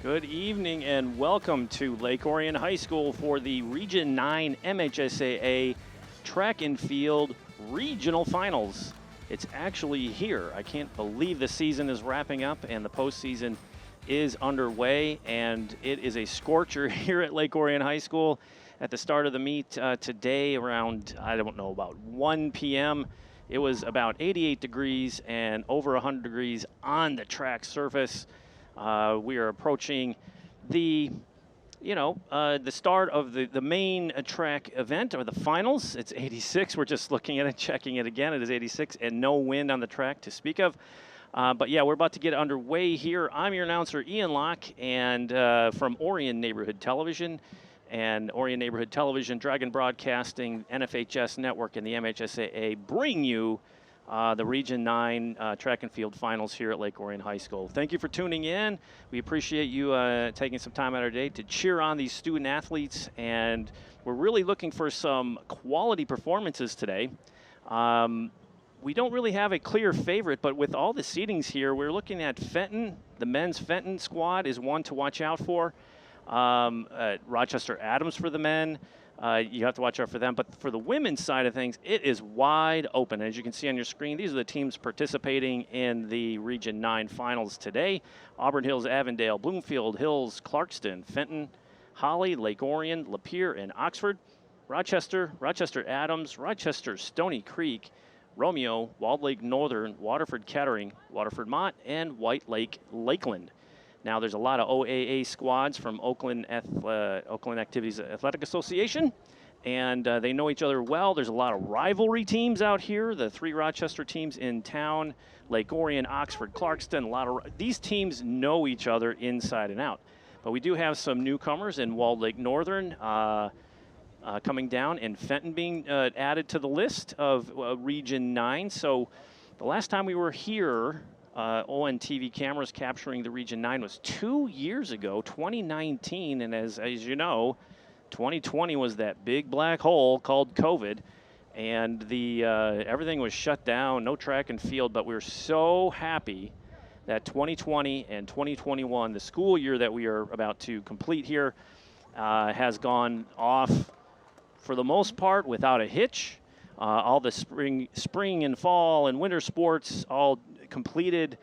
Good evening and welcome to Lake Orion High School for the Region 9 MHSAA Track and Field Regional Finals. It's actually here. I can't believe the season is wrapping up and the postseason is underway, and it is a scorcher here at Lake Orion High School at the start of the meet today around, I don't know, about 1 p.m. It was about 88 degrees and over 100 degrees on the track surface. We are approaching the start of the main track event, or the finals. It's 86. We're just looking at it, checking it again. It is 86 and no wind on the track to speak of. But yeah, we're about to get underway here. I'm your announcer, Ian Locke, and from Orion Neighborhood Television and Orion Neighborhood Television, Dragon Broadcasting, NFHS Network, and the MHSAA bring you the Region 9 Track and Field Finals here at Lake Orion High School. Thank you for tuning in. We appreciate you taking some time out of our day to cheer on these student athletes, and we're really looking for some quality performances today. We don't really have a clear favorite, but with all the seedings here, we're looking at Fenton. The men's Fenton squad is one to watch out for. Rochester Adams for the men. You have to watch out for them. But for the women's side of things, it is wide open. As you can see on your screen, these are the teams participating in the Region 9 finals today. Auburn Hills, Avondale, Bloomfield Hills, Clarkston, Fenton, Holly, Lake Orion, Lapeer, and Oxford. Rochester, Rochester Adams, Rochester Stony Creek, Romeo, Walled Lake Northern, Waterford Kettering, Waterford Mott, and White Lake Lakeland. Now, there's a lot of OAA squads from Oakland Activities Athletic Association, and they know each other well. There's a lot of rivalry teams out here. The three Rochester teams in town, Lake Orion, Oxford, Clarkston, these teams know each other inside and out. But we do have some newcomers in Walled Lake Northern coming down, and Fenton being added to the list of Region 9. So the last time we were here, ON TV cameras capturing the Region 9 was 2 years ago, 2019, and as you know, 2020 was that big black hole called COVID, and everything was shut down, no track and field. But we're so happy that 2020 and 2021, the school year that we are about to complete here, has gone off for the most part without a hitch. All the spring and fall and winter sports all completed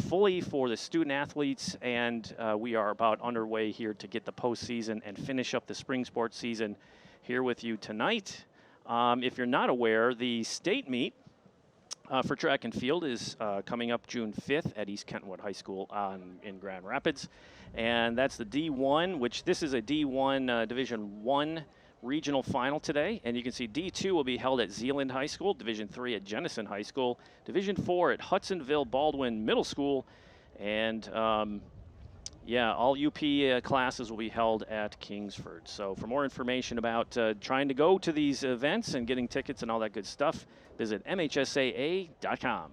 fully for the student athletes, and we are about underway here to get the postseason and finish up the spring sports season here with you tonight. If you're not aware, the state meet for track and field is coming up June 5th at East Kentwood High School in Grand Rapids, and that's the D1, which this is a D1 Division 1 regional final today, and you can see D2 will be held at Zeeland High School, Division 3 at Jenison High School, Division 4 at Hudsonville Baldwin Middle School, and all UP classes will be held at Kingsford. So for more information about trying to go to these events and getting tickets and all that good stuff, visit MHSAA.com.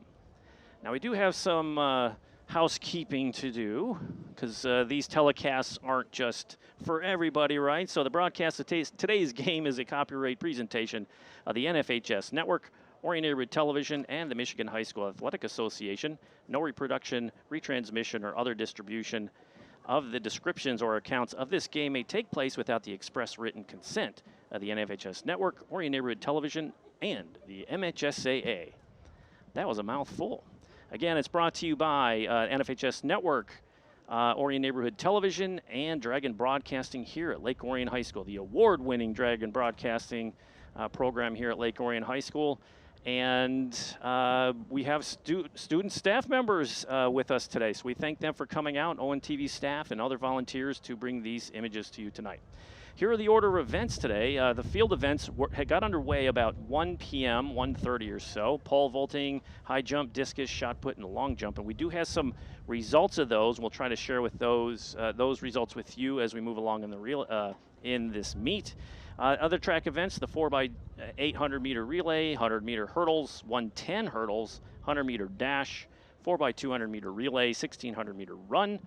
Now we do have some housekeeping to do, because these telecasts aren't just for everybody, right? So the broadcast of today's game is a copyright presentation of the NFHS Network, Orion Neighborhood Television, and the Michigan High School Athletic Association. No reproduction, retransmission, or other distribution of the descriptions or accounts of this game may take place without the express written consent of the NFHS Network, Orion Neighborhood Television, and the MHSAA. That was a mouthful. Again, it's brought to you by NFHS Network, Orion Neighborhood Television, and Dragon Broadcasting here at Lake Orion High School, the award-winning Dragon Broadcasting program here at Lake Orion High School. And we have student staff members with us today, so we thank them for coming out, ON TV staff and other volunteers, to bring these images to you tonight. Here are the order of events today. The field events had got underway about 1 p.m., 1:30 or so. Pole vaulting, high jump, discus, shot put, and long jump. And we do have some results of those. We'll try to share with those results with you as we move along in this meet. Other track events: the 4x800 meter relay, 100 meter hurdles, 110 hurdles, 100 meter dash, 4x200 meter relay, 1600 meter run,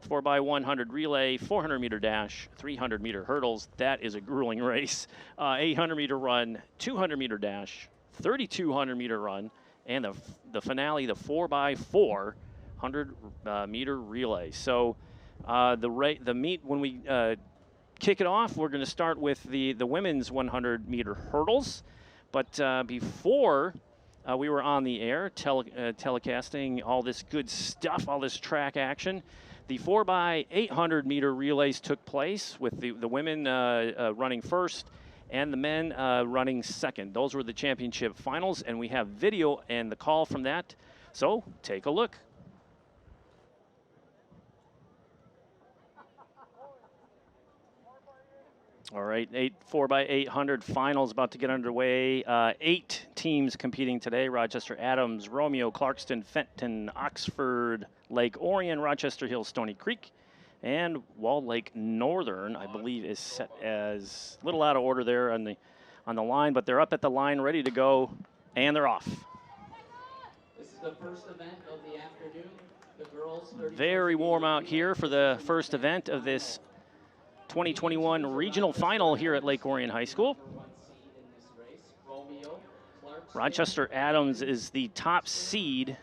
4x100 relay, 400 meter dash, 300 meter hurdles. That is a grueling race. 800 meter run, 200 meter dash, 3200 meter run, and the finale, the 4x4 100 meter relay. So The meet, when we kick it off, we're going to start with the women's 100-meter hurdles. But before we were on the air telecasting all this good stuff, all this track action, the 4x800 meter relays took place with the women running first and the men running second. Those were the championship finals, and we have video and the call from that. So take a look. All right, 4x800 finals about to get underway. 8 teams competing today: Rochester Adams, Romeo, Clarkston, Fenton, Oxford, Lake Orion, Rochester Hills, Stony Creek, and Walled Lake Northern, I believe, is set as a little out of order there on the line, but they're up at the line, ready to go, and they're off. This is the first event of the afternoon. The girls. Very warm out here for the first event of this 2021 regional final here at Lake Orion High School. Rochester Adams is the top seed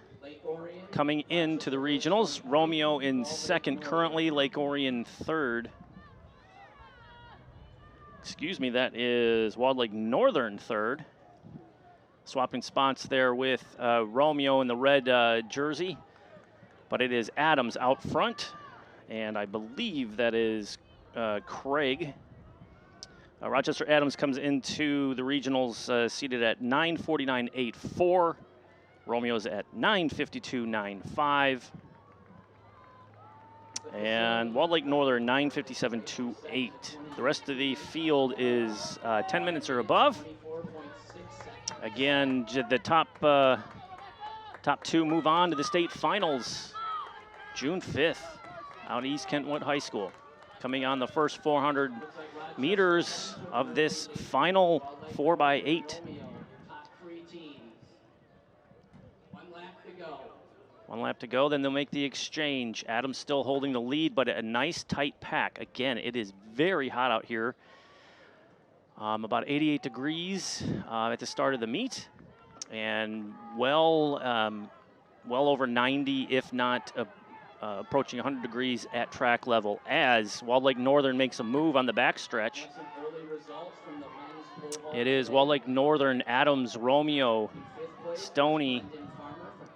coming into the regionals. Romeo in second currently, Lake Orion third. Excuse me, that is Walled Lake Northern third. Swapping spots there with Romeo in the red jersey, but it is Adams out front, and I believe that is Craig. Rochester Adams comes into the regionals seated at 9:49.84. Romeo's at 9:52.95. And Walled Lake Northern 9:57.28. The rest of the field is 10 minutes or above. Again, the top 2 move on to the state finals June 5th out at East Kentwood High School. Coming on the first 400 meters of this final 4x8. One lap to go, then they'll make the exchange. Adams still holding the lead, but a nice tight pack. Again, it is very hot out here. About 88 degrees at the start of the meet, and well over 90, if not approaching 100 degrees at track level, as Walled Lake Northern makes a move on the backstretch. It is Walled Lake Northern, Adams, Romeo, Stony.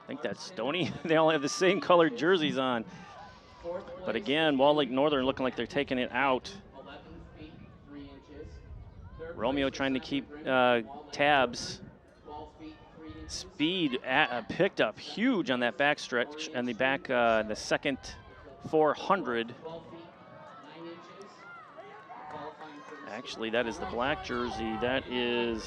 I think that's Stony. They all have the same colored jerseys on. But again, Walled Lake Northern looking like they're taking it out. Romeo trying to keep tabs. Speed picked up huge on that backstretch and the second 400. Actually, that is the black jersey. That is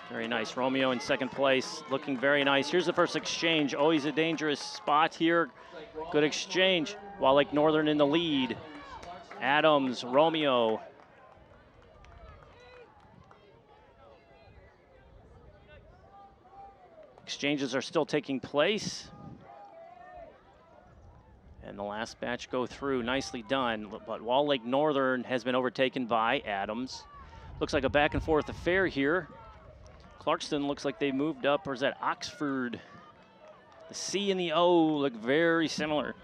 very nice. Romeo in second place, looking very nice. Here's the first exchange. Always a dangerous spot here. Good exchange. Walled Lake Northern in the lead. Adams, Romeo. Exchanges are still taking place. And the last batch go through. Nicely done. But Walled Lake Northern has been overtaken by Adams. Looks like a back and forth affair here. Clarkston looks like they moved up, or is that Oxford? The C and the O look very similar.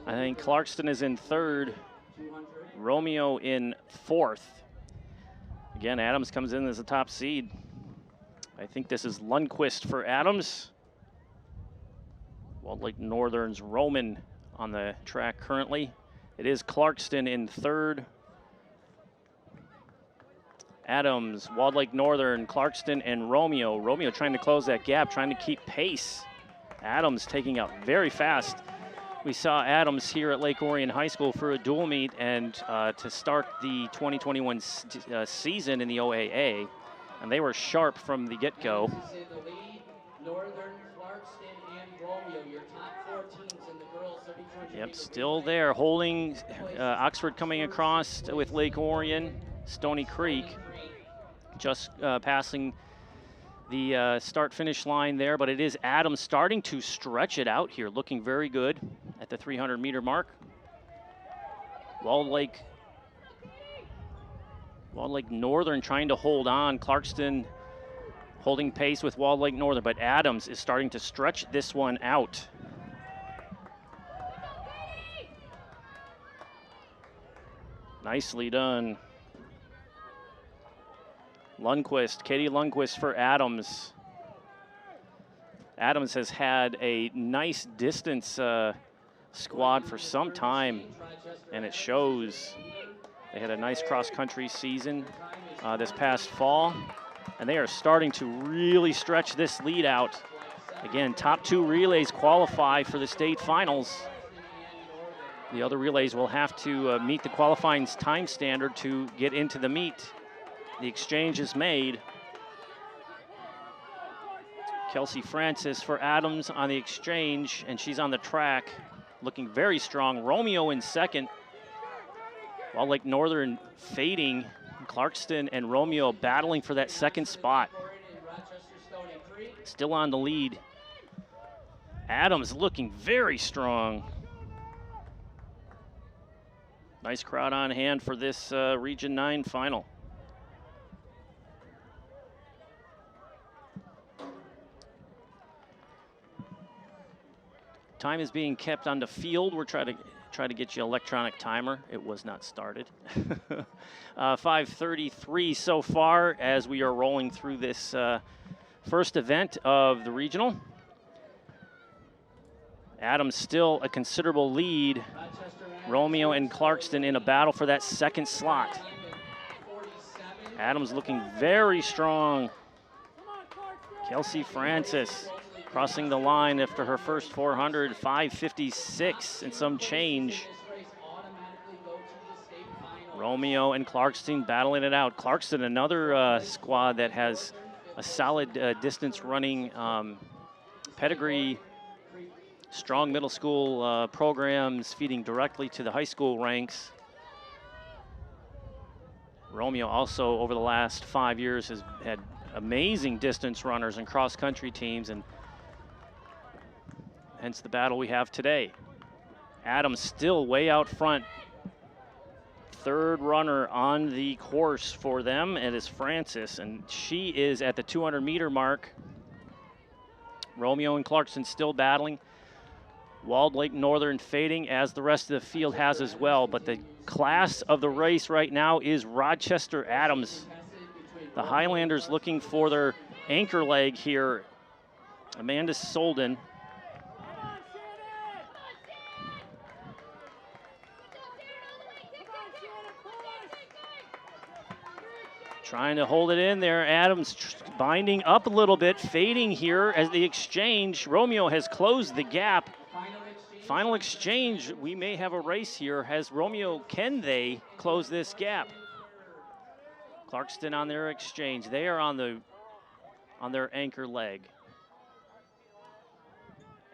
I think Clarkston is in third. Romeo in fourth. Again, Adams comes in as the top seed. I think this is Lundquist for Adams. Walled Lake Northern's Roman on the track currently. It is Clarkston in third. Adams, Walled Lake Northern, Clarkston, and Romeo. Romeo trying to close that gap, trying to keep pace. Adams taking out very fast. We saw Adams here at Lake Orion High School for a dual meet and to start the 2021 season in the OAA. And they were sharp from the get-go. Yep, still there, holding. Oxford coming across with Lake Orion, Stony Creek, just passing the start-finish line there, but it is Adams starting to stretch it out here, looking very good at the 300-meter mark. Walled Lake Northern trying to hold on. Clarkston holding pace with Walled Lake Northern, but Adams is starting to stretch this one out. Nicely done. Lundquist, Katie Lundquist for Adams. Adams has had a nice distance squad for some time, and it shows. They had a nice cross-country season this past fall, and they are starting to really stretch this lead out. Again, top 2 relays qualify for the state finals. The other relays will have to meet the qualifying time standard to get into the meet. The exchange is made. Kelsey Francis for Adams on the exchange, and she's on the track, looking very strong. Romeo in second. Walled Lake Northern fading. Clarkston and Romeo battling for that second spot. Still on the lead. Adams looking very strong. Nice crowd on hand for this Region 9 final. Time is being kept on the field. We're trying to get you an electronic timer. It was not started. 5:33 so far as we are rolling through this first event of the regional. Adams still a considerable lead. Romeo and Clarkston in a battle for that second slot. Adams looking very strong. Kelsey Francis crossing the line after her first 400, 5:56 and some change. Romeo and Clarkston battling it out. Clarkston, another squad that has a solid distance running pedigree, strong middle school programs feeding directly to the high school ranks. Romeo also over the last 5 years has had amazing distance runners and cross-country teams, and hence the battle we have today. Adams still way out front. Third runner on the course for them, it is Francis, and she is at the 200-meter mark. Romeo and Clarkston still battling. Walled Lake Northern fading, as the rest of the field has as well, but the class of the race right now is Rochester Adams. The Highlanders looking for their anchor leg here. Amanda Solden. Trying to hold it in there. Adams binding up a little bit, fading here as the exchange. Romeo has closed the gap. Final exchange, we may have a race here. Has Romeo, can they close this gap? Clarkston on their exchange. They are on their anchor leg.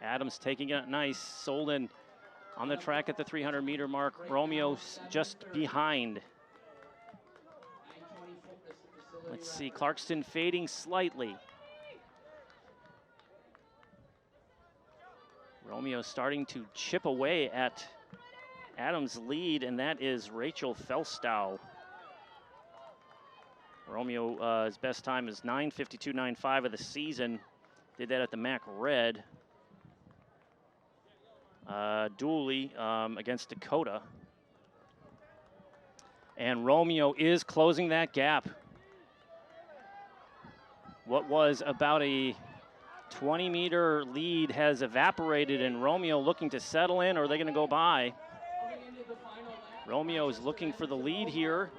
Adams taking it nice. Solden on the track at the 300-meter mark. Romeo just behind. Let's see, Clarkston fading slightly. Romeo starting to chip away at Adams' lead, and that is Rachel Felstow. Romeo's best time is 9:52.95 of the season. Did that at the MAC Red. Dually against Dakota. And Romeo is closing that gap. What was about a 20-meter lead has evaporated, and Romeo looking to settle in, or are they going to go by? Romeo is looking for the lead here.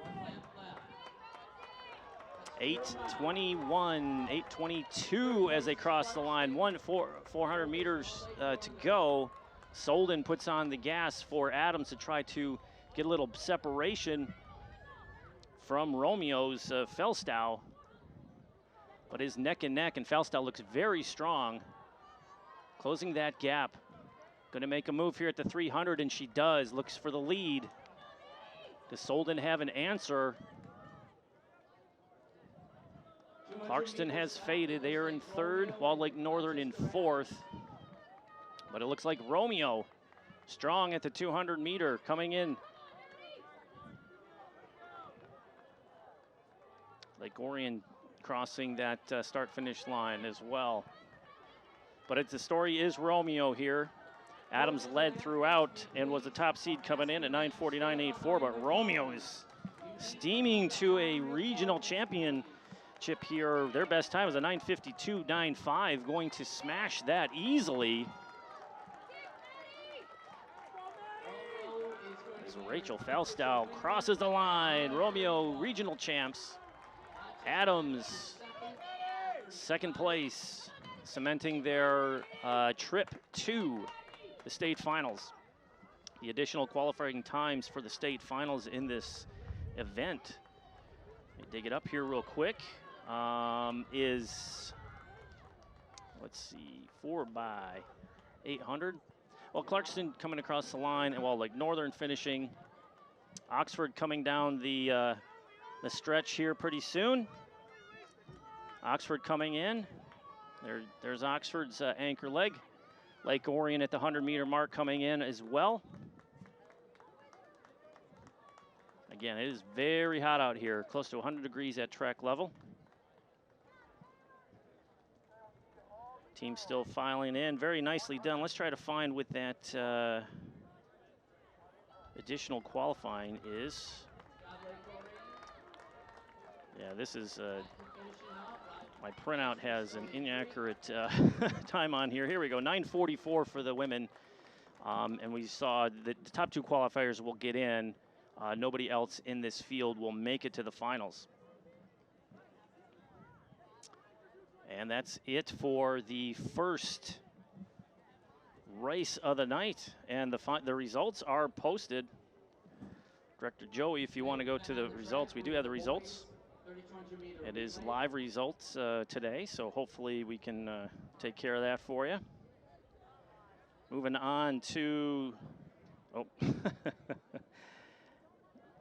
8:21, 8:22 as they cross the line. 400 meters to go. Solden puts on the gas for Adams to try to get a little separation from Romeo's Felstow. But is neck and neck, and Felstow looks very strong. Closing that gap. Going to make a move here at the 300, and she does. Looks for the lead. Does Solden have an answer? Clarkston has faded. They are in third. Walled Lake Northern in fourth. But it looks like Romeo strong at the 200-meter coming in. Lake Orion crossing that start-finish line as well. But the story is Romeo here. Adams led throughout and was the top seed coming in at 9:49.84, but Romeo is steaming to a regional championship here. Their best time is a 9:52.95, going to smash that easily. As Rachel Falstow crosses the line, Romeo regional champs. Adams, second place, cementing their trip to the state finals. The additional qualifying times for the state finals in this event, let me dig it up here real quick, is, let's see, 4x800. Well, Clarkston coming across the line, and Walled Lake Northern finishing. Oxford coming down the stretch here pretty soon. Oxford coming in. There's Oxford's anchor leg. Lake Orion at the 100-meter mark coming in as well. Again, it is very hot out here, close to 100 degrees at track level. Team still filing in, very nicely done. Let's try to find what that additional qualifying is. Yeah, this is, my printout has an inaccurate time on here. Here we go, 9:44 for the women. And we saw that the top two qualifiers will get in. Nobody else in this field will make it to the finals. And that's it for the first race of the night. And the results are posted. Director Joey, if you want to go to the results, we do have the results. It is live results today, so hopefully we can take care of that for you. Moving on to, oh,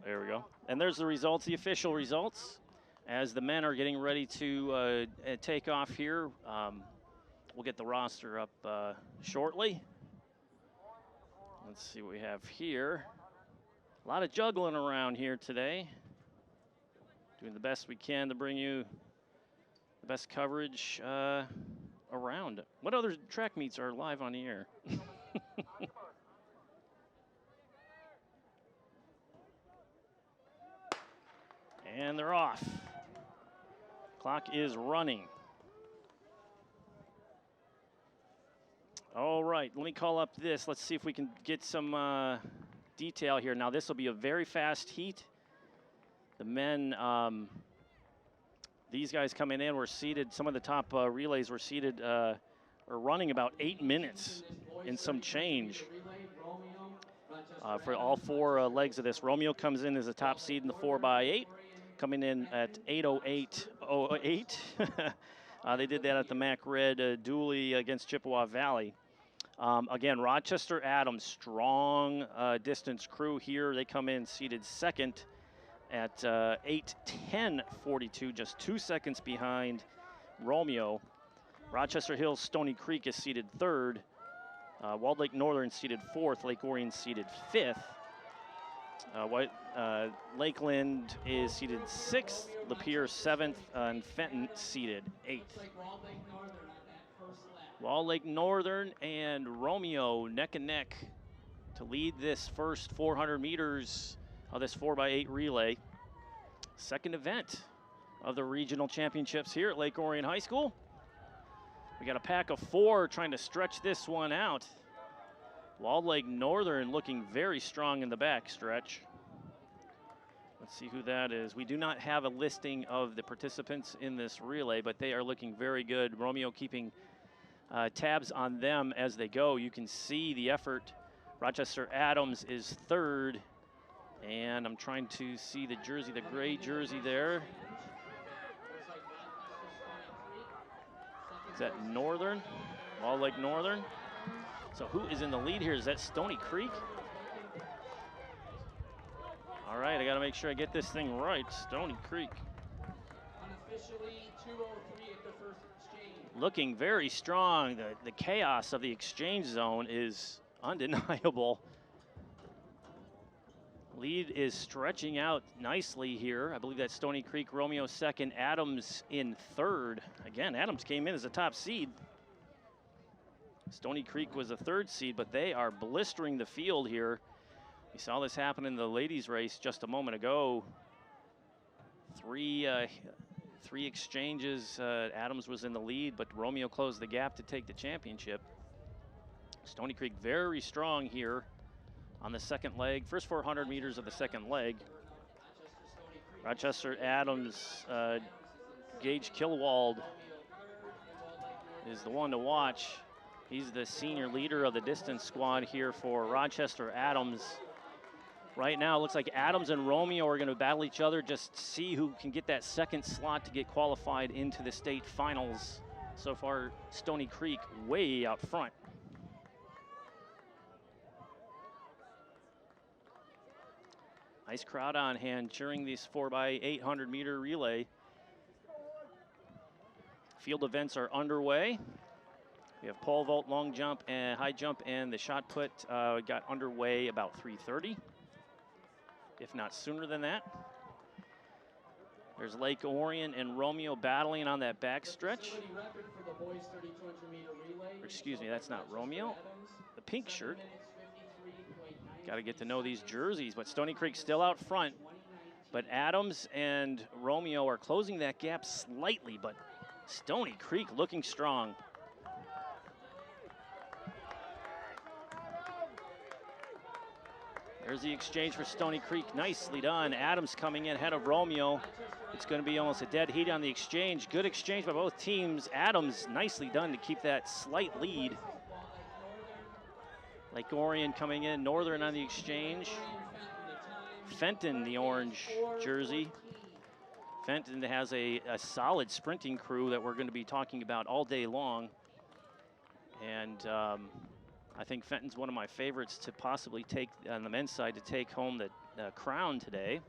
there we go. And there's the results, the official results. As the men are getting ready to take off here, we'll get the roster up shortly. Let's see what we have here. A lot of juggling around here today. Doing the best we can to bring you the best coverage around. What other track meets are live on the air? And they're off. Clock is running. All right, let me call up this. Let's see if we can get some detail here. Now, this will be a very fast heat. The men, these guys coming in were seated, some of the top relays were seated, or running about 8 minutes in some change for all four legs of this. Romeo comes in as a top seed in the 4x8. Coming in at 8:08.08. They did that at the Mac Red Dooley against Chippewa Valley. Again, Rochester Adams, strong distance crew here. They come in seated second at 8:10.42, just 2 seconds behind Romeo. Rochester Hills Stony Creek is seated third. Walled Lake Northern seated fourth. Lake Orion seated fifth. Lakeland is seated sixth, Lapeer seventh, and Fenton seated eighth. Walled Lake Northern and Romeo neck and neck to lead this first 400 meters of this 4x8 relay. Second event of the regional championships here at Lake Orion High School. We got a pack of four trying to stretch this one out. Walled Lake Northern looking very strong in the back stretch. Let's see who that is. We do not have a listing of the participants in this relay, but they are looking very good. Romeo keeping tabs on them as they go. You can see the effort. Rochester Adams is third, and I'm trying to see the jersey, the gray jersey there. Is that Northern? Walled Lake Northern. So who is in the lead here? Is that Stony Creek? All right, I got to make sure I get this thing right. Stony Creek. Unofficially 2:03 at the first exchange. Looking very strong. The chaos of the exchange zone is undeniable. Lead is stretching out nicely here. I believe that's Stony Creek, Romeo second, Adams in third. Again, Adams came in as a top seed. Stony Creek was a third seed, but they are blistering the field here. We saw this happen in the ladies' race just a moment ago. Three exchanges. Adams was in the lead, but Romeo closed the gap to take the championship. Stony Creek very strong here on the second leg. First 400 meters of the second leg. Rochester Adams, Gage Kilwald is the one to watch. He's the senior leader of the distance squad here for Rochester Adams. Right now, it looks like Adams and Romeo are going to battle each other, just see who can get that second slot to get qualified into the state finals. So far, Stony Creek way out front. Nice crowd on hand cheering these 4x800 meter relay. Field events are underway. We have pole vault, long jump, and high jump, and the shot put got underway about 3:30, if not sooner than that. There's Lake Orion and Romeo battling on that back stretch. Excuse me, that's not Romeo. The pink shirt. Got to get to know these jerseys, but Stony Creek still out front. But Adams and Romeo are closing that gap slightly, but Stony Creek looking strong. There's the exchange for Stony Creek, nicely done. Adams coming in ahead of Romeo. It's going to be almost a dead heat on the exchange. Good exchange by both teams. Adams nicely done to keep that slight lead. Lake Orion coming in, Northern on the exchange. Fenton, the orange jersey. Fenton has a solid sprinting crew that we're going to be talking about all day long. And I think Fenton's one of my favorites to possibly take, on the men's side, to take home the crown today.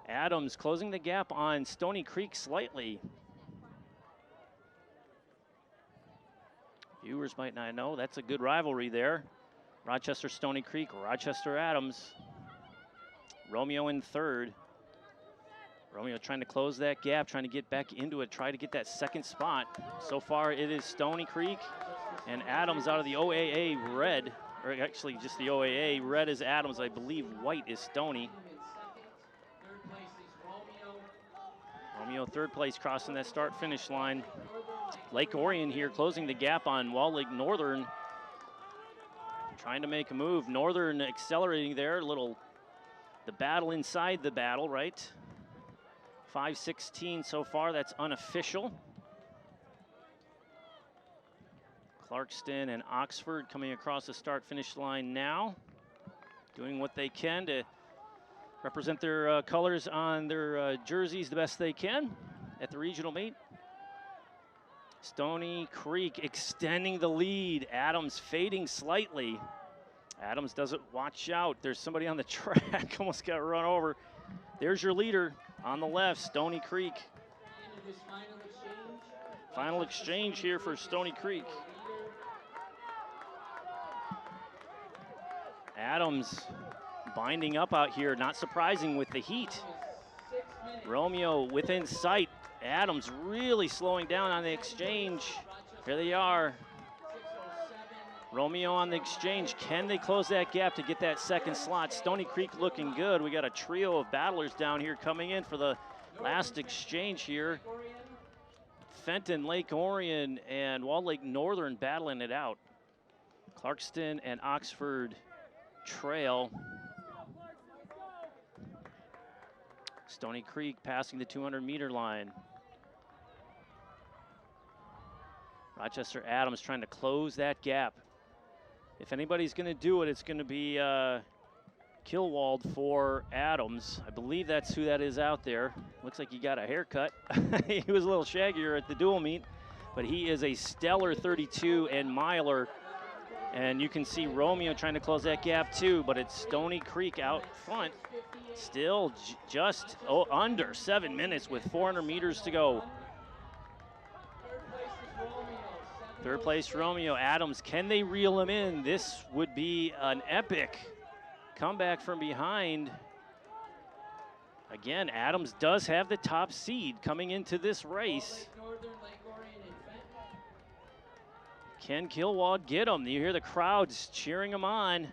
Adams closing the gap on Stony Creek slightly. Viewers might not know, that's a good rivalry there. Rochester Stony Creek, Rochester Adams. Romeo in third. Romeo trying to close that gap, trying to get back into it, try to get that second spot. So far it is Stony Creek and Adams out of the OAA red, or actually just the OAA. Red is Adams, I believe white is Stony. Romeo third place, crossing that start-finish line. Lake Orion here closing the gap on Wall Lake Northern. Trying to make a move. Northern accelerating there, the battle inside the battle, right? 5:16 so far, that's unofficial. Clarkston and Oxford coming across the start-finish line now, doing what they can to represent their colors on their jerseys the best they can at the regional meet. Stony Creek extending the lead. Adams fading slightly. Adams doesn't watch out. There's somebody on the track, almost got run over. There's your leader on the left, Stony Creek. Final exchange here for Stony Creek. Adams binding up out here, not surprising with the heat. Romeo within sight. Adams really slowing down on the exchange. Here they are. Romeo on the exchange. Can they close that gap to get that second slot? Stony Creek looking good. We got a trio of battlers down here coming in for the last exchange here. Fenton, Lake Orion, and Wall Lake Northern battling it out. Clarkston and Oxford trail. Stony Creek passing the 200-meter line. Rochester Adams trying to close that gap. If anybody's going to do it, it's going to be Kilwald for Adams. I believe that's who that is out there. Looks like he got a haircut. He was a little shaggier at the dual meet, but he is a stellar 32 and miler. And you can see Romeo trying to close that gap too, but it's Stony Creek out front. Still just under 7 minutes with 400 meters to go. Third place Romeo. Adams, can they reel him in? This would be an epic comeback from behind. Again, Adams does have the top seed coming into this race. Can Kilwald get him? You hear the crowds cheering him on.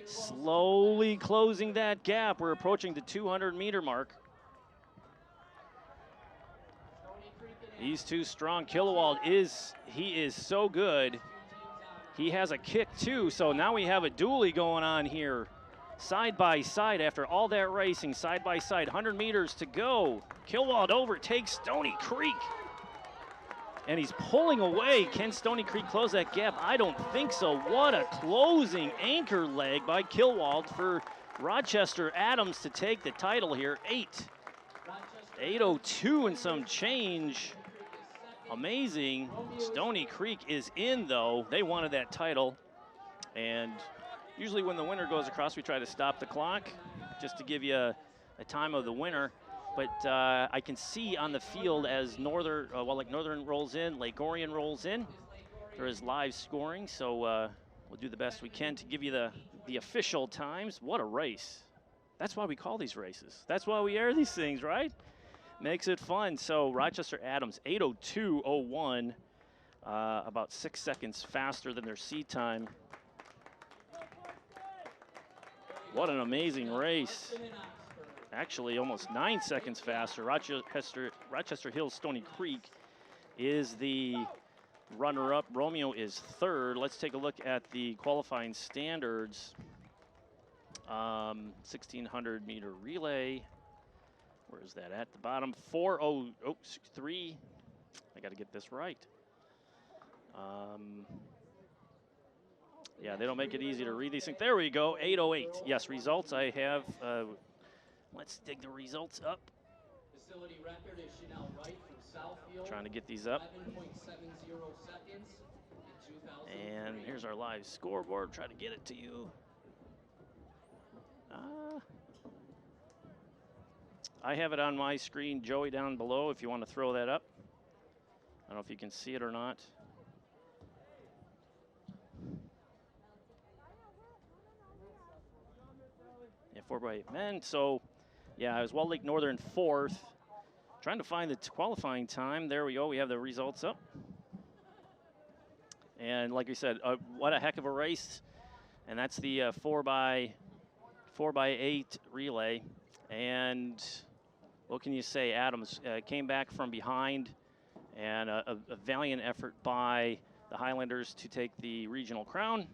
Slowly closing that gap. We're approaching the 200-meter mark. He's too strong. Kilwald he is so good. He has a kick too, so now we have a dually going on here. Side by side after all that racing, side by side, 100 meters to go. Kilwald overtakes Stony Creek. And he's pulling away. Can Stony Creek close that gap? I don't think so. What a closing anchor leg by Kilwald for Rochester Adams to take the title here. 8:02 and some change. Amazing. Stony Creek is in, though. They wanted that title. And usually when the winner goes across, we try to stop the clock just to give you a time of the winner. But I can see on the field as Northern rolls in, Lake Orion rolls in. There is live scoring, so we'll do the best we can to give you the official times. What a race. That's why we call these races. That's why we air these things, right? Makes it fun. So Rochester Adams, 8:02:01, about 6 seconds faster than their seed time. What an amazing race. Actually, almost 9 seconds faster. Rochester Hills Stony Creek is the runner-up. Romeo is third. Let's take a look at the qualifying standards. 1,600-meter relay. Where is that at the bottom? 4:03. I got to get this right. Yeah, they don't make it easy to read these things. There we go, 8:08. Yes, results I have. Let's dig the results up. Facility record is Chanel Wright from Southfield. Trying to get these up. 11.70 seconds in 2003. And here's our live scoreboard. Try to get it to you. I have it on my screen, Joey, down below, if you want to throw that up. I don't know if you can see it or not. Yeah, 4x8 men. So, yeah, I was Wall Lake Northern fourth. Trying to find the qualifying time. There we go. We have the results up. And like we said, what a heck of a race. And that's the 4x8 relay. And what can you say? Adams came back from behind, and a valiant effort by the Highlanders to take the regional crown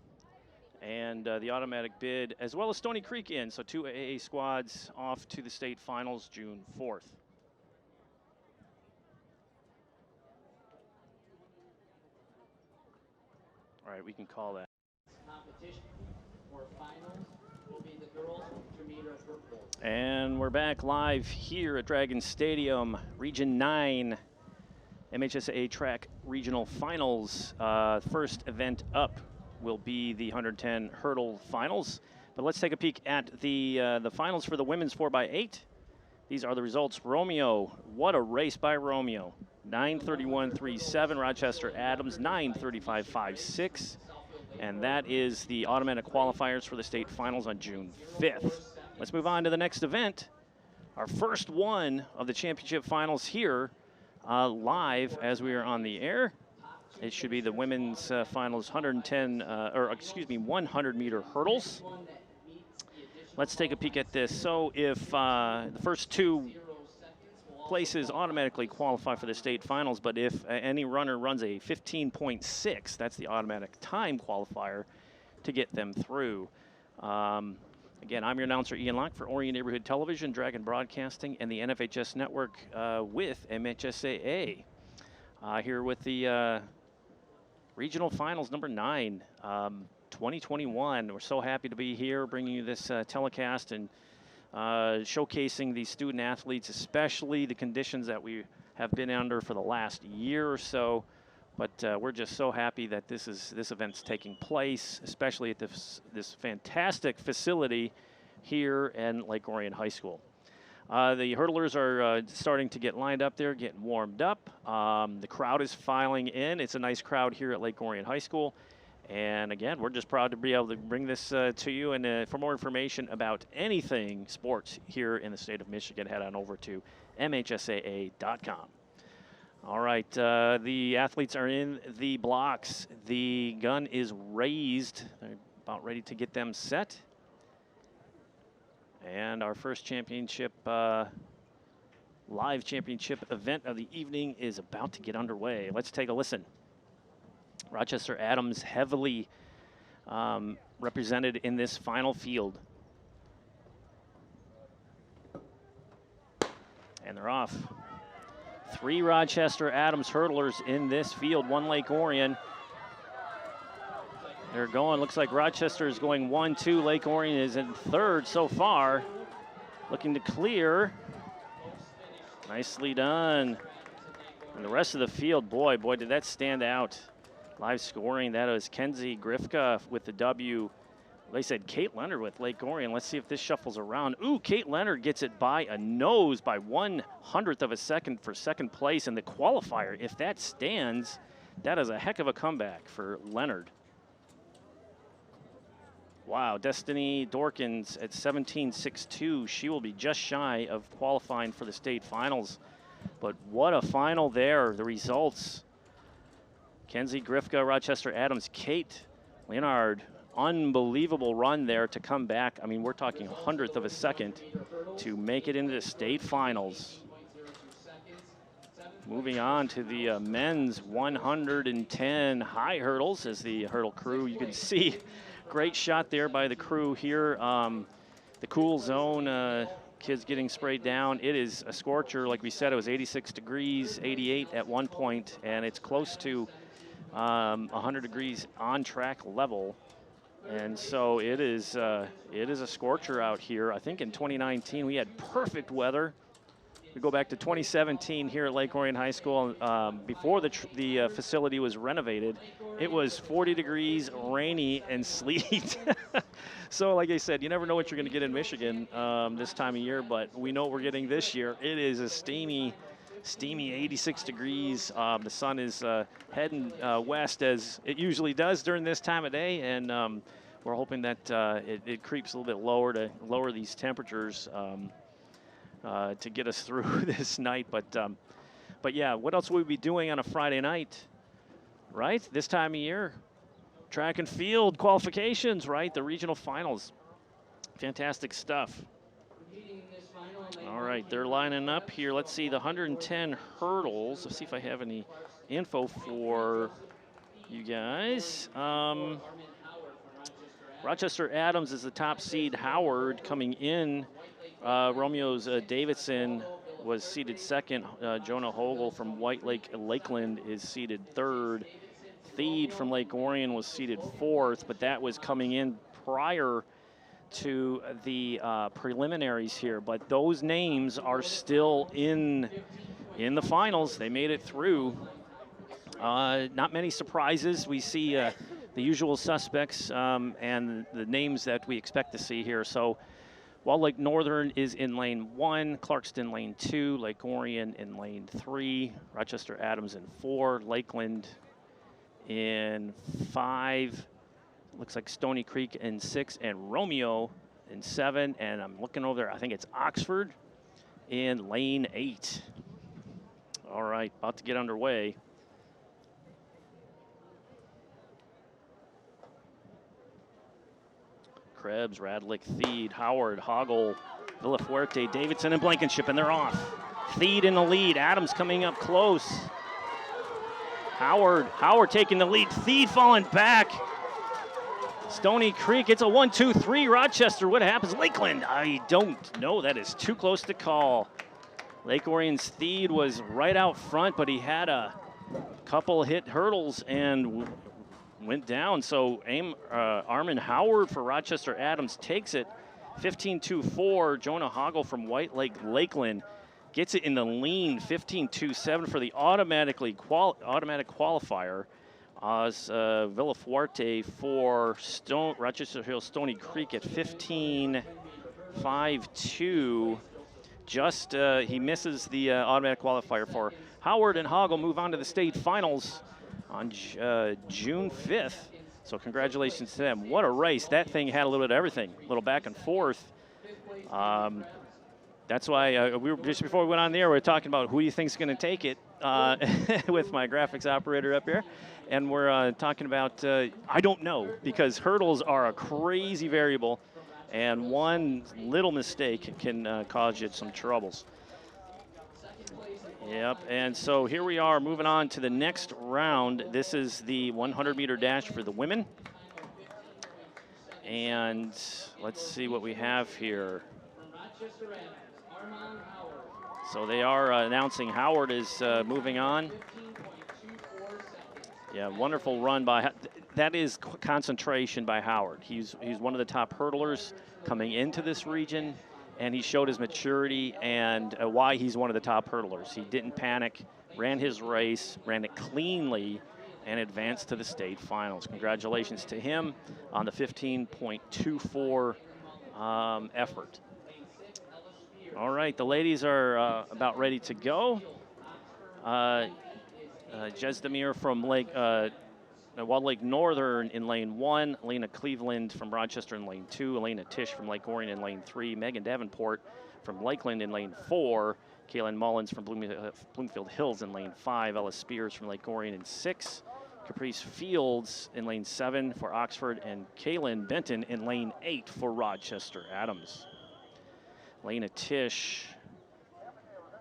and the automatic bid, as well as Stony Creek in. So 2 AA squads off to the state finals June 4th. All right, we can call that. Competition for finals will be the girls intermediate purple. And we're back live here at Dragon Stadium, Region 9, MHSAA track regional finals. First event up will be the 110 hurdle finals. But let's take a peek at the finals for the women's 4x8. These are the results. Romeo, what a race by Romeo. 9:31.37. Rochester Adams, 9:35.56. And that is the automatic qualifiers for the state finals on June 5th. Let's move on to the next event. Our first one of the championship finals here, live as we are on the air. It should be the women's finals 100-meter hurdles. Let's take a peek at this. So if the first two places automatically qualify for the state finals, but if any runner runs a 15.6, that's the automatic time qualifier to get them through. Again, I'm your announcer, Ian Locke, for Orion Neighborhood Television, Dragon Broadcasting, and the NFHS Network with MHSAA. Here with the regional finals number 9, 2021. We're so happy to be here bringing you this telecast and showcasing these student athletes, especially the conditions that we have been under for the last year or so. But we're just so happy that this event's taking place, especially at this fantastic facility here in Lake Orion High School. The hurdlers are starting to get lined up there, getting warmed up. The crowd is filing in. It's a nice crowd here at Lake Orion High School. And again, we're just proud to be able to bring this to you. And for more information about anything sports here in the state of Michigan, head on over to MHSAA.com. All right, the athletes are in the blocks. The gun is raised. They're about ready to get them set. And our first championship, live championship event of the evening is about to get underway. Let's take a listen. Rochester Adams heavily represented in this final field. And they're off. 3 Rochester Adams hurdlers in this field, 1 Lake Orion. They're going, looks like Rochester is going 1-2. Lake Orion is in 3rd so far. Looking to clear. Nicely done. And the rest of the field, boy, did that stand out. Live scoring, that was Kenzie Grifka with the W. They said Kate Leonard with Lake Orion. Let's see if this shuffles around. Ooh, Kate Leonard gets it by a nose by 1/100th of a second for second place in the qualifier. If that stands, that is a heck of a comeback for Leonard. Wow, Destiny Dorkins at 17.62. She will be just shy of qualifying for the state finals. But what a final there. The results. Kenzie Grifka, Rochester Adams, Kate Leonard. Unbelievable run there to come back. I mean, we're talking 100th of a second to make it into the state finals. Moving on to the men's 110 high hurdles as the hurdle crew. You can see great shot there by the crew here. The cool zone, kids getting sprayed down. It is a scorcher. Like we said, it was 86 degrees, 88 at one point, and it's close to 100 degrees on track level. And so it is a scorcher out here. I think in 2019 we had perfect weather. We go back to 2017 here at Lake Orion High School. Before the facility was renovated, it was 40 degrees, rainy, and sleet. So like I said, you never know what you're going to get in Michigan this time of year, but we know what we're getting this year. It is a steamy 86 degrees. The sun is heading west as it usually does during this time of day, and we're hoping that it creeps a little bit lower to lower these temperatures to get us through this night. But yeah, what else would we be doing on a Friday night, right? This time of year, track and field qualifications, right? The regional finals, fantastic stuff. All right, they're lining up here. Let's see the 110 hurdles. Let's see if I have any info for you guys. Rochester Adams is the top seed. Howard coming in. Romeo's Davidson was seated 2nd. Jonah Hogel from White Lake Lakeland is seated 3rd. Theed from Lake Orion was seated 4th, but that was coming in prior to the preliminaries here. But those names are still in the finals. They made it through. Not many surprises. We see the usual suspects and the names that we expect to see here. So Wall Lake Northern is in lane 1, Clarkston lane 2, Lake Orion in lane 3, Rochester Adams in 4, Lakeland in 5, looks like Stony Creek in 6, and Romeo in 7. And I'm looking over there, I think it's Oxford in lane 8. All right, about to get underway. Krebs, Radlick, Theed, Howard, Hoggle, Villafuerte, Davidson, and Blankenship, and they're off. Theed in the lead. Adams coming up close. Howard taking the lead. Theed falling back. Stony Creek, it's a 1-2-3. Rochester, what happens? Lakeland, I don't know. That is too close to call. Lake Orion's Theed was right out front, but he had a couple hit hurdles and went down. So Armin Howard for Rochester Adams takes it 15-2-4. Jonah Hoggle from White Lake Lakeland gets it in the lean 15-2-7 for the automatic qualifier. Villafuerte for Rochester Hills Stony Creek at 15-5-2. Just he misses the automatic qualifier for Howard, and Hoggle move on to the state finals on June 5th. So congratulations to them. What a race. That thing had a little bit of everything, a little back and forth. That's why we were, just before we went on the air, we were talking about who you think is going to take it with my graphics operator up here. And we're talking about, I don't know, because hurdles are a crazy variable, and one little mistake can cause you some troubles. Yep, and so here we are moving on to the next round. This is the 100-meter dash for the women. And let's see what we have here. So they are announcing Howard is moving on. Yeah, wonderful run by, that is concentration by Howard. He's one of the top hurdlers coming into this region, and he showed his maturity and why he's one of the top hurdlers. He didn't panic, ran his race, ran it cleanly, and advanced to the state finals. Congratulations to him on the 15.24 effort. All right, the ladies are about ready to go. Jesdemir from Walled Lake Northern in lane 1, Elena Cleveland from Rochester in lane 2, Elena Tisch from Lake Orion in lane 3, Megan Davenport from Lakeland in lane 4, Kaylin Mullins from Bloomfield Hills in lane 5, Ella Spears from Lake Orion in 6, Caprice Fields in lane 7 for Oxford, and Kaylin Benton in lane 8 for Rochester Adams. Elena Tisch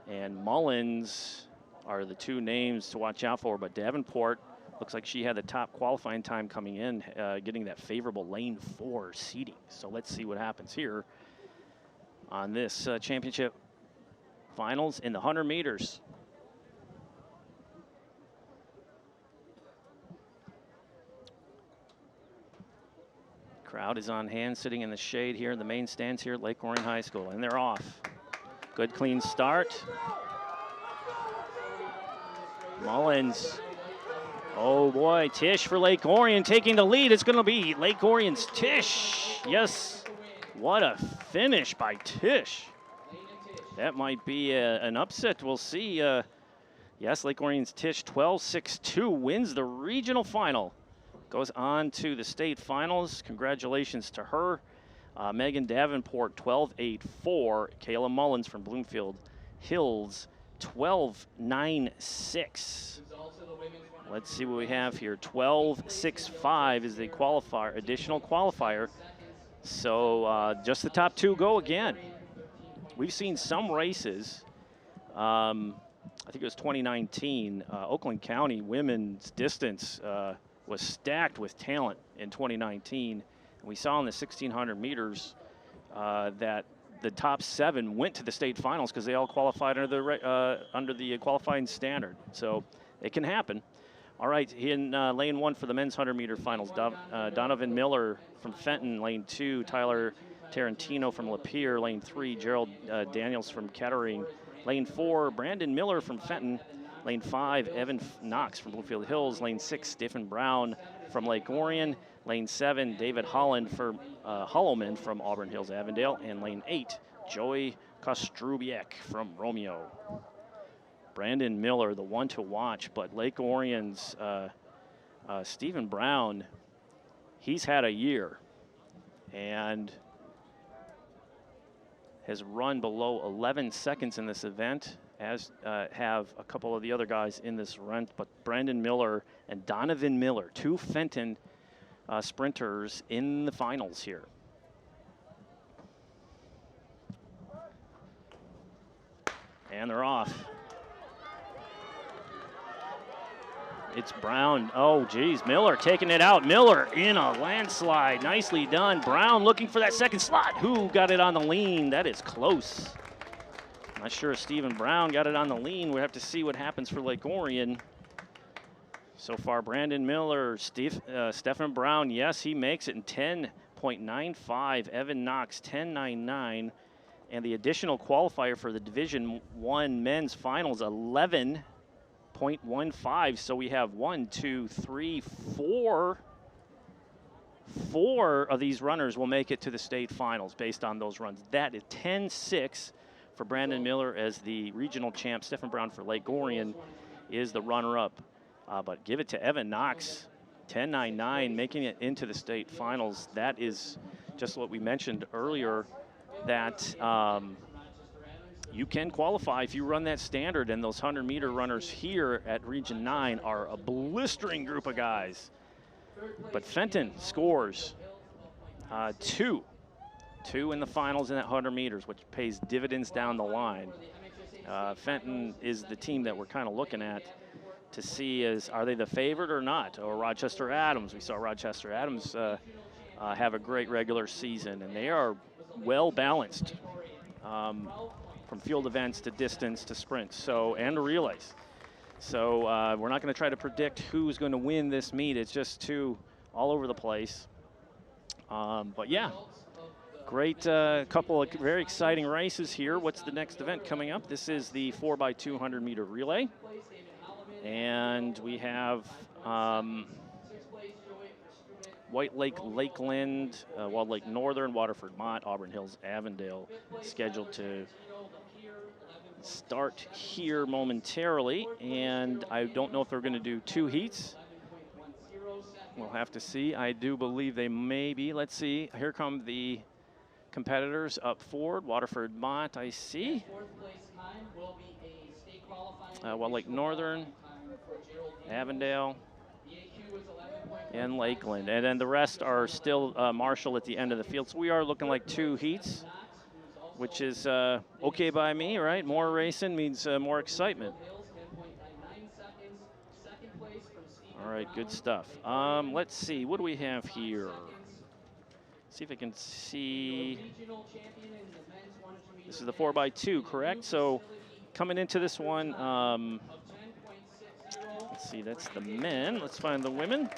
and Mullins are the two names to watch out for, but Davenport looks like she had the top qualifying time coming in, getting that favorable lane 4 seating. So let's see what happens here on this championship finals in the 100 meters. Crowd is on hand, sitting in the shade here in the main stands here at Lake Orion High School, and they're off. Good clean start. Mullins. Oh boy, Tisch for Lake Orion taking the lead. It's going to be Lake Orion's Tisch. Yes, what a finish by Tisch. That might be an upset. We'll see. Yes, Lake Orion's Tisch 12.62 wins the regional final. Goes on to the state finals. Congratulations to her. Megan Davenport 12.84. Kayla Mullins from Bloomfield Hills 12.96. Let's see what we have here. 12.65 is the qualifier, additional qualifier. So just the top two go again. We've seen some races. I think it was 2019. Oakland County women's distance was stacked with talent in 2019. And we saw in the 1,600 meters that the top 7 went to the state finals because they all qualified under the qualifying standard. So it can happen. All right, in lane 1 for the men's 100-meter finals, Donovan Miller from Fenton, lane 2, Tyler Tarantino from Lapeer, lane 3, Gerald Daniels from Kettering, lane 4, Brandon Miller from Fenton, lane 5, Evan Knox from Bloomfield Hills, lane 6, Stephen Brown from Lake Orion, lane 7, David Holloman from Auburn Hills Avondale, and lane 8, Joey Kostrubiak from Romeo. Brandon Miller, the one to watch, but Lake Orion's Stephen Brown, he's had a year and has run below 11 seconds in this event, as have a couple of the other guys in this run. But Brandon Miller and Donovan Miller, two Fenton sprinters in the finals here. And they're off. It's Brown. Oh, geez. Miller taking it out. Miller in a landslide. Nicely done. Brown looking for that second slot. Who got it on the lean? That is close. Not sure if Stephen Brown got it on the lean. We have to see what happens for Lake Orion. So far, Brandon Miller, Stephen Brown, yes, he makes it in 10.95. Evan Knox, 10.99. And the additional qualifier for the Division I men's finals, 11.15. So we have 4 of these runners will make it to the state finals based on those runs. That is 10.6 for Brandon Miller as the regional champ. Stephen Brown for Lake Orion is the runner-up. But give it to Evan Knox. 10.99, making it into the state finals. That is just what we mentioned earlier, that you can qualify if you run that standard, and those 100-meter runners here at Region 9 are a blistering group of guys. But Fenton scores two in the finals in that 100 meters, which pays dividends down the line. Fenton is the team that we're kind of looking at to see are they the favorite or not, or Rochester Adams. We saw Rochester Adams have a great regular season, and they are well balanced from field events to distance to sprints, and relays. So we're not going to try to predict who's going to win this meet. It's just two all over the place. But yeah, great couple of very exciting races here. What's the next event coming up? This is the 4x200 meter relay. And we have White Lake, Lakeland, Walled Lake Northern, Waterford Mott, Auburn Hills, Avondale scheduled to start here momentarily. And I don't know if they're going to do two heats. We'll have to see. I do believe they may be. Let's see. Here come the competitors up forward. Waterford Mott, I see. Walled Lake Northern, Avondale, and Lakeland. And then the rest are still Marshall at the end of the field. So we are looking like two heats, which is okay by me, right? More racing means more excitement. All right, good stuff. Let's see, what do we have here? See if I can see. This is the 4x2, correct? So coming into this one, let's see, that's the men. Let's find the women.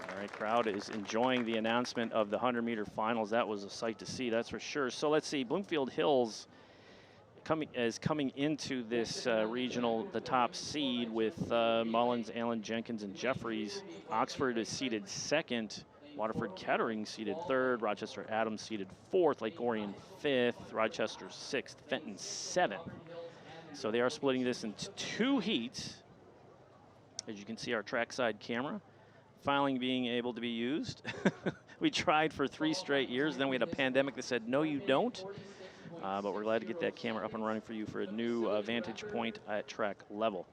All right, crowd is enjoying the announcement of the 100-meter finals. That was a sight to see, that's for sure. So let's see, Bloomfield Hills coming into this regional, the top seed with Mullins, Allen, Jenkins, and Jeffries. Oxford is seated second. Waterford Kettering seated third. Rochester Adams seated fourth. Lake Orion fifth. Rochester sixth. Fenton seventh. So they are splitting this into two heats. As you can see, our trackside camera finally being able to be used. We tried for 3 straight years. Then we had a pandemic that said, no, you don't. But we're glad to get that camera up and running for you for a new vantage point at track level.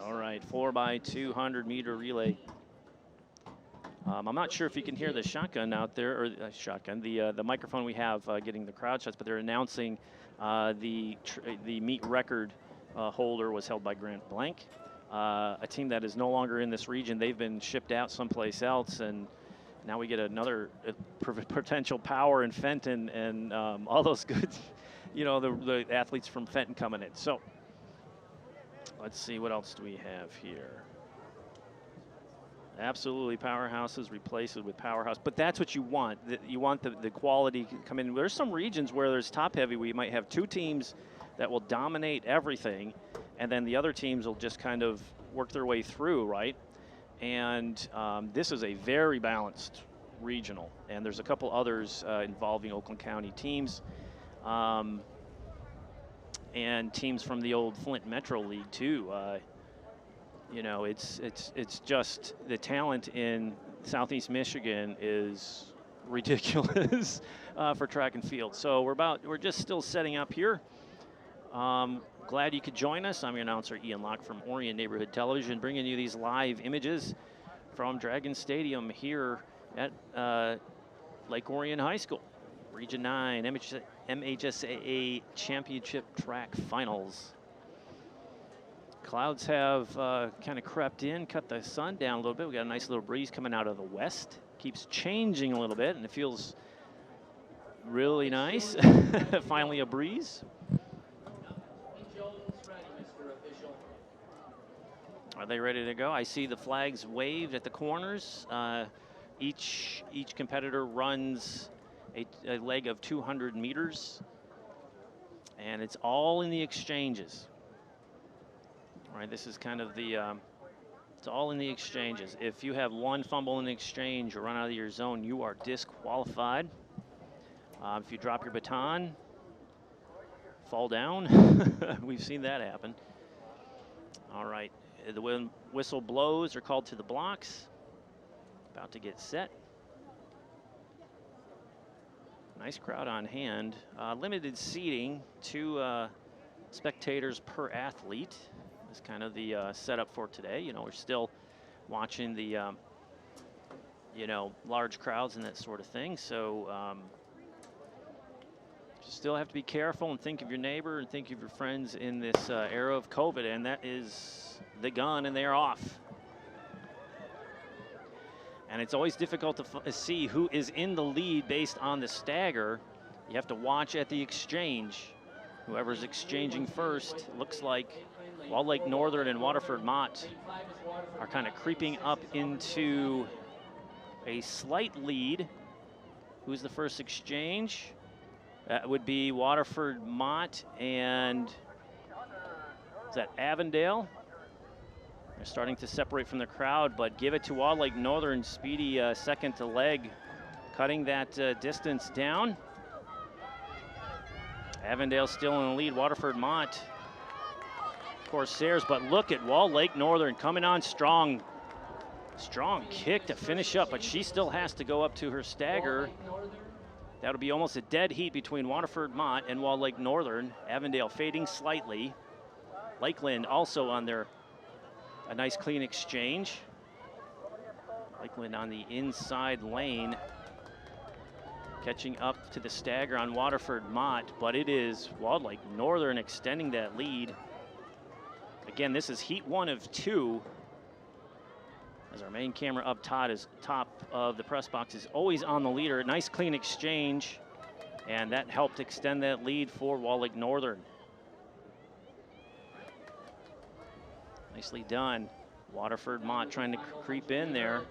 All right, 4x200 meter relay. I'm not sure if you can hear the shotgun out there, or the microphone we have getting the crowd shots, but they're announcing the meet record holder was held by Grant Blank, a team that is no longer in this region. They've been shipped out someplace else, and now we get another potential power in Fenton, and all those good, the athletes from Fenton coming in. So let's see, what else do we have here? Absolutely, powerhouses replaced with powerhouse, but that's what you want. You want the quality to come in. There's some regions where there's top heavy. We might have 2 teams that will dominate everything, and then the other teams will just kind of work their way through, right? And this is a very balanced regional, and there's a couple others involving Oakland County teams and teams from the old Flint Metro League too. It's just the talent in Southeast Michigan is ridiculous for track and field. So we're just still setting up here. Glad you could join us. I'm your announcer, Ian Locke from Orion Neighborhood Television, bringing you these live images from Dragon Stadium here at Lake Orion High School. Region 9 MHSAA Championship Track Finals. Clouds have kind of crept in, cut the sun down a little bit. We got a nice little breeze coming out of the west. Keeps changing a little bit, and it feels really nice. Finally a breeze. Are they ready to go? I see the flags waved at the corners. Each competitor runs a leg of 200 meters, and it's all in the exchanges. All right, this is kind of the, it's all in the exchanges. If you have one fumble in the exchange or run out of your zone, you are disqualified. If you drop your baton, fall down. We've seen that happen. All right, the whistle blows are called to the blocks. About to get set. Nice crowd on hand. Limited seating, 2 spectators per athlete. That's kind of the setup for today. You know, we're still watching the, you know, large crowds and that sort of thing. So you still have to be careful and think of your neighbor and think of your friends in this era of COVID. And that is the gun, and they're off. And it's always difficult to see who is in the lead based on the stagger. You have to watch at the exchange. Whoever's exchanging first, looks like Walled Lake Northern and Waterford Mott are kind of creeping up into a slight lead. Who's the first exchange? That would be Waterford Mott and is that Avondale? They're starting to separate from the crowd, but give it to Walled Lake Northern. Speedy second to leg, cutting that distance down. Avondale still in the lead. Waterford Mott, Corsairs, but look at Walled Lake Northern coming on strong. Strong kick to finish up, but she still has to go up to her stagger. That'll be almost a dead heat between Waterford Mott and Walled Lake Northern. Avondale fading slightly. Lakeland also on their a nice clean exchange. Lakeland on the inside lane, catching up to the stagger on Waterford Mott, but it is Walled Lake Northern extending that lead. Again, this is heat 1 of 2. As our main camera up top of the press box is always on the leader. Nice clean exchange, and that helped extend that lead for Walled Lake Northern. Nicely done. Waterford Mott trying to creep in there.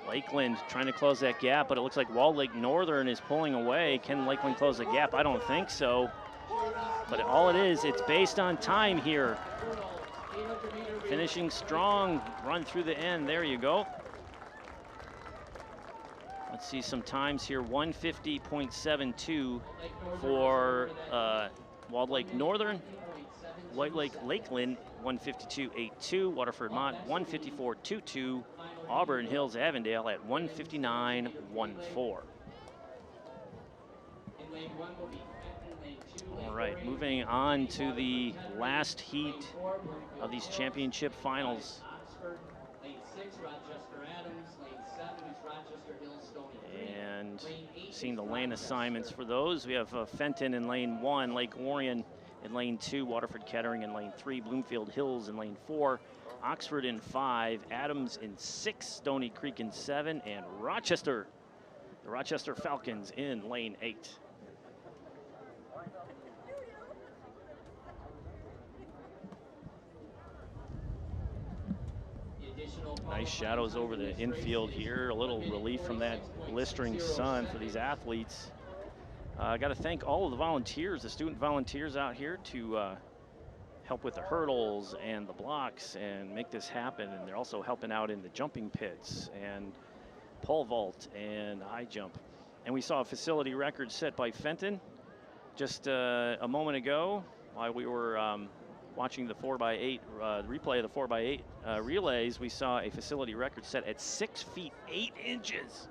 Lakeland trying to close that gap, but it looks like Walled Lake Northern is pulling away. Can Lakeland close the gap? I don't think so. But all it is, it's based on time here. Finishing strong, run through the end. There you go. Let's see some times here. 150.72 for Walled Lake Northern. White Lake Lakeland 152.82, Waterford Mott 154.22, Auburn Hills Avondale at 159.14. All right, moving on to the last heat of these championship finals. And seeing the lane assignments for those, we have Fenton in lane 1, Lake Orion in lane 2, Waterford Kettering in lane 3, Bloomfield Hills in lane 4, Oxford in 5, Adams in 6, Stony Creek in 7, and Rochester, the Rochester Falcons in lane 8. Nice shadows over the infield here, a little relief from that blistering sun for these athletes. I got to thank all of the volunteers, the student volunteers out here to help with the hurdles and the blocks and make this happen. And they're also helping out in the jumping pits and pole vault and high jump. And we saw a facility record set by Fenton just a moment ago while we were watching the 4x8 replay of the 4x8 relays. We saw a facility record set at 6 feet 8 inches.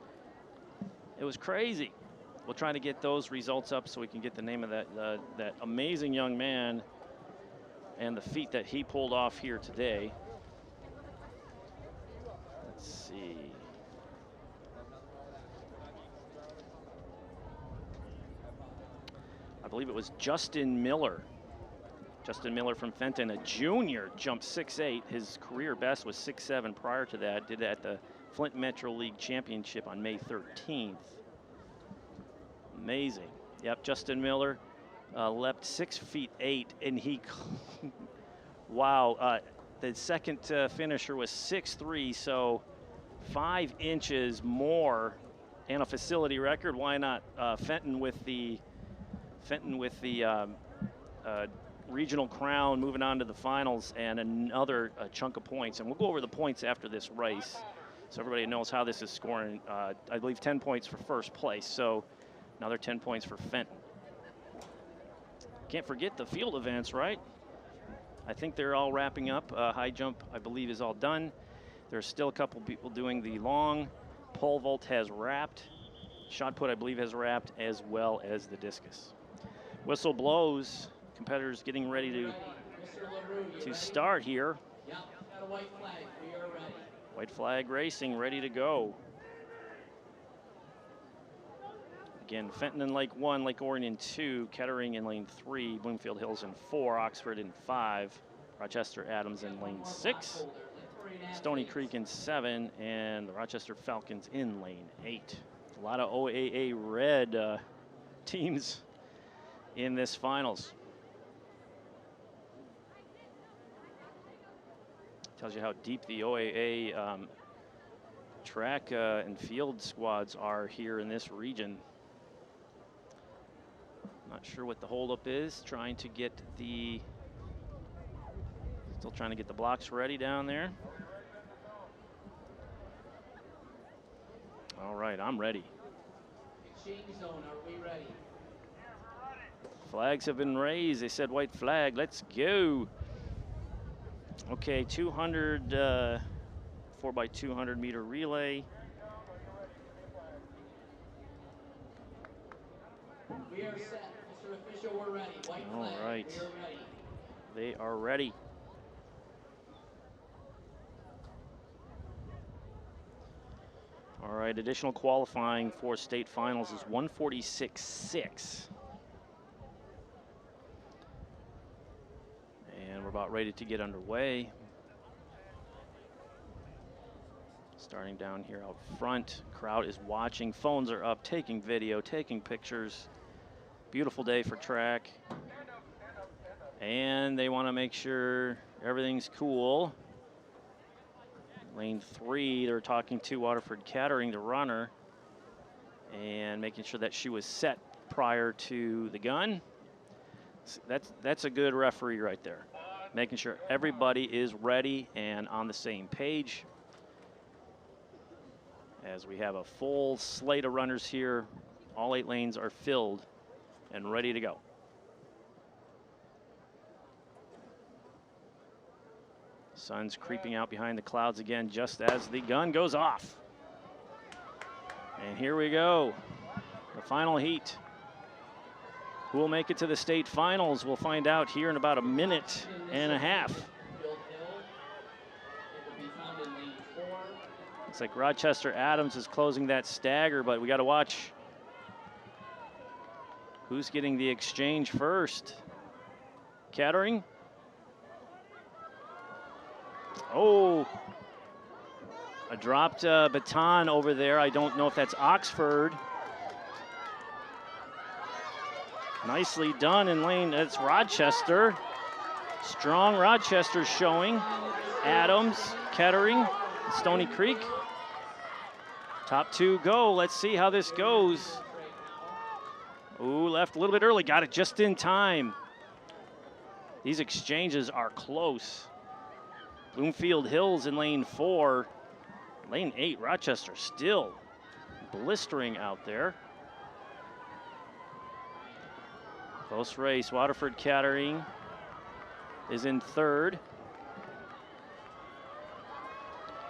It was crazy. We'll try to get those results up so we can get the name of that amazing young man and the feat that he pulled off here today. Let's see. I believe it was Justin Miller. Justin Miller from Fenton, a junior, jumped 6'8". His career best was 6'7" prior to that. Did it at the Flint Metro League Championship on May 13th. Amazing. Yep, Justin Miller leapt 6 feet 8, and he, wow. The second finisher was 6'3", so 5 inches more, and a facility record. Why not? Fenton with the regional crown, moving on to the finals, and another chunk of points. And we'll go over the points after this race. So everybody knows how this is scoring. I believe 10 points for first place, so another 10 points for Fenton. Can't forget the field events, right? I think they're all wrapping up. High jump, I believe, is all done. There's still a couple people doing the long. Pole vault has wrapped. Shot put, I believe, has wrapped, as well as the discus. Whistle blows. Competitors getting ready to start here. Yeah, got a white flag. We are ready. White flag racing, ready to go. Again, Fenton in Lake 1, Lake Orion in 2, Kettering in lane 3, Bloomfield Hills in 4, Oxford in 5, Rochester Adams in lane 6, Stony Creek in 7, and the Rochester Falcons in lane 8. A lot of OAA red teams in this finals. Tells you how deep the OAA track and field squads are here in this region. Not sure what the holdup is. Still trying to get the blocks ready down there. All right, I'm ready. Exchange zone, are we ready? Flags have been raised. They said white flag. Let's go. Okay, 200, 4x200 meter relay. We are set. Mr. Official, we're ready. White All flag. right. We are ready. They are ready. All right, additional qualifying for state finals is 146.6. And we're about ready to get underway. Starting down here out front, crowd is watching, phones are up, taking video, taking pictures. Beautiful day for track. And they want to make sure everything's cool. Lane 3, they're talking to Waterford Kettering, the runner, and making sure that she was set prior to the gun. That's a good referee right there. Making sure everybody is ready and on the same page. As we have a full slate of runners here, all 8 lanes are filled and ready to go. Sun's creeping out behind the clouds again just as the gun goes off. And here we go, the final heat. Who will make it to the state finals? We'll find out here in about a minute and a half. Looks like Rochester Adams is closing that stagger, but we got to watch who's getting the exchange first. Kettering. Oh, a dropped baton over there. I don't know if that's Oxford. Nicely done in lane, that's Rochester. Strong Rochester showing. Adams, Kettering, Stony Creek. Top 2 go, let's see how this goes. Ooh, left a little bit early, got it just in time. These exchanges are close. Bloomfield Hills in lane 4. Lane 8, Rochester still blistering out there. Close race. Waterford Kettering is in 3rd.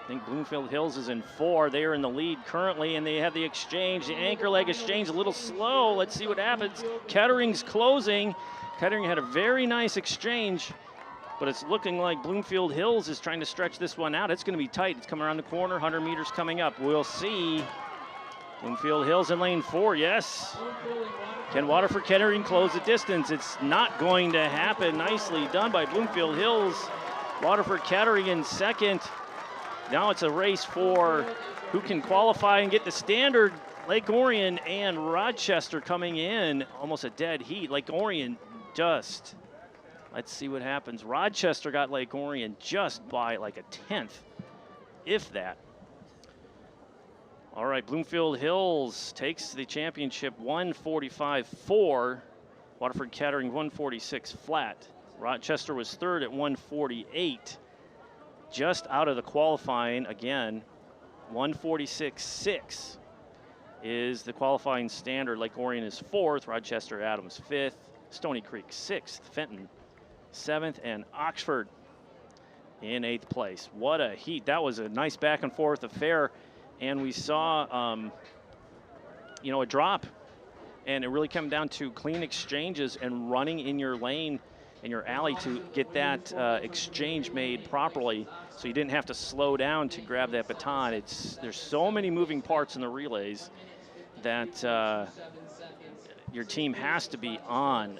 I think Bloomfield Hills is in 4. They are in the lead currently, and they have the exchange. The anchor leg exchange a little slow. Let's see what happens. Kettering's closing. Kettering had a very nice exchange, but it's looking like Bloomfield Hills is trying to stretch this one out. It's going to be tight. It's coming around the corner. 100 meters coming up. We'll see. Bloomfield Hills in lane 4, yes. Can Waterford Kettering close the distance? It's not going to happen. Nicely done by Bloomfield Hills. Waterford Kettering in 2nd. Now it's a race for who can qualify and get the standard. Lake Orion and Rochester coming in. Almost a dead heat. Lake Orion just, let's see what happens. Rochester got Lake Orion just by like a 10th, if that. All right, Bloomfield Hills takes the championship 145.4. Waterford Kettering 146 flat. Rochester was 3rd at 148. Just out of the qualifying again. 146.6 is the qualifying standard. Lake Orion is 4th, Rochester Adams 5th, Stony Creek 6th, Fenton 7th, and Oxford in 8th place. What a heat. That was a nice back and forth affair. And we saw, you know, a drop. And it really came down to clean exchanges and running in your lane, in your alley, to get that exchange made properly, so you didn't have to slow down to grab that baton. There's so many moving parts in the relays that your team has to be on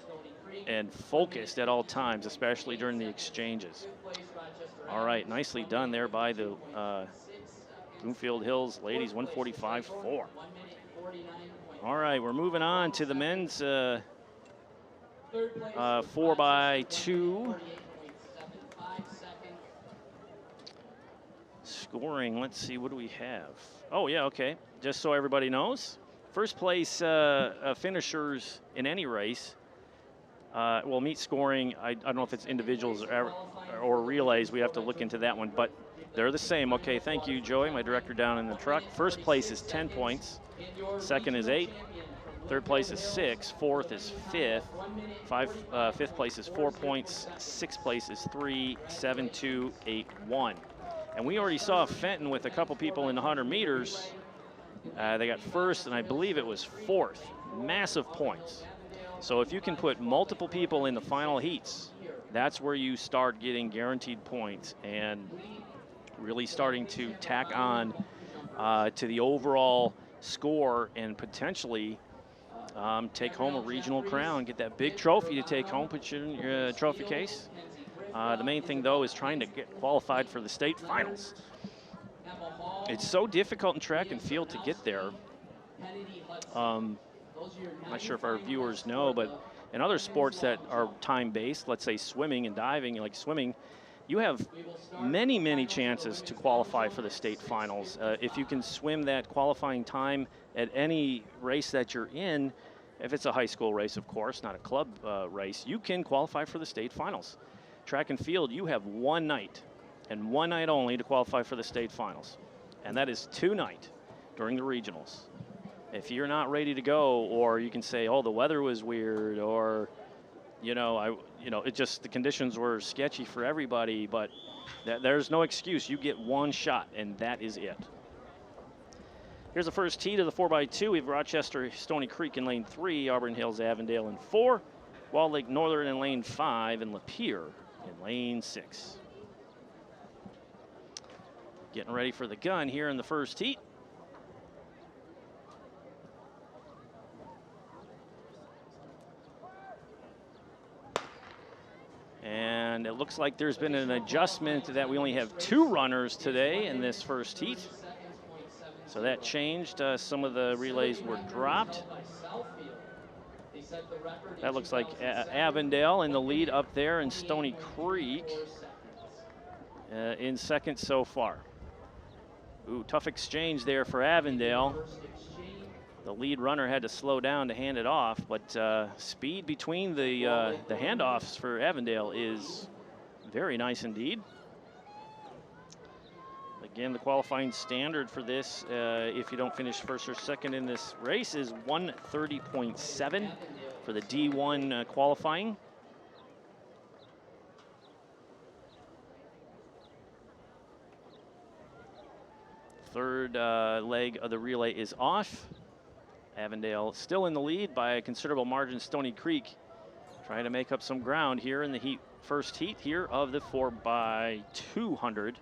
and focused at all times, especially during the exchanges. All right, nicely done there by the Bloomfield Hills ladies, 145.4. All right, we're moving on to the men's 4x2 scoring. Let's see, what do we have? Oh yeah, okay. Just so everybody knows, first place finishers in any race will meet scoring. I don't know if it's individuals or relays. We have to look into that one, but they're the same. Okay, thank you, Joey, my director down in the truck. First place is 10 points. Second is 8. Third place is 6. Fourth is 5th. Fifth place is 4 points. Sixth place is 3, 7, 2, 8, 1. And we already saw Fenton with a couple people in the 100 meters. They got first, and I believe it was 4th. Massive points. So if you can put multiple people in the final heats, that's where you start getting guaranteed points and really starting to tack on to the overall score and potentially take home a regional crown, get that big trophy to take home, put you in your trophy case. The main thing, though, is trying to get qualified for the state finals. It's so difficult in track and field to get there. I'm not sure if our viewers know, but in other sports that are time-based, let's say swimming and diving, like swimming, you have many, many chances to qualify for the state finals. If you can swim that qualifying time at any race that you're in, if it's a high school race, of course, not a club race, you can qualify for the state finals. Track and field, you have one night, and one night only, to qualify for the state finals. And that is tonight during the regionals. If you're not ready to go, or you can say, oh, the weather was weird, or it just, the conditions were sketchy for everybody, but there's no excuse. You get one shot, and that is it. Here's the first heat of the 4x2. We have Rochester, Stony Creek in lane 3, Auburn Hills, Avondale in 4, Walled Lake Northern in lane 5, and Lapeer in lane 6. Getting ready for the gun here in the first heat. And it looks like there's been an adjustment that we only have 2 runners today in this first heat. So that changed. Some of the relays were dropped. That looks like Avondale in the lead up there, and Stony Creek in second so far. Ooh, tough exchange there for Avondale. The lead runner had to slow down to hand it off, but speed between the handoffs for Avondale is very nice indeed. Again, the qualifying standard for this, if you don't finish first or second in this race, is 130.7 for the D1 qualifying. Third leg of the relay is off. Avondale still in the lead by a considerable margin. Stony Creek trying to make up some ground here in the first heat here of the 4x200.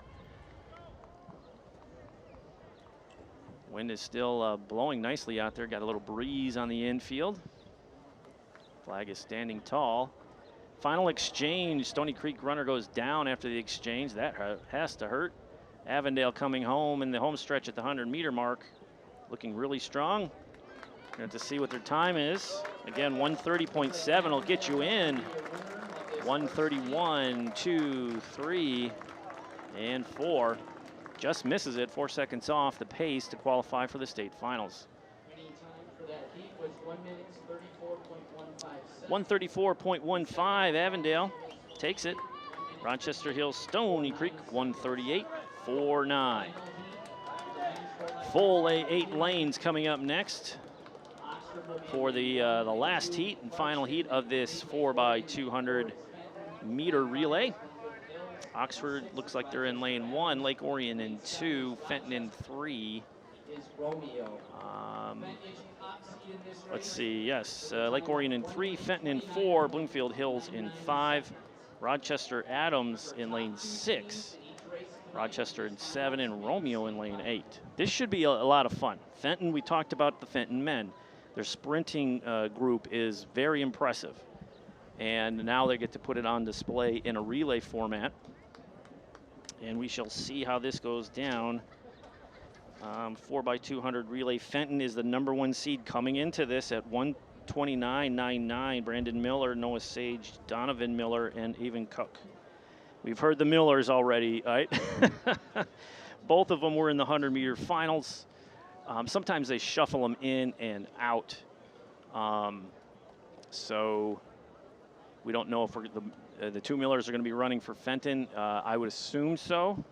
Wind is still blowing nicely out there. Got a little breeze on the infield. Flag is standing tall. Final exchange. Stony Creek runner goes down after the exchange. That has to hurt. Avondale coming home in the home stretch at the 100-meter mark. Looking really strong. We're going to see what their time is. Again, 130.7 will get you in. 131, 2, 3, and 4. Just misses it, 4 seconds off the pace to qualify for the state finals. 134.15, Avondale takes it. Rochester Hills, Stony Creek, 138.49. Full 8 lanes coming up next for the last heat and final heat of this 4x200 meter relay. Oxford looks like they're in lane 1, Lake Orion in 2, Fenton in 3. Let's see, yes, Lake Orion in 3, Fenton in 4, Bloomfield Hills in 5, Rochester Adams in lane 6, Rochester in 7, and Romeo in lane 8. This should be a lot of fun. Fenton, we talked about the Fenton men. Their sprinting group is very impressive. And now they get to put it on display in a relay format. And we shall see how this goes down. 4x200 relay. Fenton is the #1 seed coming into this at 1:29.99. Brandon Miller, Noah Sage, Donovan Miller, and Evan Cook. We've heard the Millers already, right? Both of them were in the 100-meter finals. Sometimes they shuffle them in and out. So we don't know if the two Millers are going to be running for Fenton. I would assume so.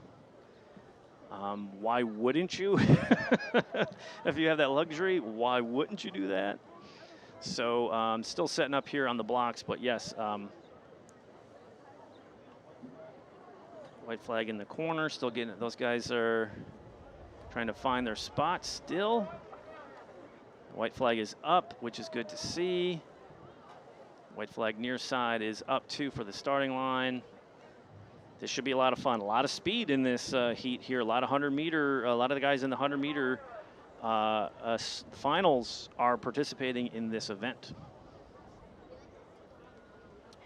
Why wouldn't you? If you have that luxury, why wouldn't you do that? So still setting up here on the blocks, but yes. White flag in the corner, still getting it. Those guys are trying to find their spot still. White flag is up, which is good to see. White flag near side is up too for the starting line. This should be a lot of fun. A lot of speed in this heat here. A lot of 100-meter, a lot of the guys in the 100-meter finals are participating in this event.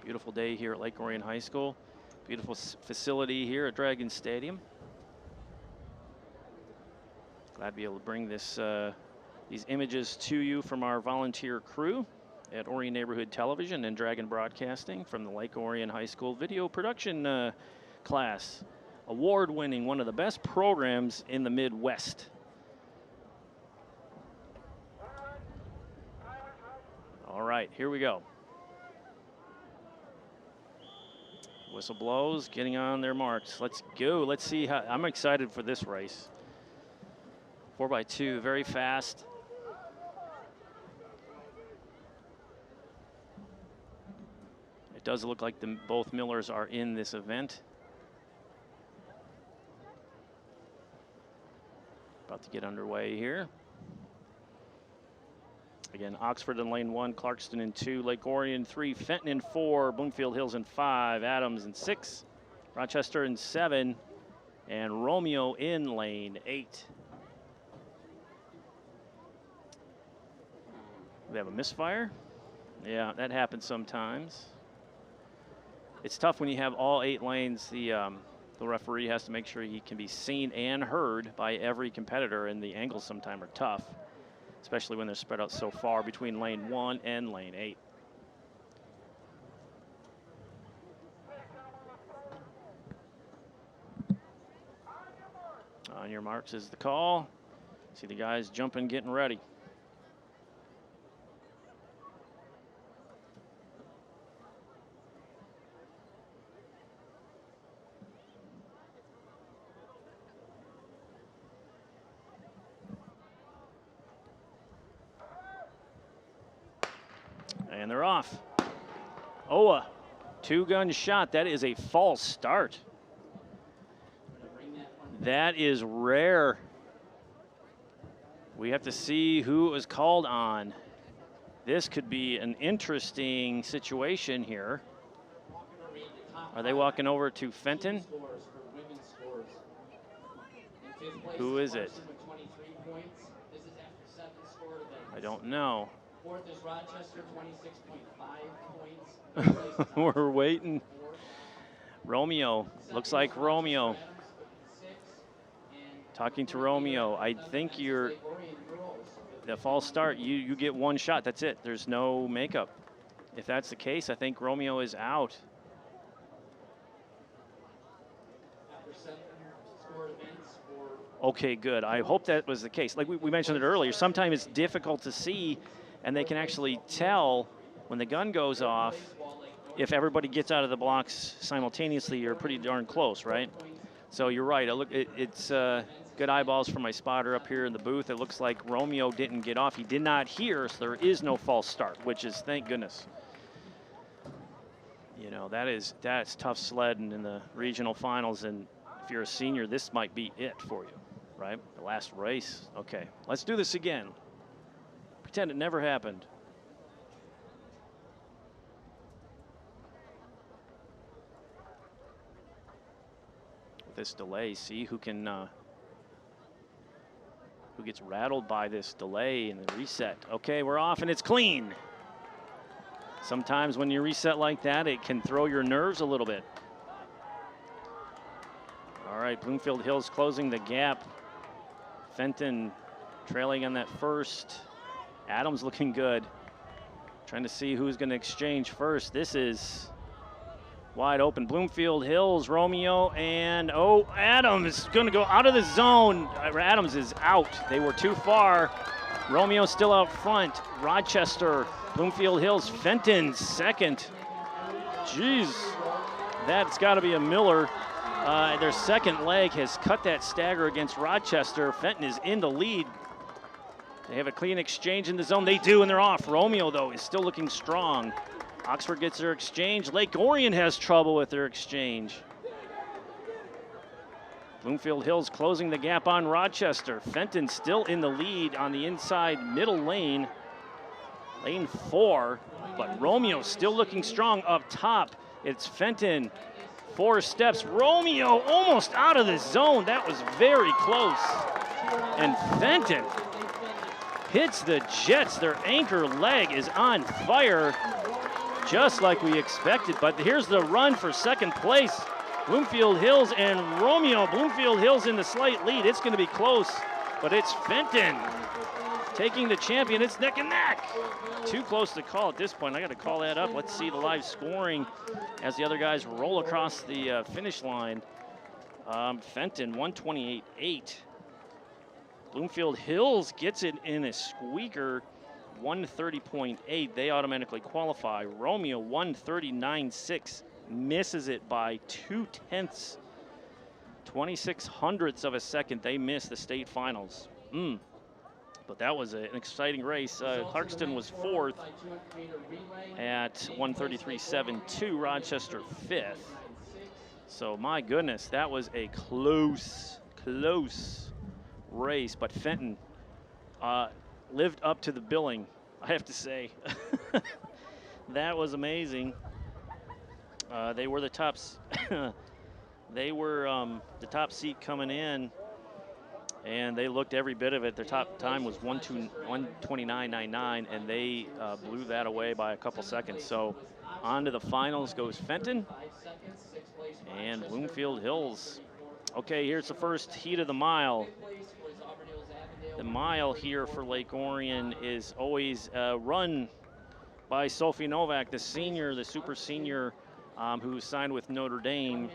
Beautiful day here at Lake Orion High School. Beautiful facility here at Dragon Stadium. Glad to be able to bring this these images to you from our volunteer crew at Orion Neighborhood Television and Dragon Broadcasting from the Lake Orion High School video production class. Award-winning, one of the best programs in the Midwest. All right, here we go. Whistle blows, getting on their marks. Let's go. Let's see how. I'm excited for this race. 4x2, very fast. It does look like both Millers are in this event. About to get underway here. Again, Oxford in lane 1, Clarkston in 2, Lake Orion 3, Fenton in 4, Bloomfield Hills in 5, Adams in 6, Rochester in 7, and Romeo in lane 8. We have a misfire. Yeah, that happens sometimes. It's tough when you have all 8 lanes. The referee has to make sure he can be seen and heard by every competitor, and the angles sometimes are tough, especially when they're spread out so far between lane 1 and lane 8. On your marks is the call. See the guys jumping, getting ready. And they're off. Oa, 2-gun shot. That is a false start. That is rare. We have to see who it was called on. This could be an interesting situation here. Are they walking over to Fenton? Who is it? I don't know. Fourth is Rochester, 26.5 points. We're waiting. Romeo, looks like Romeo. Talking to Romeo, I think the false start, you get 1 shot, that's it. There's no makeup. If that's the case, I think Romeo is out. Okay, good. I hope that was the case. Like we mentioned it earlier, sometimes it's difficult to see, and they can actually tell when the gun goes off if everybody gets out of the blocks simultaneously or pretty darn close, right? So you're right. It's good eyeballs for my spotter up here in the booth. It looks like Romeo didn't get off. He did not hear, so there is no false start, which is thank goodness. You know, that's tough sledding in the regional finals, and if you're a senior, this might be it for you, right? The last race. Okay, let's do this again. Pretend it never happened. With this delay, see who can who gets rattled by this delay and the reset. Okay, we're off and it's clean. Sometimes when you reset like that, it can throw your nerves a little bit. All right, Bloomfield Hills closing the gap. Fenton trailing on that first. Adams looking good. Trying to see who's going to exchange first. This is wide open. Bloomfield Hills, Romeo, and Adams is going to go out of the zone. Adams is out. They were too far. Romeo still out front. Rochester, Bloomfield Hills, Fenton second. Jeez, that's got to be a Miller. Their second leg has cut that stagger against Rochester. Fenton is in the lead. They have a clean exchange in the zone. They do, and they're off. Romeo, though, is still looking strong. Oxford gets their exchange. Lake Orion has trouble with their exchange. Bloomfield Hills closing the gap on Rochester. Fenton still in the lead on the inside middle lane. Lane 4, but Romeo still looking strong up top. It's Fenton, 4 steps. Romeo almost out of the zone. That was very close. And Fenton hits the Jets. Their anchor leg is on fire, just like we expected. But here's the run for second place. Bloomfield Hills and Romeo. Bloomfield Hills in the slight lead. It's going to be close, but it's Fenton taking the champion. It's neck and neck. Too close to call at this point. I got to call that up. Let's see the live scoring as the other guys roll across the finish line. Fenton 128.8. Bloomfield Hills gets it in a squeaker, 130.8. They automatically qualify. Romeo 139.6. Misses it by 0.2, 26 hundredths of a second. They miss the state finals. But that was an exciting race. Clarkston was 4th at 133.72. Rochester 5th. So my goodness, that was a close race. But Fenton lived up to the billing, I have to say. That was amazing. They were the tops. They were the top seat coming in, and they looked every bit of it. Their top time was 129.99, and they blew that away by a couple seconds. So on to the finals goes Fenton and Bloomfield Hills. Okay, here's the first heat of the mile. The mile here for Lake Orion is always run by Sophie Novak, the senior, the super senior, who signed with Notre Dame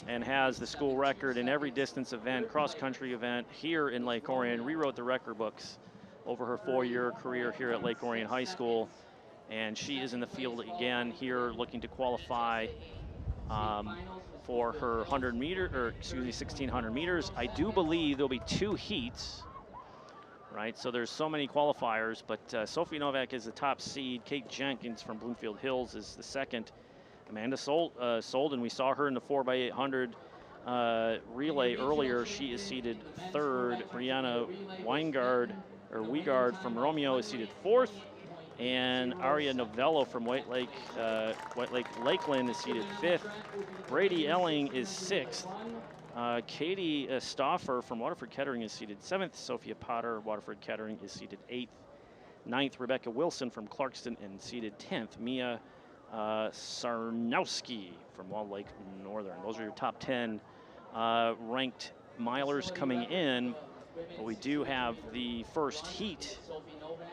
and has the school record in every distance event, cross-country event here in Lake Orion. Rewrote the record books over her 4-year career here at Lake Orion High School. And she is in the field again here, looking to qualify for her 1,600 meters. I do believe there'll be 2 heats, right? So there's so many qualifiers, but Sophie Novak is the top seed. Kate Jenkins from Bloomfield Hills is the second. Amanda Solden, we saw her in the 4x800 relay earlier. She is seated 3rd. Brianna Weigard from Romeo is seated 4th. And Aria Novello from White Lake Lakeland is seated 5th. Brady Elling is 6th. Katie Stauffer from Waterford Kettering is seated 7th. Sophia Potter, Waterford Kettering, is seated 8th. 9th, Rebecca Wilson from Clarkston, and seated 10th. Mia Sarnowski from Wall Lake Northern. Those are your top 10 ranked milers coming in. But we do have the first heat. Sophie Novak,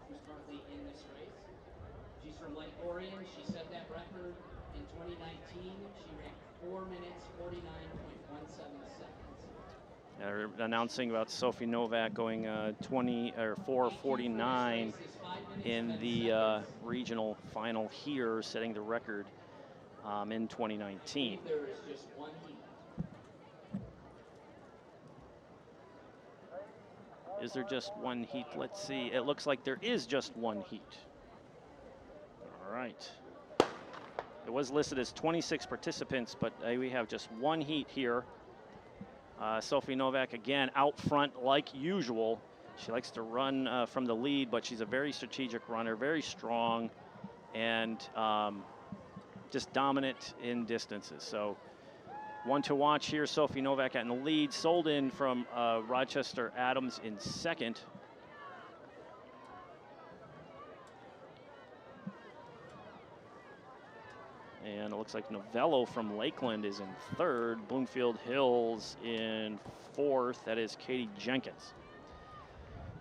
who's currently in this race. She's from Lake Orion. She set that record in 2019. She ran 4 minutes, 49.17 seconds. They're announcing about Sophie Novak going 4:49 in the regional final here, setting the record in 2019. There is just 1 heat. Is there just one heat? Let's see. It looks like there is just one heat. All right. It was listed as 26 participants, but we have just one heat here. Sophie Novak, again, out front like usual. She likes to run from the lead, but she's a very strategic runner, very strong, and just dominant in distances. So one to watch here, Sophie Novak in the lead. Solden from Rochester Adams in second. And it looks like Novello from Lakeland is in third. Bloomfield Hills in fourth. That is Katie Jenkins.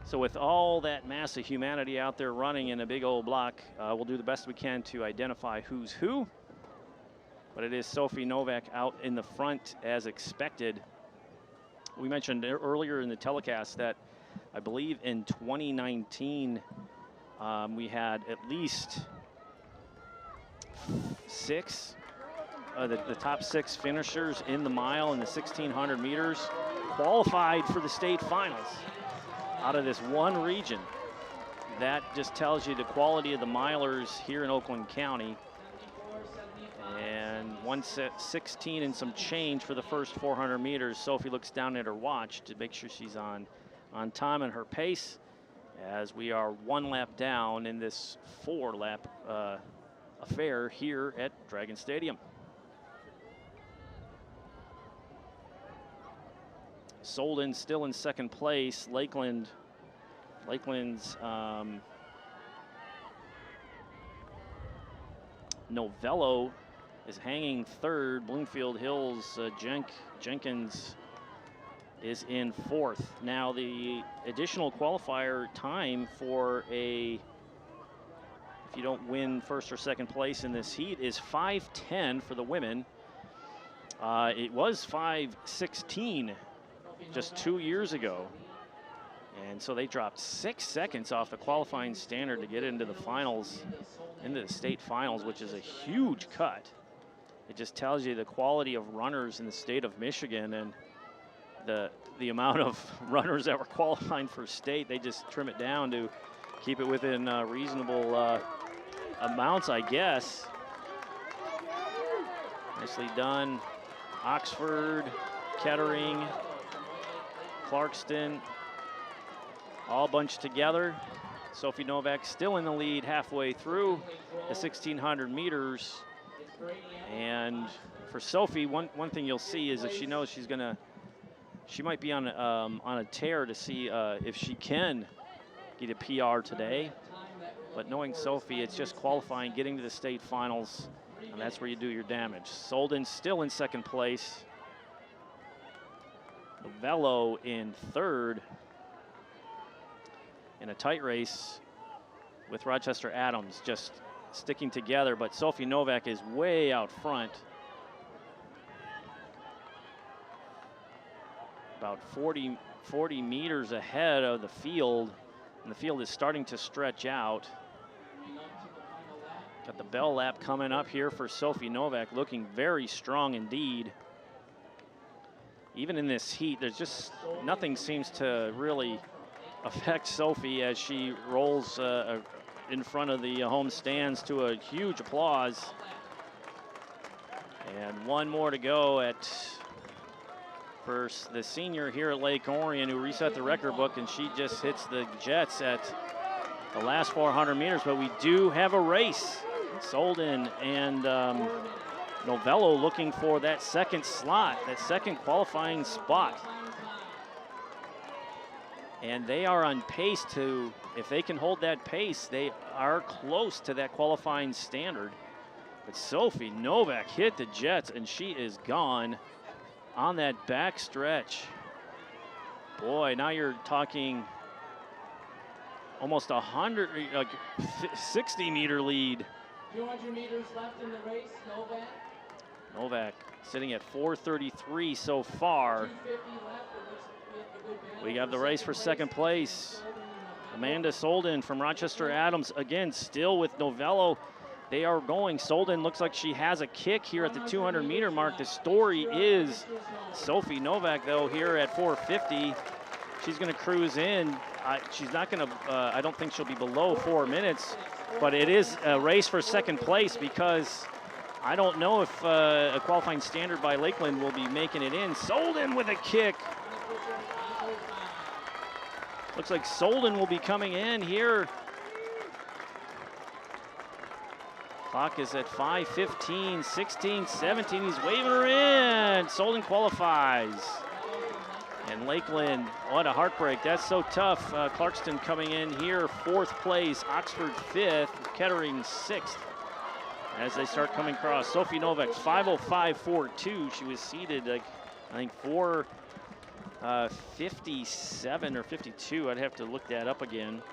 So with all that mass of humanity out there running in a big old block, we'll do the best we can to identify who's who. But it is Sophie Novak out in the front as expected. We mentioned earlier in the telecast that I believe in 2019 we had at least the top 6 finishers in the mile in the 1,600 meters qualified for the state finals out of this one region. That just tells you the quality of the milers here in Oakland County. And 1:16 and some change for the first 400 meters. Sophie looks down at her watch to make sure she's on time and her pace, as we are 1 lap down in this 4-lap affair here at Dragon Stadium. Solden still in second place. Lakeland's Novello is hanging third. Bloomfield Hills Jenkins is in fourth. Now the additional qualifier time for if you don't win first or second place in this heat is 5:10 for the women. It was 5:16 just 2 years ago. And so they dropped 6 seconds off the qualifying standard to get into the finals, into the state finals, which is a huge cut. It just tells you the quality of runners in the state of Michigan and the amount of runners that were qualifying for state. They just trim it down to keep it within reasonable amounts, I guess. Nicely done. Oxford, Kettering, Clarkston, all bunched together. Sophie Novak still in the lead halfway through the 1,600 meters. And for Sophie, one thing you'll see is that she knows she might be on a tear to see if she can get a PR today. But knowing Sophie, it's just qualifying, getting to the state finals, and that's where you do your damage. Solden still in second place. Novello in third in a tight race with Rochester Adams just sticking together, but Sophie Novak is way out front. About 40 meters ahead of the field, and the field is starting to stretch out. Got the bell lap coming up here for Sophie Novak, looking very strong indeed. Even in this heat, there's just nothing seems to really affect Sophie as she rolls in front of the home stands to a huge applause. And one more to go for the senior here at Lake Orion, who reset the record book, and she just hits the jets at the last 400 meters. But we do have a race. Solden and Novello looking for that second slot, that second qualifying spot. And they are on pace to, if they can hold that pace, they are close to that qualifying standard. But Sophie Novak hit the jets, and she is gone on that back stretch. Boy, now you're talking almost 60-meter lead. 200 meters left in the race, Novak. Novak sitting at 4:33 so far. 250 left. We have the race for second place. Amanda Solden from Rochester Adams, again, still with Novello. They are going. Solden looks like she has a kick here at the 200-meter mark. The story is Sophie Novak, though, here at 4:50. She's going to cruise in. She's not going to, I don't think she'll be below 4 minutes, but it is a race for second place because I don't know if a qualifying standard by Lakeland will be making it in. Solden with a kick. Looks like Solden will be coming in here. Clock is at 5:15, 16, 17. He's waving her in. Solden qualifies. And Lakeland, what a heartbreak. That's so tough. Clarkston coming in here, 4th place. Oxford 5th. Kettering 6th. As they start coming across. Sophie Novak, 5:05.42. She was seated, like, I think, 4:57 or 52. I'd have to look that up again.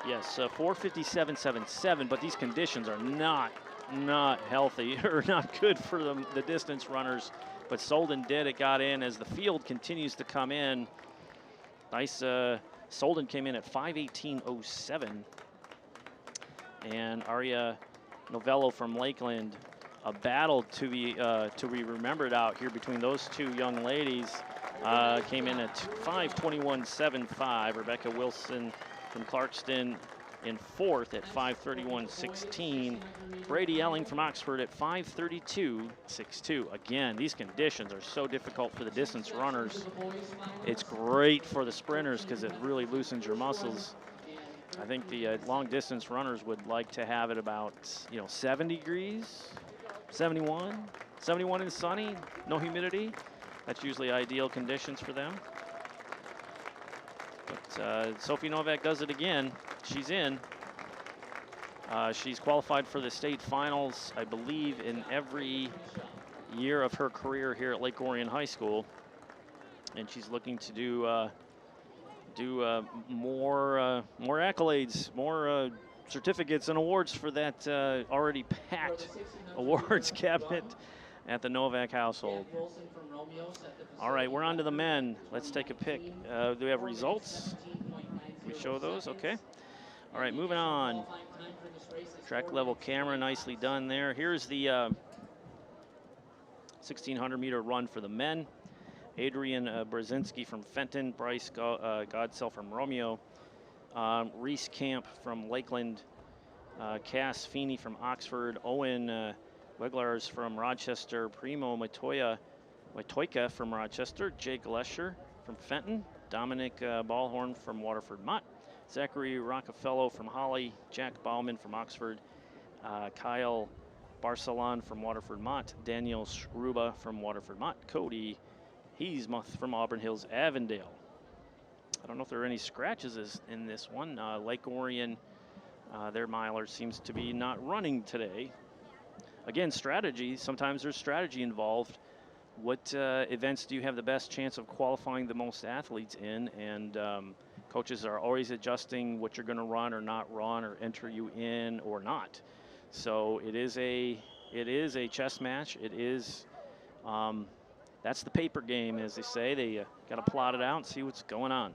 Yes, 4:57.77, but these conditions are not healthy or not good for the distance runners. But Solden did it, got in as the field continues to come in. Nice, Solden came in at 5:18.07. And Aria Novello from Lakeland, a battle to be remembered out here between those two young ladies. Came in at 5:21.75. Rebecca Wilson from Clarkston in 4th at 5:31.16. Brady Elling from Oxford at 5:32.62. Again, these conditions are so difficult for the distance runners. It's great for the sprinters because it really loosens your muscles. I think the long distance runners would like to have it about 70 degrees, 71 and sunny, no humidity. That's usually ideal conditions for them. But Sophie Novak does it again. She's in. She's qualified for the state finals, I believe, in every year of her career here at Lake Orion High School. And she's looking to do more accolades, more certificates and awards for that already packed awards cabinet at the Novak household. All right, we're on to the men. Let's take a pick. Do we have results? We show those, okay. All right, moving on. Track level camera, nicely done there. Here's the 1,600-meter run for the men. Adrian Brzezinski from Fenton, Bryce Godsell from Romeo, Reese Camp from Lakeland, Cass Feeney from Oxford, Owen Weglars from Rochester, Primo Matoika from Rochester, Jake Lesher from Fenton, Dominic Ballhorn from Waterford Mott, Zachary Rockefeller from Holly, Jack Bauman from Oxford, Kyle Barcelon from Waterford Mott, Daniel Schruba from Waterford Mott, Cody Heesmuth from Auburn Hills Avondale. I don't know if there are any scratches in this one. Lake Orion, their miler seems to be not running today. Again, strategy. Sometimes there's strategy involved. What events do you have the best chance of qualifying the most athletes in? And coaches are always adjusting what you're going to run or not run or enter you in or not. So it is a chess match. It is. That's the paper game, as they say. They got to plot it out and see what's going on.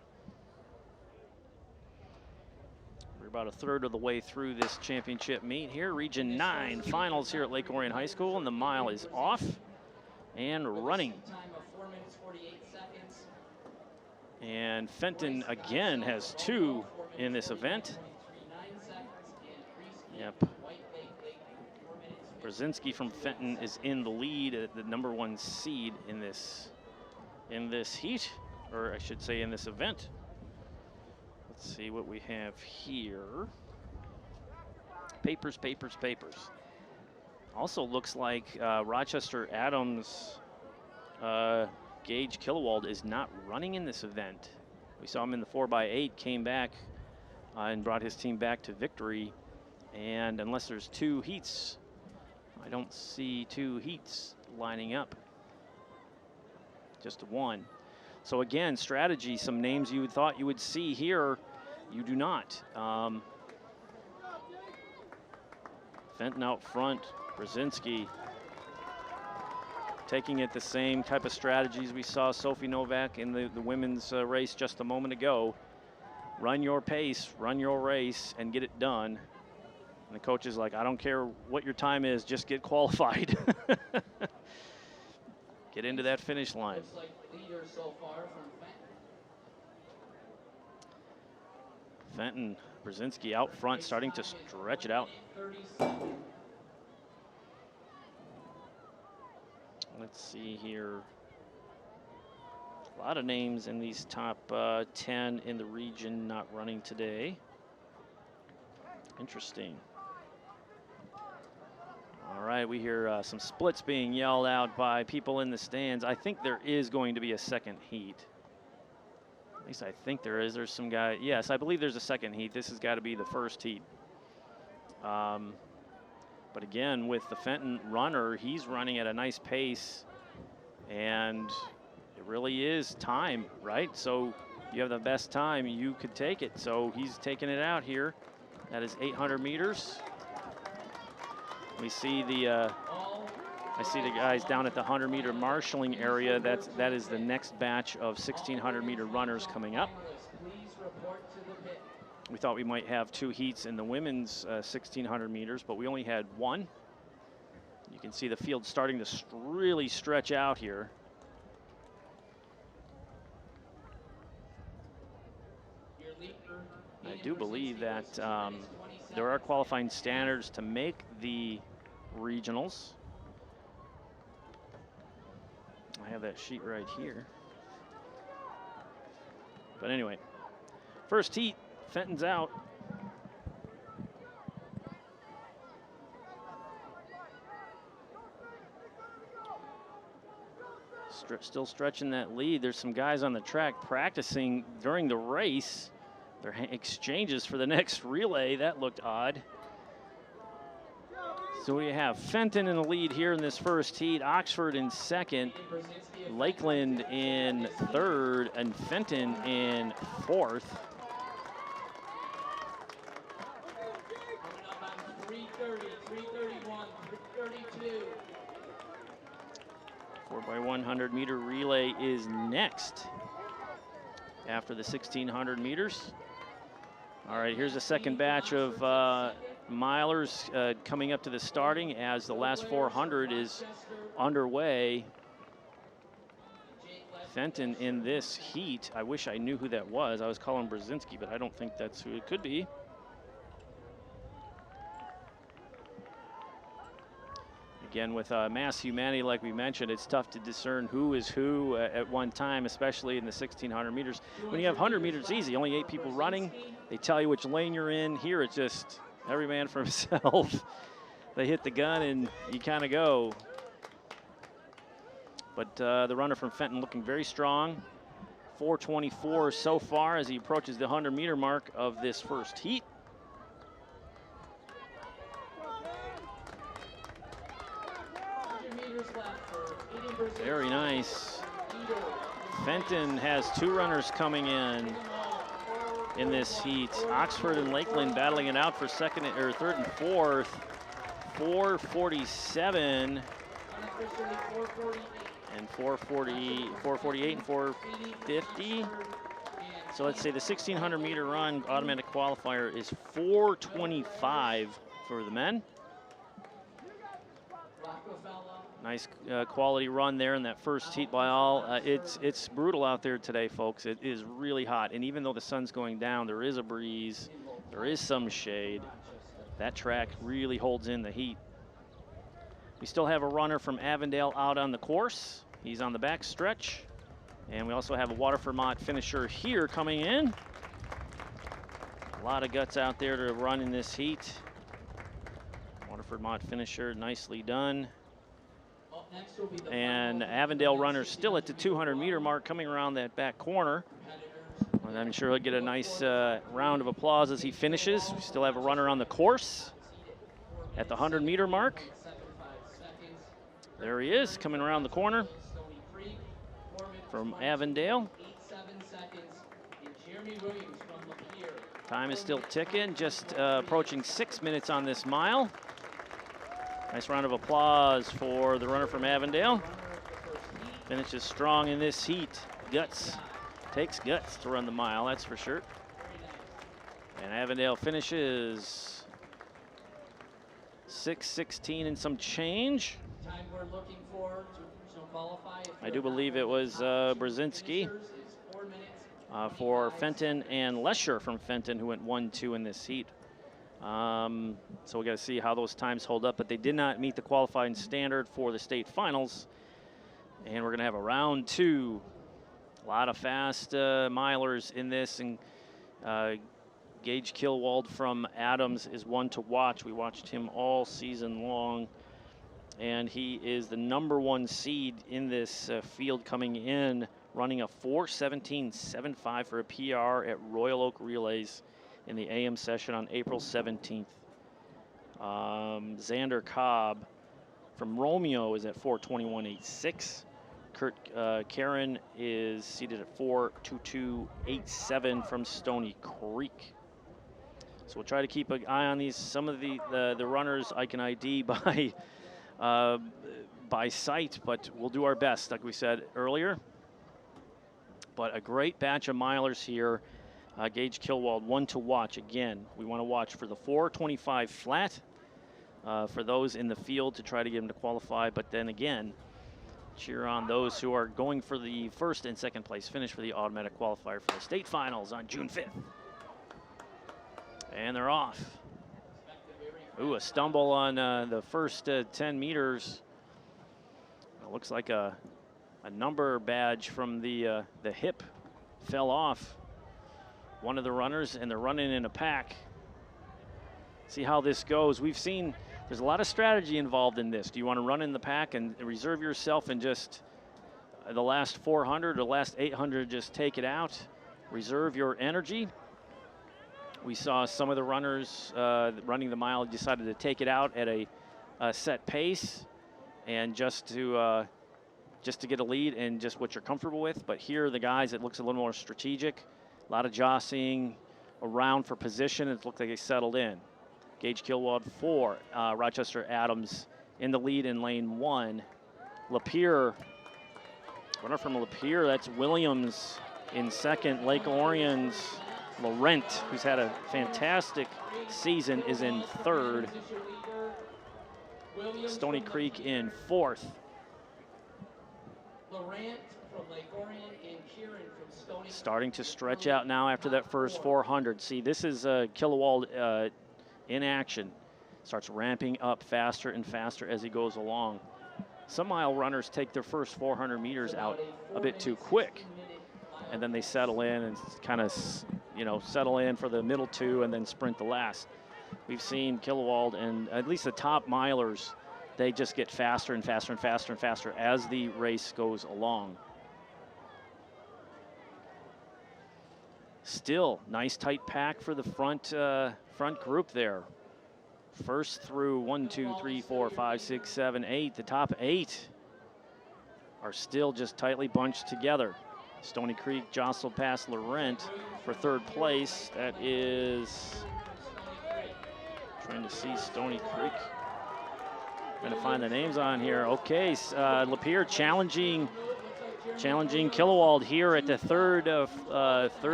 We're about a third of the way through this championship meet here. Region 9 finals here at Lake Orion High School, and the mile is off and running. And Fenton again has 2 in this event. Yep. Brzezinski from Fenton is in the lead at the #1 seed in this heat, or I should say in this event. Let's see what we have here. Papers. Also looks like Rochester Adams Gage Killewald is not running in this event. We saw him in the 4x8, came back and brought his team back to victory. And unless there's 2 heats, I don't see 2 heats lining up. Just 1. So again, strategy, some names you thought you would see here, you do not. Fenton out front, Brzezinski taking it the same type of strategies we saw Sophie Novak in the women's race just a moment ago. Run your pace, run your race, and get it done. And the coach is like, I don't care what your time is, just get qualified. get into that finish line. Looks like leader so far from Fenton, Brzezinski out front, starting to stretch it out. 37. Let's see here. A lot of names in these top 10 in the region not running today. Interesting. All right, we hear some splits being yelled out by people in the stands. I think there is going to be a second heat. At least I think there is. There's some guy. Yes, I believe there's a second heat. This has got to be the first heat. But again, with the Fenton runner, he's running at a nice pace, and it really is time, right? So you have the best time, you could take it. So he's taking it out here. That is 800 meters. We see the I see the guys down at the 100-meter marshalling area. That is the next batch of 1,600-meter runners coming up. We thought we might have 2 heats in the women's 1,600 meters, but we only had 1. You can see the field starting to really stretch out here. I do believe that there are qualifying standards to make the regionals. I have that sheet right here. But anyway, first heat, Fenton's out. Still stretching that lead. There's some guys on the track practicing during the race. Their exchanges for the next relay. That looked odd. So we have Fenton in the lead here in this first heat, Oxford in second, Lakeland in third, and Fenton in fourth. 4x100 meter relay is next after the 1,600 meters. All right, here's a second batch of milers coming up to the starting as the last 400 is underway. Fenton in this heat. I wish I knew who that was. I was calling Brzezinski, but I don't think that's who it could be. Again, with mass humanity, like we mentioned, it's tough to discern who is who at one time, especially in the 1,600 meters. When you have 100 meters, it's easy. Only 8 people running. They tell you which lane you're in. Here, it's just every man for himself. They hit the gun, and you kind of go. But the runner from Fenton looking very strong. 4:24 so far as he approaches the 100-meter mark of this first heat. Very nice. Fenton has 2 runners coming in this heat. Oxford and Lakeland battling it out for second or third and fourth. 4:47 and 4:48 and 4:50. So let's say the 1,600 meter run automatic qualifier is 4:25 for the men. Nice quality run there in that first heat by all. It's brutal out there today, folks. It is really hot, and even though the sun's going down, there is a breeze, there is some shade. That track really holds in the heat. We still have a runner from Avondale out on the course. He's on the back stretch, and we also have a Waterford-Mott finisher here coming in. A lot of guts out there to run in this heat. Waterford-Mott finisher, nicely done. And Avondale runner still at the 200-meter mark, coming around that back corner. And I'm sure he'll get a nice round of applause as he finishes. We still have a runner on the course at the 100-meter mark. There he is, coming around the corner from Avondale. Time is still ticking, just approaching 6 minutes on this mile. Nice round of applause for the runner from Avondale. Finishes strong in this heat. Guts. Takes guts to run the mile, that's for sure. And Avondale finishes 6:16 and some change. Time we're looking for so I do believe it was Brzezinski for Fenton and Lesher from Fenton, who went 1-2 in this heat. So we got to see how those times hold up, but they did not meet the qualifying standard for the state finals. And we're going to have a round 2. A lot of fast milers in this, and Gage Kilwald from Adams is one to watch. We watched him all season long, and he is the #1 seed in this field coming in, running a 4:17.75 for a PR at Royal Oak Relays in the AM session on April 17th. Xander Cobb from Romeo is at 4:21.86. Kurt Karen is seated at 4:22.87 from Stony Creek. So we'll try to keep an eye on these. Some of the runners I can ID by sight, but we'll do our best, like we said earlier. But a great batch of milers here. Gage Kilwald, one to watch. Again, we want to watch for the 4:25 flat for those in the field to try to get them to qualify. But then again, cheer on those who are going for the first and second place finish for the automatic qualifier for the state finals on June 5th. And they're off. Ooh, a stumble on the first 10 meters. It looks like a number badge from the hip fell off one of the runners, and they're running in a pack. See how this goes. We've seen there's a lot of strategy involved in this. Do you want to run in the pack and reserve yourself and just the last 400 or last 800 just take it out, reserve your energy? We saw some of the runners running the mile decided to take it out at a set pace and just to get a lead and just what you're comfortable with. But here the guys, it looks a little more strategic. A lot of jostling around for position. It looked like they settled in. Gage Kilwald 4, Rochester Adams in the lead in lane 1. Lapeer, runner from Lapeer, that's Williams in second. Lake Orion's Laurent, who's had a fantastic season, is in third. Stony Creek in fourth. Starting to stretch out now after that first 400. See, this is Kilwald in action. Starts ramping up faster and faster as he goes along. Some mile runners take their first 400 meters out a bit too quick, and then they settle in and kind of, settle in for the middle 2 and then sprint the last. We've seen Kilwald and at least the top milers, they just get faster and faster and faster and faster as the race goes along. Still, nice tight pack for the front group there. First through 1, 2, 3, 4, 5, 6, 7, 8. The top 8 are still just tightly bunched together. Stony Creek jostled past Laurent for third place. That is, trying to see Stony Creek. Trying to find the names on here. Okay, Lapeer challenging Kilwald here at the third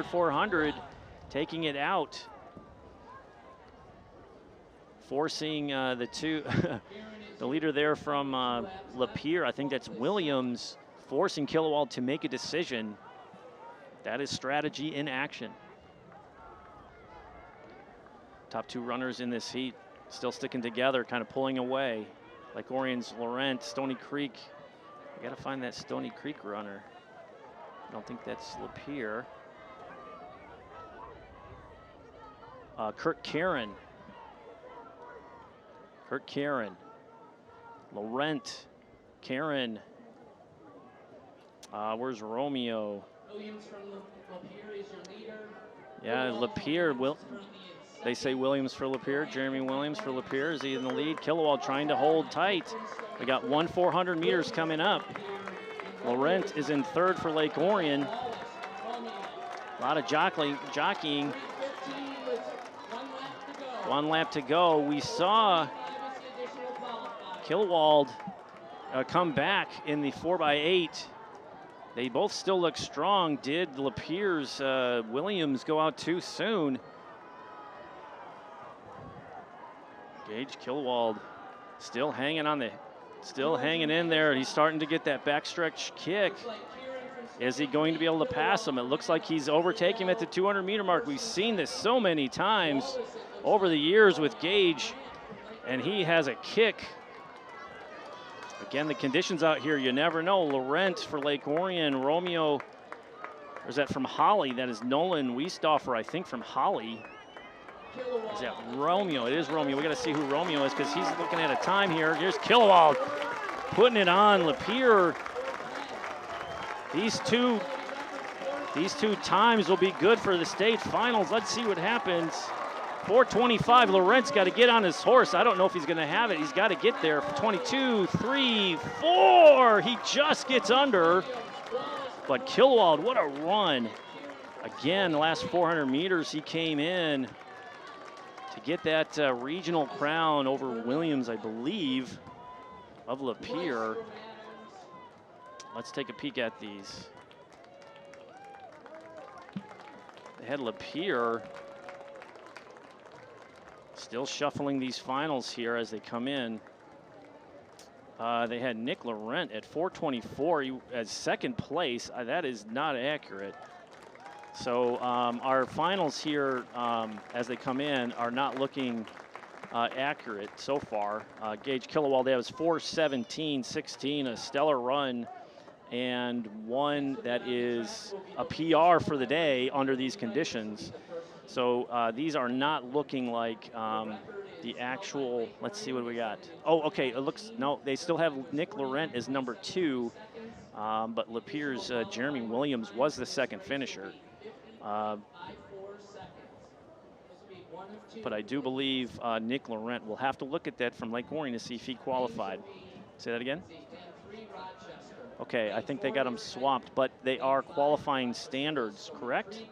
400, taking it out, forcing the two, the leader there from Lapeer, I think that's Williams, forcing Kilwald to make a decision. That is strategy in action. Top 2 runners in this heat still sticking together, kind of pulling away. Like Orion's Laurent, Stony Creek. I gotta find that Stony Creek runner. I don't think that's Lapeer. Kurt Karen. Laurent, Karen. Where's Romeo? Williams from Lapeer is your leader. Yeah, Lapeer. They say Williams for Lapeer. Jeremy Williams for Lapeer. Is he in the lead? Kilwald trying to hold tight. We got 400 meters coming up. Laurent is in third for Lake Orion. A lot of jockeying. 1 lap to go. We saw Kilwald come back in the 4x8. They both still look strong. Did Lapeer's Williams go out too soon? Gage Kilwald still hanging on the Still hanging in there. He's starting to get that backstretch kick. Is he going to be able to pass him? It looks like he's overtaking him at the 200-meter mark. We've seen this so many times over the years with Gage, and he has a kick. Again, the conditions out here, you never know. Laurent for Lake Orion, Romeo, or is that from Holly? That is Nolan Wiestoffer, I think, from Holly. Is that Romeo? It is Romeo. We got to see who Romeo is because he's looking at a time here. Here's Killawald putting it on Lapeer. These two times will be good for the state finals. Let's see what happens. 4:25. Laurent's got to get on his horse. I don't know if he's going to have it. He's got to get there. 22, 3, 4. He just gets under. But Killawald, what a run. Again, the last 400 meters, he came in to get that regional crown over Williams, I believe, of Lapeer. Let's take a peek at these. They had Lapeer still shuffling these finals here as they come in. They had Nick Laurent at 4:24 as second place. That is not accurate. So our finals here, as they come in, are not looking accurate so far. Gage Killawald, that was 4:17.16, a stellar run, and one that is a PR for the day under these conditions. So these are not looking like the actual, let's see what we got. Oh, okay, it looks, no, they still have Nick Laurent as number 2, but Lapeer's Jeremy Williams was the second finisher. But I do believe Nick Laurent, will have to look at that from Lake Orion to see if he qualified. Say that again? Okay, I think they got them swapped, but they are qualifying standards, correct?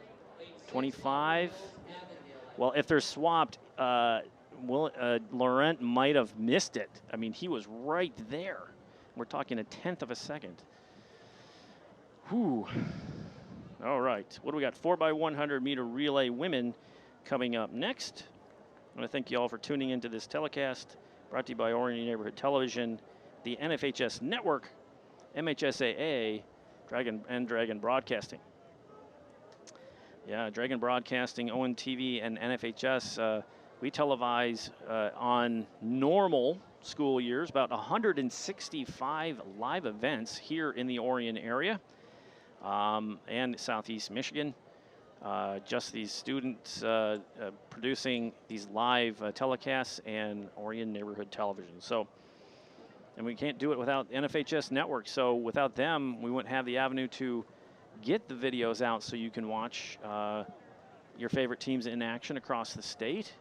25. Well, if they're swapped, Laurent might have missed it. I mean, he was right there. We're talking a 1/10 of a second. Whew. All right, what do we got? 4x100 meter relay women coming up next. I want to thank you all for tuning into this telecast, brought to you by Orion Neighborhood Television, the NFHS Network, MHSAA, Dragon Broadcasting. Yeah, Dragon Broadcasting, ONTV, and NFHS. We televise on normal school years about 165 live events here in the Orion area and Southeast Michigan. Just these students producing these live telecasts and Orion Neighborhood Television. So, and we can't do it without NFHS Network. So without them, we wouldn't have the avenue to get the videos out so you can watch your favorite teams in action across the state.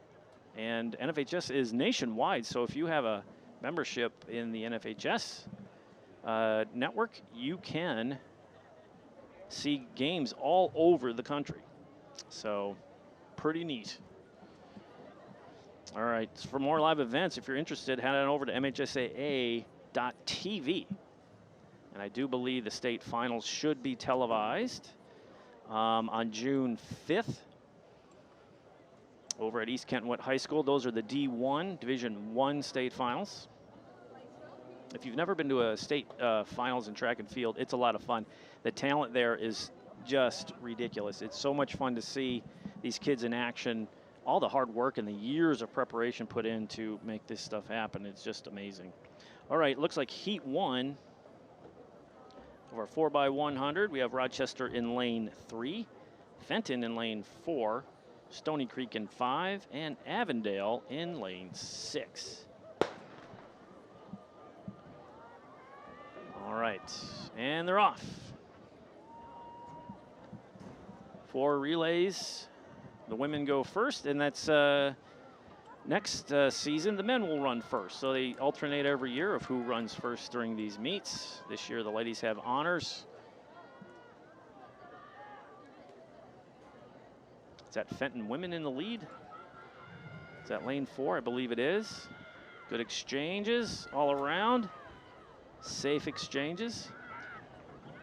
And NFHS is nationwide, so if you have a membership in the NFHS network, you can see games all over the country. So pretty neat. All right, for more live events, if you're interested, head on over to MHSAA.tv. And I do believe the state finals should be televised on June 5th over at East Kentwood High School. Those are the D1, Division I state finals. If you've never been to a state finals in track and field, it's a lot of fun. The talent there is just ridiculous. It's so much fun to see these kids in action, all the hard work and the years of preparation put in to make this stuff happen. It's just amazing. All right, looks like Heat 1 of our 4x100. We have Rochester in lane 3, Fenton in lane 4, Stony Creek in 5, and Avondale in lane 6. All right, and they're off. 4 relays. The women go first, and that's next season the men will run first. So they alternate every year of who runs first during these meets. This year the ladies have honors. Is that Fenton women in the lead? Is that lane 4? I believe it is. Good exchanges all around. Safe exchanges.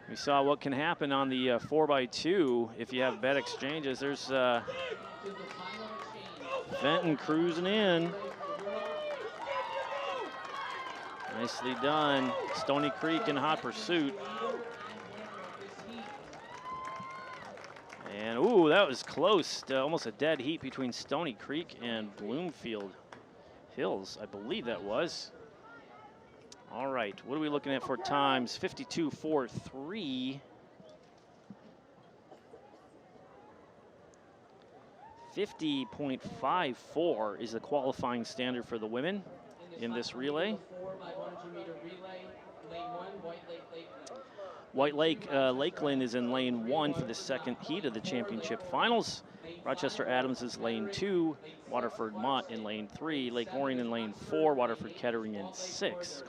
We saw what can happen on the 4x2 if you have bad exchanges. There's Fenton cruising in. Nicely done. Stony Creek in hot pursuit. And, ooh, that was close. Almost a dead heat between Stony Creek and Bloomfield Hills, I believe that was. All right, what are we looking at for times? 52.43. 50.54 is the qualifying standard for the women in this relay. White Lake Lakeland is in lane 1 for the second heat of the championship finals. Rochester Adams is lane 2. Waterford Mott in lane 3. Lake Orion in lane 4. Waterford Kettering in 6.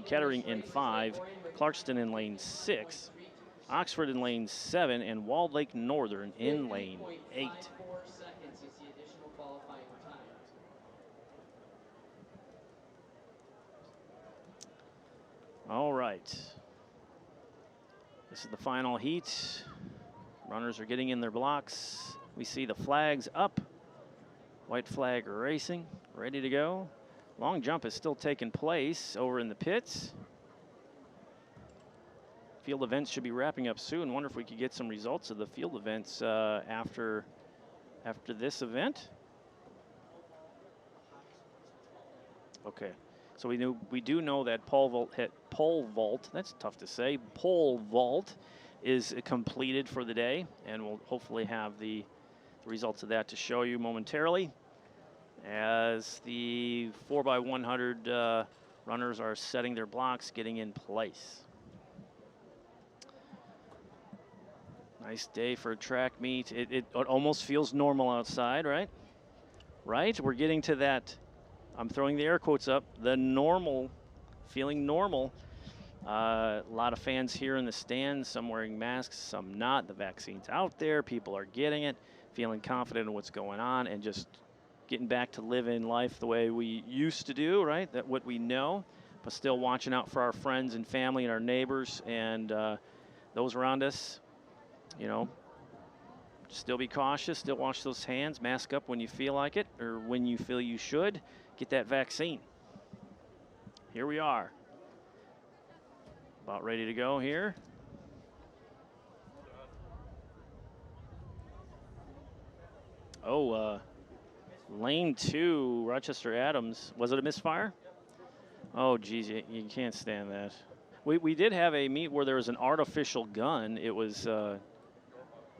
Kettering in 5. Clarkston in lane 6. Oxford in lane 7, and Walled Lake Northern in lane 8. All right. This is the final heat. Runners are getting in their blocks. We see the flags up. White flag racing, ready to go. Long jump is still taking place over in the pits. Field events should be wrapping up soon. Wonder if we could get some results of the field events after this event. Okay, so we do know that pole vault. That's tough to say. Pole vault is completed for the day, and we'll hopefully have the results of that to show you momentarily as the 4x100 runners are setting their blocks, getting in place. Nice day for a track meet. It almost feels normal outside, right? Right? We're getting to that, I'm throwing the air quotes up, the normal, feeling normal. A lot of fans here in the stands, some wearing masks, some not. The vaccine's out there. People are getting it, feeling confident in what's going on, and just getting back to living life the way we used to do, right? That what we know, but still watching out for our friends and family and our neighbors and those around us. You know, still be cautious, still wash those hands, mask up when you feel like it or when you feel you should. Get that vaccine. Here we are. About ready to go here. Oh, lane 2, Rochester Adams. Was it a misfire? Oh, geez, you can't stand that. We did have a meet where there was an artificial gun. It was,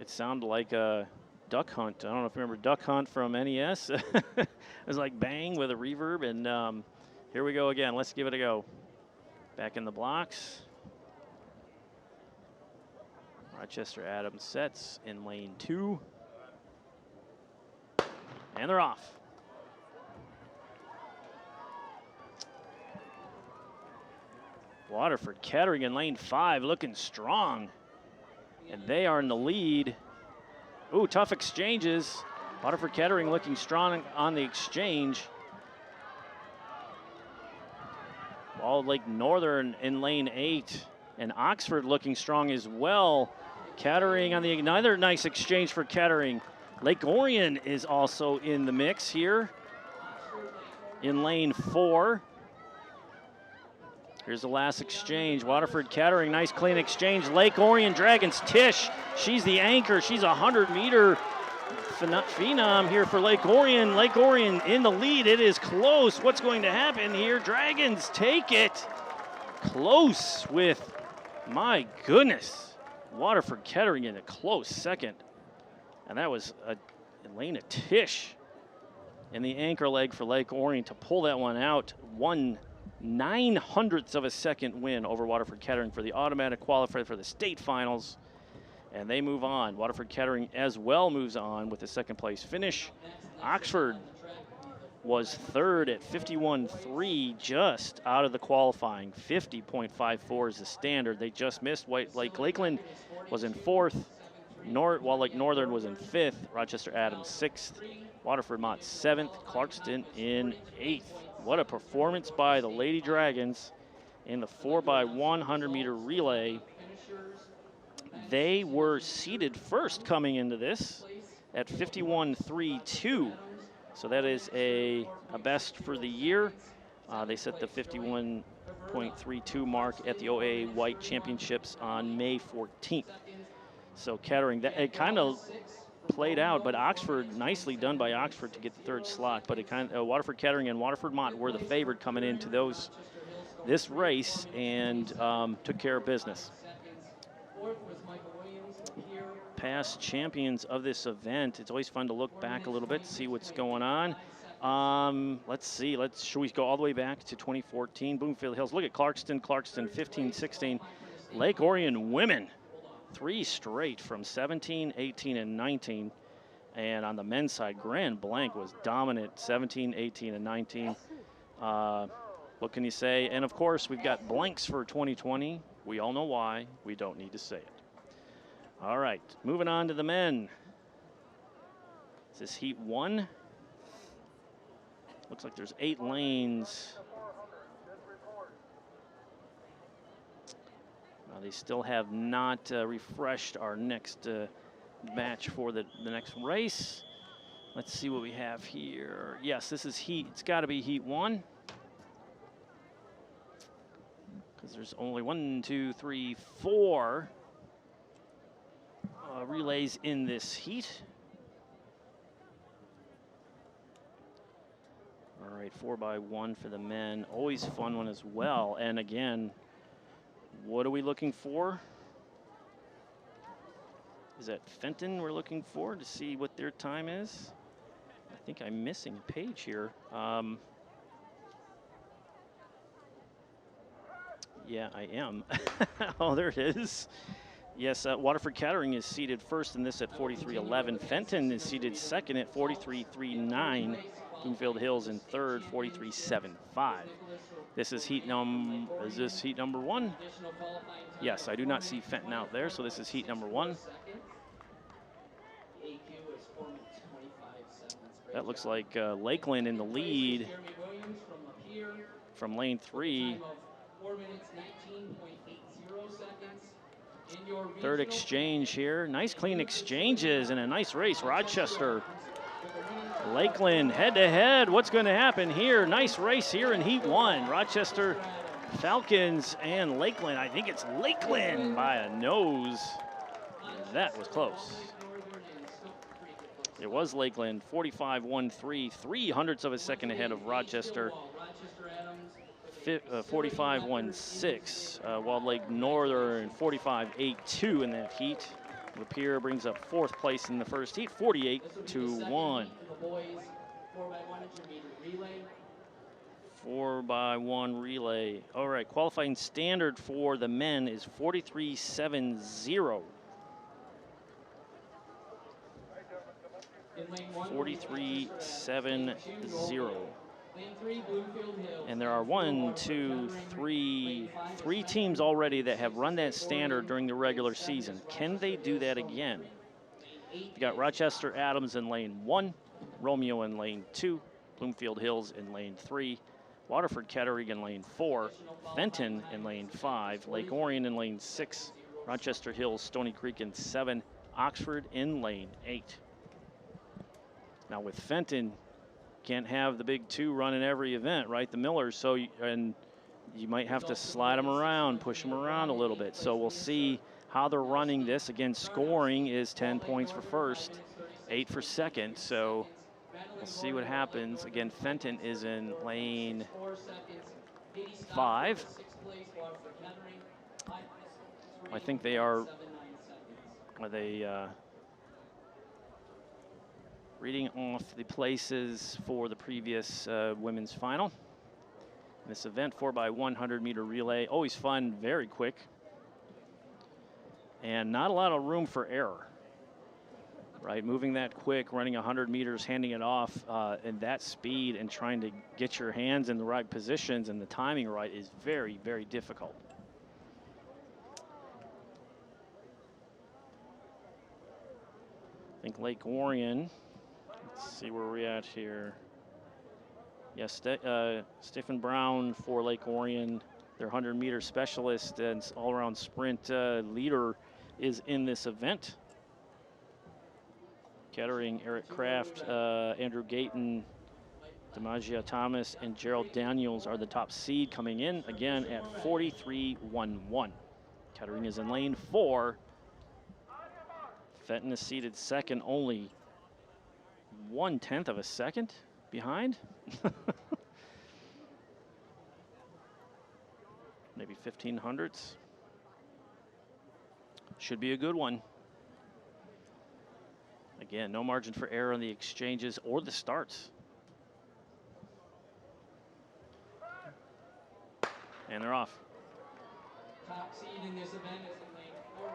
it sounded like a duck hunt. I don't know if you remember Duck Hunt from NES. It was like bang with a reverb, and here we go again. Let's give it a go. Back in the blocks. Rochester Adams sets in lane 2. And they're off. Waterford Kettering in lane 5 looking strong. And they are in the lead. Ooh, tough exchanges. Waterford Kettering looking strong on the exchange. Walled Lake Northern in lane 8. And Oxford looking strong as well. Kettering on the another nice exchange for Kettering. Lake Orion is also in the mix here in lane 4. Here's the last exchange. Waterford Kettering, nice clean exchange. Lake Orion Dragons, Tish, she's the anchor. She's a 100-meter phenom here for Lake Orion. Lake Orion in the lead. It is close. What's going to happen here? Dragons take it. Close with, my goodness, Waterford Kettering in a close second. And that was Elena Tish in the anchor leg for Lake Orion to pull that one out. 1/900th of a second win over Waterford Kettering for the automatic qualifier for the state finals. And they move on. Waterford Kettering as well moves on with a second place finish. Oxford was third at 51.3, just out of the qualifying. 50.54 is the standard. They just missed. White Lake Lakeland was in 4th. Walled Lake Northern was in 5th. Rochester Adams 6th. Waterford Mott 7th. Clarkston in 8th. What a performance by the Lady Dragons in the 4x100-meter relay. They were seated first coming into this at 51.32. So that is a best for the year. They set the 51.32 mark at the OA White Championships on May 14th. So Kettering, that it kind of played out, but Oxford, nicely done by Oxford to get the third slot. But it kind of Waterford Kettering and Waterford Mott were the favored coming into this race and took care of business. Past champions of this event. It's always fun to look back a little bit, see what's going on. Let's see. Should we go all the way back to 2014? Bloomfield Hills. Look at Clarkston, 15, 16. Lake Orion women, 3 straight from 17, 18, and 19. And on the men's side, Grand Blanc was dominant, 17, 18, and 19. What can you say? And of course, we've got blanks for 2020. We all know why. We don't need to say it. All right, moving on to the men. This is heat 1. Looks like there's 8 lanes. They still have not refreshed our next match for the next race. Let's see what we have here. Yes, this is heat. It's got to be heat 1. Because there's only 1, 2, 3, 4 relays in this heat. All right, 4x1 for the men. Always a fun one as well. And again, what are we looking for? Is that Fenton we're looking for to see what their time is? I think I'm missing a page here. Yeah, I am. Oh, there it is. Yes, Waterford Kettering is seated first in this at 43.11. Fenton is seated second at 43.39. Bloomfield Hills in third, 43.75. This is heat is this heat number 1? Yes, I do not see Fenton out there, so this is heat number 1. That looks like Lakeland in the lead from lane 3. 4 minutes, 19.80 seconds. Third exchange here. Nice clean exchanges and a nice race. Rochester, Lakeland head to head. What's going to happen here? Nice race here in heat 1. Rochester Falcons and Lakeland. I think it's Lakeland by a nose. That was close. It was Lakeland, 45.13, 3/100ths of a second ahead of Rochester. 45.16. Walled Lake Northern 45.82 in that heat. Lapeer brings up 4th place in the first heat, 48-1. 4x1 relay. All right, qualifying standard for the men is 43.70. 43.70. And there are 3 teams already that have run that standard during the regular season. Can they do that again? You got Rochester Adams in lane 1, Romeo in lane 2, Bloomfield Hills in lane 3, Waterford Kettering in lane 4, Fenton in lane 5, Lake Orion in lane 6, Rochester Hills, Stony Creek in 7, Oxford in lane 8. Now with Fenton, can't have the big 2 run in every event, right? The Millers, so you might have to slide them around, push them around a little bit. So we'll see how they're running this. Again, scoring is 10 points for first, 8 for second. So we'll see what happens. Again, Fenton is in lane 5. I think they are they reading off the places for the previous women's final. In this event, 4x100 meter relay, always fun, very quick. And not a lot of room for error, right? Moving that quick, running 100 meters, handing it off in that speed and trying to get your hands in the right positions and the timing right is very, very difficult. I think Lake Orion, let's see where we're at here. Yes, Stephen Brown for Lake Orion, their 100-meter specialist and all-around sprint leader, is in this event. Kettering, Eric Kraft, Andrew Gayton, DiMaggio Thomas and Gerald Daniels are the top seed coming in again at 43.11. Kettering is in lane 4. Fenton is seated second, only 1/10 of a second behind. Maybe 1500ths. Should be a good one. Again, no margin for error on the exchanges or the starts. And they're off. Top seed in this event is in lane 4,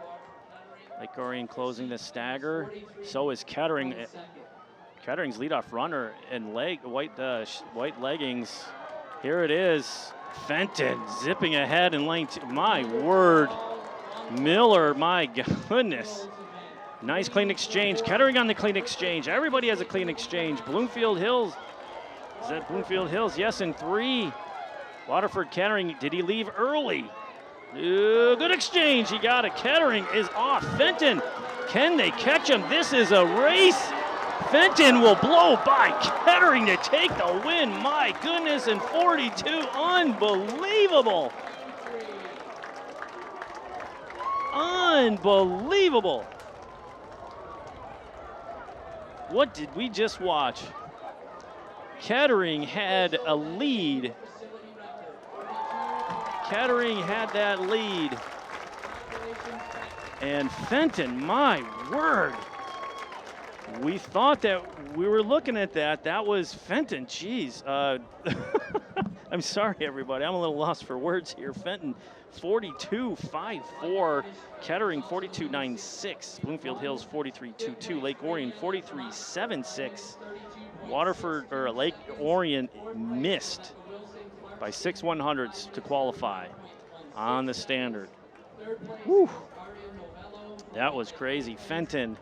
Kettering. Lake Orion closing the stagger. So is Kettering. Kettering's leadoff runner in white leggings. Here it is. Fenton zipping ahead in lane 2. My word. Miller, my goodness. Nice clean exchange. Kettering on the clean exchange. Everybody has a clean exchange. Bloomfield Hills. Is that Bloomfield Hills? Yes, in 3. Waterford Kettering. Did he leave early? Good exchange. He got it. Kettering is off. Fenton. Can they catch him? This is a race. Fenton will blow by Kettering to take the win. My goodness, in 42. Unbelievable. Unbelievable. What did we just watch? Kettering had a lead. Kettering had that lead. And Fenton, my word. We thought that we were looking at that. That was Fenton. Jeez. I'm sorry, everybody. I'm a little lost for words here. Fenton, 42.54. Kettering, 42.96. Bloomfield Hills, 43.22. Lake Orion, 43.76. Waterford, or Lake Orion, missed by 6/100ths to qualify on the standard. Whew. That was crazy. Fenton,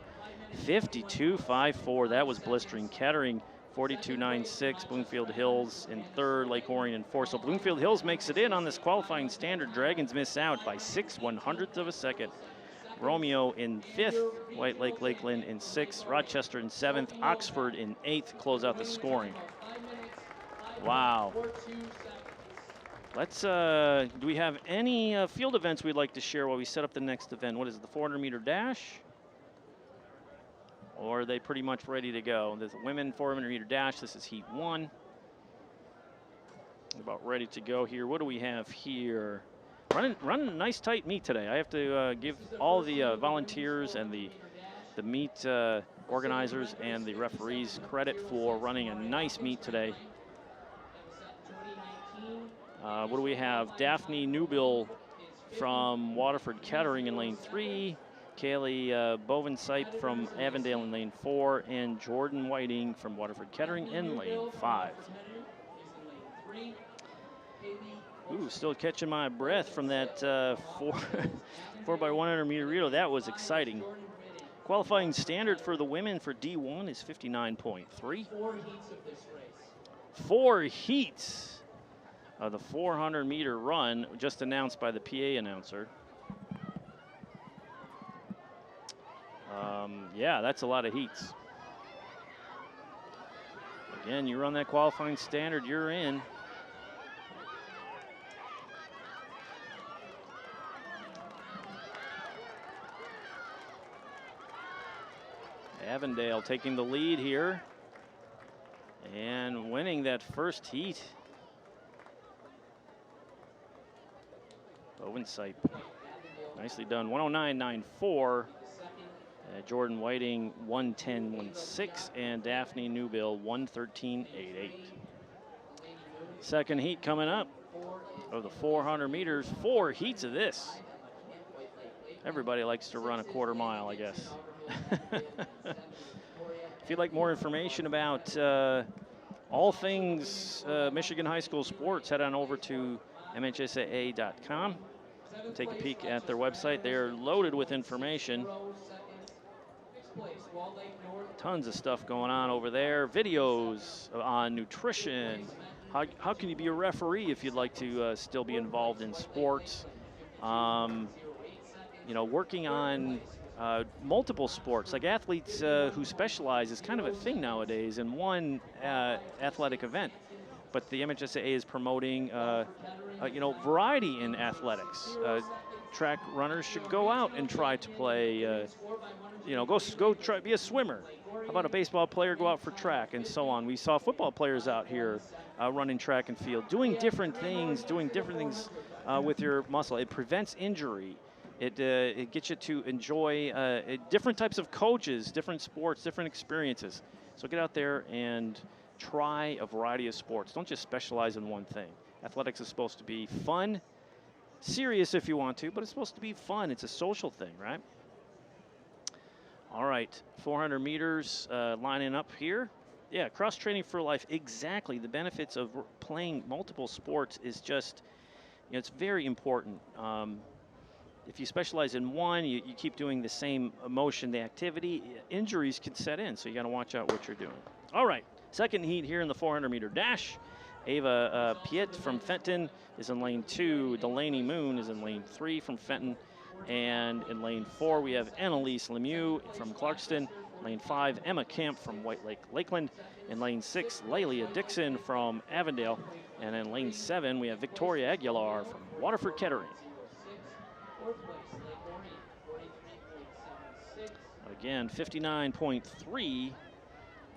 52.54. That was blistering. Kettering, 42.96. Bloomfield Hills in 3rd. Lake Orion in 4th. So Bloomfield Hills makes it in on this qualifying standard. Dragons miss out by 6/100ths of a second. Romeo in 5th. White Lake Lakeland in 6th. Rochester in 7th. Oxford in 8th. Close out the scoring. Wow. Let's, do we have any field events we'd like to share while we set up the next event? What is it, the 400-meter dash? Or are they pretty much ready to go? There's a women 400-meter dash. This is heat 1. About ready to go here. What do we have here? Running a nice tight meet today. I have to give all the volunteers and the meet organizers and the referees credit for running a nice meet today. What do we have? Daphne Newbill from Waterford Kettering in lane 3. Kaylee Bovensipe from Avondale in lane 4. And Jordan Whiting from Waterford Kettering in lane 5. Ooh, still catching my breath from that 4x100 meter relay. That was exciting. Qualifying standard for the women for D1 is 59.3. 4 heats of the 400-meter run, just announced by the PA announcer. Yeah, that's a lot of heats. Again, you run that qualifying standard, you're in. Avondale taking the lead here and winning that first heat. Bovensipe, nicely done. 109.94. Jordan Whiting 110.16 and Daphne Newbill 113.88. Second heat coming up of the 400 meters. 4 heats of this. Everybody likes to run a quarter mile, I guess. If you'd like more information about all things Michigan high school sports, head on over to MHSAA.com. Take a peek at their website. They're loaded with information. Tons of stuff going on over there. Videos on nutrition. How can you be a referee if you'd like to still be involved in sports? You know, working on multiple sports. Like athletes who specialize is kind of a thing nowadays in one athletic event. But the MHSAA is promoting, variety in athletics. Track runners should go out and try to play, go try be a swimmer. How about a baseball player go out for track and so on? We saw football players out here running track and field, doing different things with your muscle. It prevents injury. It gets you to enjoy different types of coaches, different sports, different experiences. So get out there and try a variety of sports. Don't just specialize in one thing. Athletics is supposed to be fun, serious if you want to, but it's supposed to be fun. It's a social thing, right? All right, 400 meters lining up here. Yeah, cross training for life. Exactly. The benefits of playing multiple sports is just, it's very important. If you specialize in one, you keep doing the same motion, the activity, injuries can set in. So you got to watch out what you're doing. All right, second heat here in the 400-meter dash. Ava Piet from Fenton is in lane 2. Delaney Moon is in lane 3 from Fenton. And in lane 4, we have Annalise Lemieux from Clarkston. Lane 5, Emma Camp from White Lake, Lakeland. In lane 6, Lelia Dixon from Avondale. And in lane 7, we have Victoria Aguilar from Waterford Kettering. Again, 59.3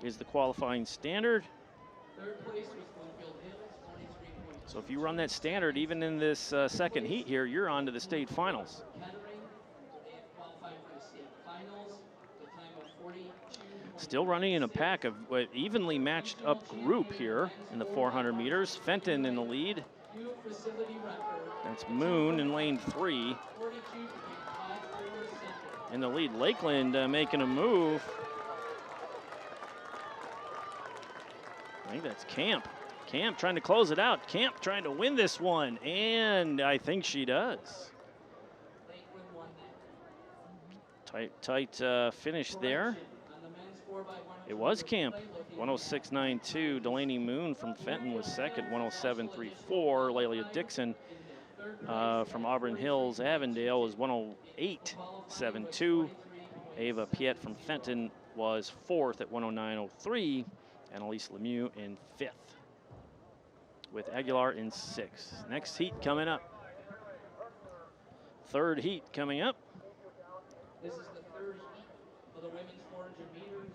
is the qualifying standard. So if you run that standard, even in this second heat here, you're on to the state finals. Still running in a pack of evenly matched up group here in the 400 meters. Fenton in the lead. That's Moon in lane 3. In the lead, Lakeland making a move. I think that's Camp. Camp trying to close it out. Camp trying to win this one, and I think she does. Tight finish there. It was Camp, 106.92. Delaney Moon from Fenton was second, 107.34. Lelia Dixon from Auburn Hills, Avondale was 108.72. Ava Piet from Fenton was fourth at 109.03. Annalise Lemieux in fifth, with Aguilar in sixth. Next heat coming up. Third heat coming up. This is the third heat for the women's 400 meters.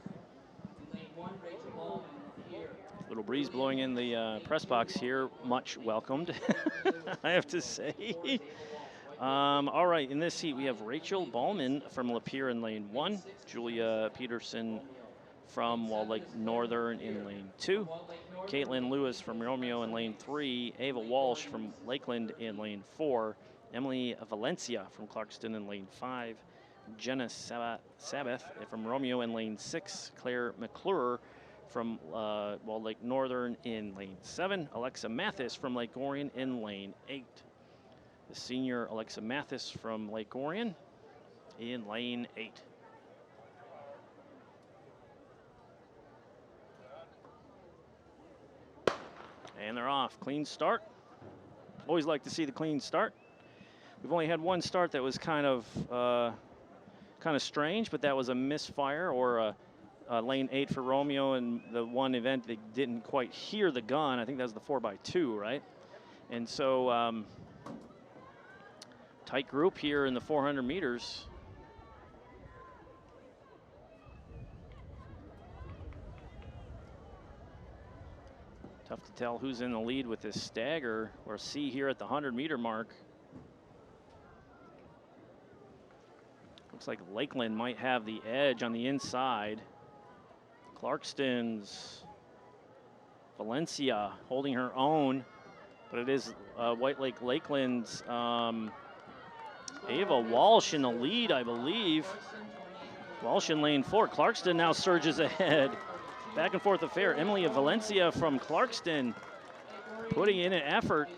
In lane 1, Rachel Ballman here. Little breeze blowing in the press box here. Much welcomed, I have to say. All right, in this heat we have Rachel Ballman from Lapeer in lane 1, Julia Peterson from Walled Lake Northern in lane 2, Caitlin Lewis from Romeo in lane 3, Ava Walsh from Lakeland in lane 4, Emily Valencia from Clarkston in lane 5, Jenna Sabbath from Romeo in lane 6, Claire McClure from Walled Lake Northern in lane 7, Alexa Mathis from Lake Orion in lane 8. The senior Alexa Mathis from Lake Orion in lane 8. And they're off. Clean start. Always like to see the clean start. We've only had one start that was kind of strange, but that was a misfire, or a lane 8 for Romeo, and the one event they didn't quite hear the gun. I think that was the 4x2, right? And so tight group here in the 400 meters. Tough to tell who's in the lead with this stagger, or see here at the 100-meter mark. Looks like Lakeland might have the edge on the inside. Clarkston's Valencia holding her own, but it is White Lake Lakeland's Ava Walsh in the lead, I believe. Walsh in lane 4. Clarkston now surges ahead. Back and forth affair. Emily Valencia from Clarkston putting in an effort.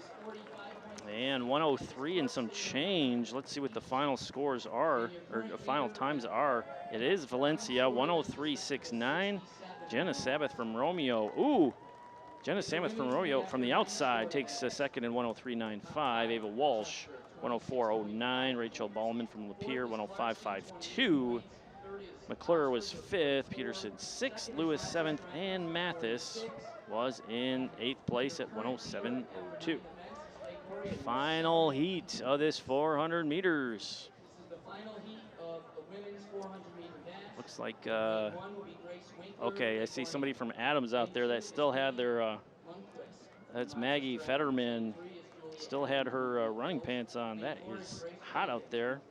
And 103 and some change. Let's see what the final scores are, or the final times are. It is Valencia, 103.69. Jenna Sabbath from Romeo. Ooh, Jenna Samuth from Arroyo from the outside takes a second in 103.95. Ava Walsh, 104.09. Rachel Ballman from Lapeer, 105.52. McClure was 5th, Peterson 6th, Lewis 7th, and Mathis was in 8th place at 107.02. Final heat of this 400 meters. This is the final heat of the women's 400-meter dash. Looks like, okay, I see somebody from Adams out there that still had their, that's Maggie Fetterman, still had her running pants on. That is hot out there.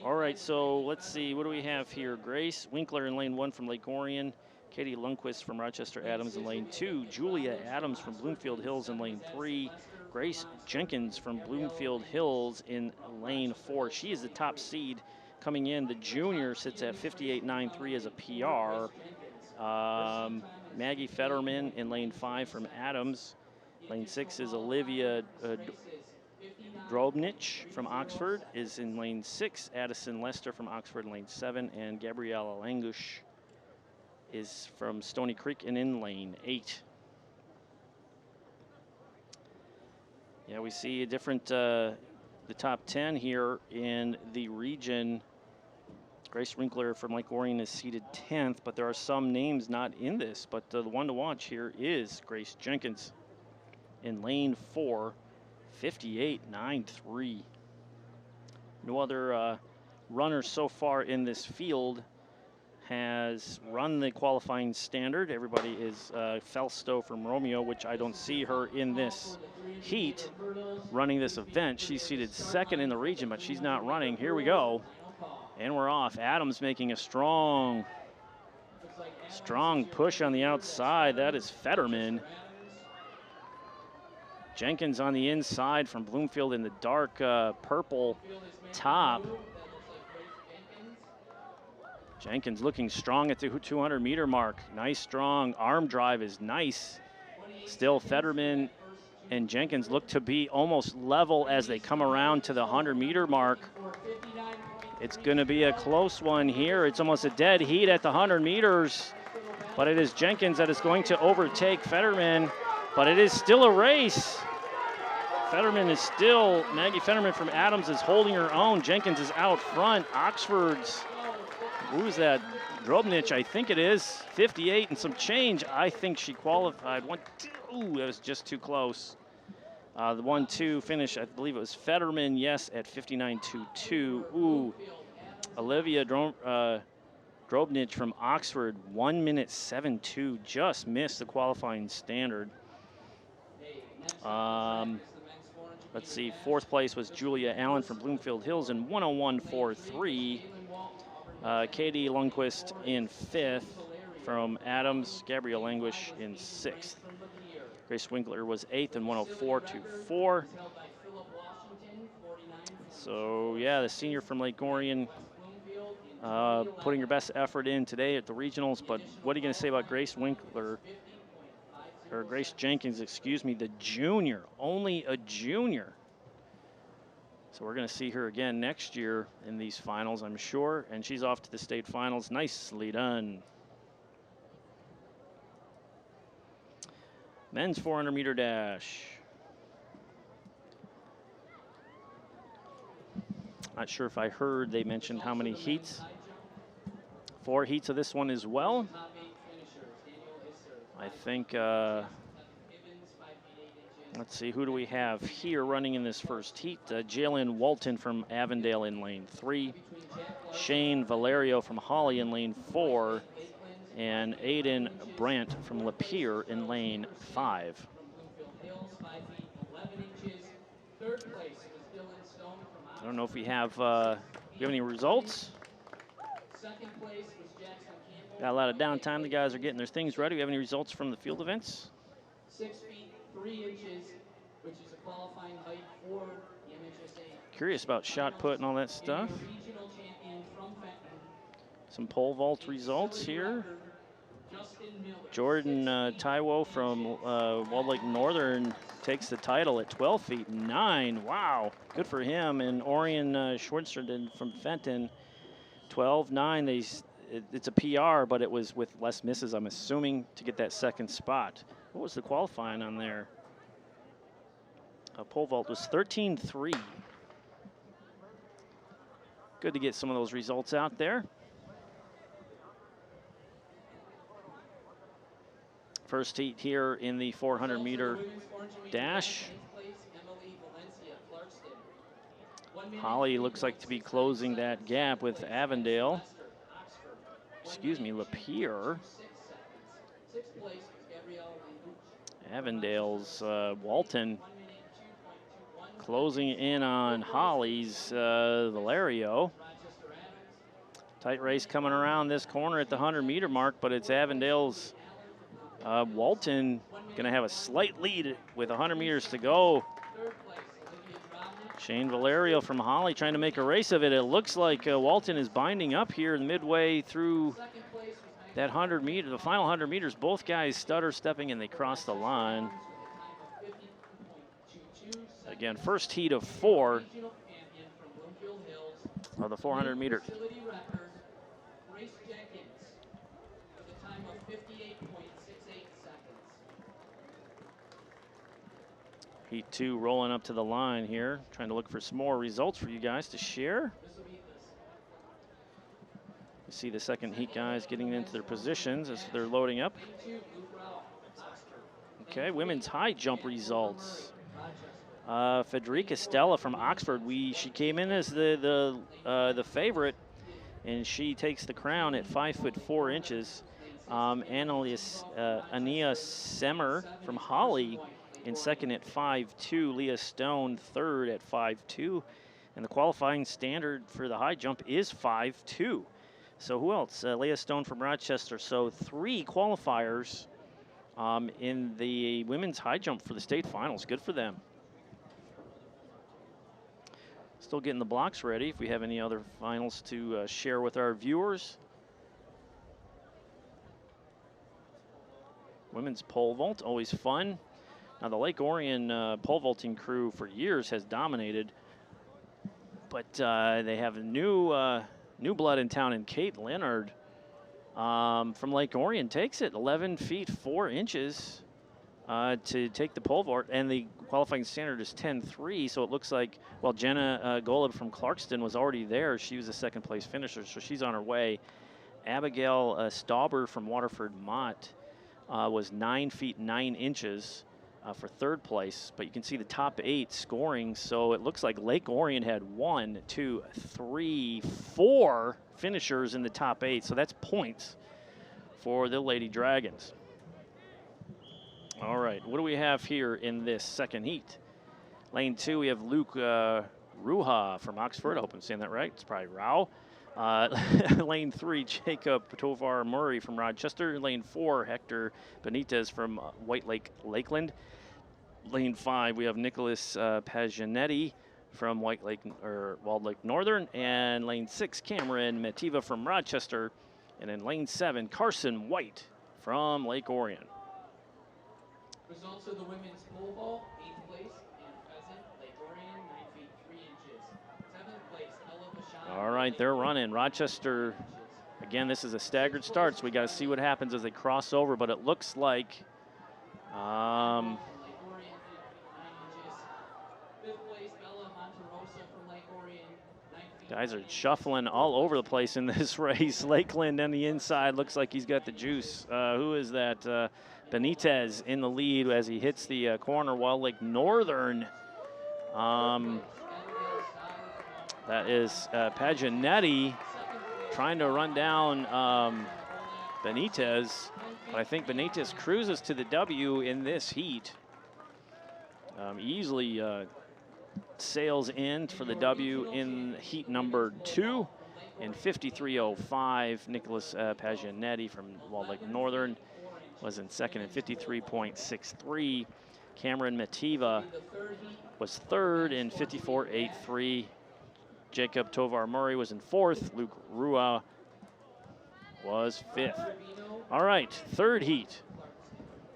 All right, so let's see, what do we have here? Grace Winkler in lane 1 from Lake Orion. Katie Lundquist from Rochester Adams in lane 2. Julia Adams from Bloomfield Hills in lane 3. Grace Jenkins from Bloomfield Hills in lane 4. She is the top seed coming in. The junior sits at 58.93 as a PR. Maggie Fetterman in lane 5 from Adams. Lane 6 is Olivia Drobnich from Oxford is in lane 6. Addison Lester from Oxford in lane 7. And Gabriella Langush is from Stony Creek and in lane 8. Yeah, we see a different, the top 10 here in the region. Grace Winkler from Lake Orion is seated 10th, but there are some names not in this. But the one to watch here is Grace Jenkins in lane 4, 58.93. No other runners so far in this field has run the qualifying standard. Everybody is Felstow from Romeo, which I don't see her in this heat running this event. She's seated 2nd in the region, but she's not running. Here we go. And we're off. Adams making a strong push on the outside. That is Fetterman. Jenkins on the inside from Bloomfield in the dark purple top. Jenkins looking strong at the 200-meter mark. Nice, strong arm drive is nice. Still, Fetterman and Jenkins look to be almost level as they come around to the 100-meter mark. It's going to be a close one here. It's almost a dead heat at the 100 meters, but it is Jenkins that is going to overtake Fetterman, but it is still a race. Maggie Fetterman from Adams is holding her own. Jenkins is out front. Oxford's, who's that? Drobnich, I think it is. 58 and some change. I think she qualified. Ooh, that was just too close. The 1-2 finish, I believe it was Fetterman, yes, at 59.22. Ooh, Olivia Drobnich from Oxford, 1:07.2, just missed the qualifying standard. Let's see, 4th place was Julia Allen from Bloomfield Hills in 1:01.43. Katie Lundquist in 5th from Adams. Gabrielle Languish in 6th. Grace Winkler was 8th in 1:04.24. So yeah, the senior from Lake Orion putting her best effort in today at the regionals. But what are you going to say about Grace Winkler, or Grace Jenkins, excuse me, the junior, only a junior. So we're going to see her again next year in these finals, I'm sure. And she's off to the state finals. Nicely done. Men's 400-meter dash. Not sure if I heard they mentioned how many heats. 4 heats of this one as well. I think, let's see, who do we have here running in this first heat? Jalen Walton from Avondale in lane 3. Shane Valerio from Hawley in lane 4. And Aiden Brandt from Lapeer in lane 5. I don't know if we have any results. Got a lot of downtime. The guys are getting their things ready. Do we have any results from the field events? 6 feet 3 inches, which is a qualifying height for the MHSAA. Curious about shot put and all that stuff. Some pole vault results here. Jordan Taiwo from Walled Lake Northern takes the title at 12 feet 9. Wow, good for him. And Orion Schwartzerden from Fenton, 12.9. It's a PR, but it was with less misses, I'm assuming, to get that second spot. What was the qualifying on there? Pole vault was 13.3. Good to get some of those results out there. First heat here in the 400-meter dash. Holly looks like to be closing that gap with Avondale. Excuse me, Lapierre. Avondale's Walton closing in on Holly's Valerio. Tight race coming around this corner at the 100-meter mark, but it's Avondale's Walton going to have a slight lead with 100 meters to go. Shane Valerio from Holly trying to make a race of it. It looks like Walton is binding up here midway through that 100 meter, the final 100 meters. Both guys stutter stepping and they cross the line. Again, first heat of 4 of the 400 meters. Heat 2 rolling up to the line here, trying to look for some more results for you guys to share. You see the second heat guys getting into their positions as they're loading up. Okay, women's high jump results. Federica Stella from Oxford. She came in as the favorite, and she takes the crown at 5'4". Ania Semmer from Holly in second at 5'2". Leah Stone third at 5'2", and the qualifying standard for the high jump is 5'2". So who else? Leah Stone from Rochester. So 3 qualifiers in the women's high jump for the state finals. Good for them. Still getting the blocks ready if we have any other finals to share with our viewers. Women's pole vault, always fun. Now the Lake Orion pole vaulting crew for years has dominated, but they have a new blood in town, and Kate Leonard from Lake Orion takes it 11 feet 4 inches to take the pole vault, and the qualifying standard is 10.3. So it looks like, well, Jenna Golub from Clarkston was already there. She was a second place finisher, so she's on her way. Abigail Stauber from Waterford Mott was 9 feet 9 inches for third place, but you can see the top 8 scoring. So it looks like Lake Orion had 1, 2, 3, 4 finishers in the top 8. So that's points for the Lady Dragons. All right, what do we have here in this second heat? Lane 2, we have Luke Ruha from Oxford. I hope I'm saying that right. It's probably Rao. Lane 3, Jacob Tovar Murray from Rochester. Lane 4, Hector Benitez from White Lake, Lakeland. Lane 5, we have Nicholas Pagianetti from White Lake or Walled Lake Northern. And lane 6, Cameron Mativa from Rochester. And in lane 7, Carson White from Lake Orion. Results of the women's pole vault: 8th place, Ann Pheasant, Lake Orion, 9 feet 3 inches. 7th place, Ella Vachon. All right, they're running. Rochester, again, this is a staggered start, so we got to see what happens as they cross over, but it looks like guys are shuffling all over the place in this race. Lakeland on the inside looks like he's got the juice. Who is that? Benitez in the lead as he hits the corner. While Lake Northern, that is Pagianetti trying to run down Benitez. But I think Benitez cruises to the W in this heat. Easily sails in for the W in heat number 2 in 53.05. Nicholas Pagianetti from Walled Lake Northern was in second in 53.63. Cameron Mativa was third in 54.83. Jacob Tovar Murray was in fourth. Luke Rua was fifth. All right, third heat.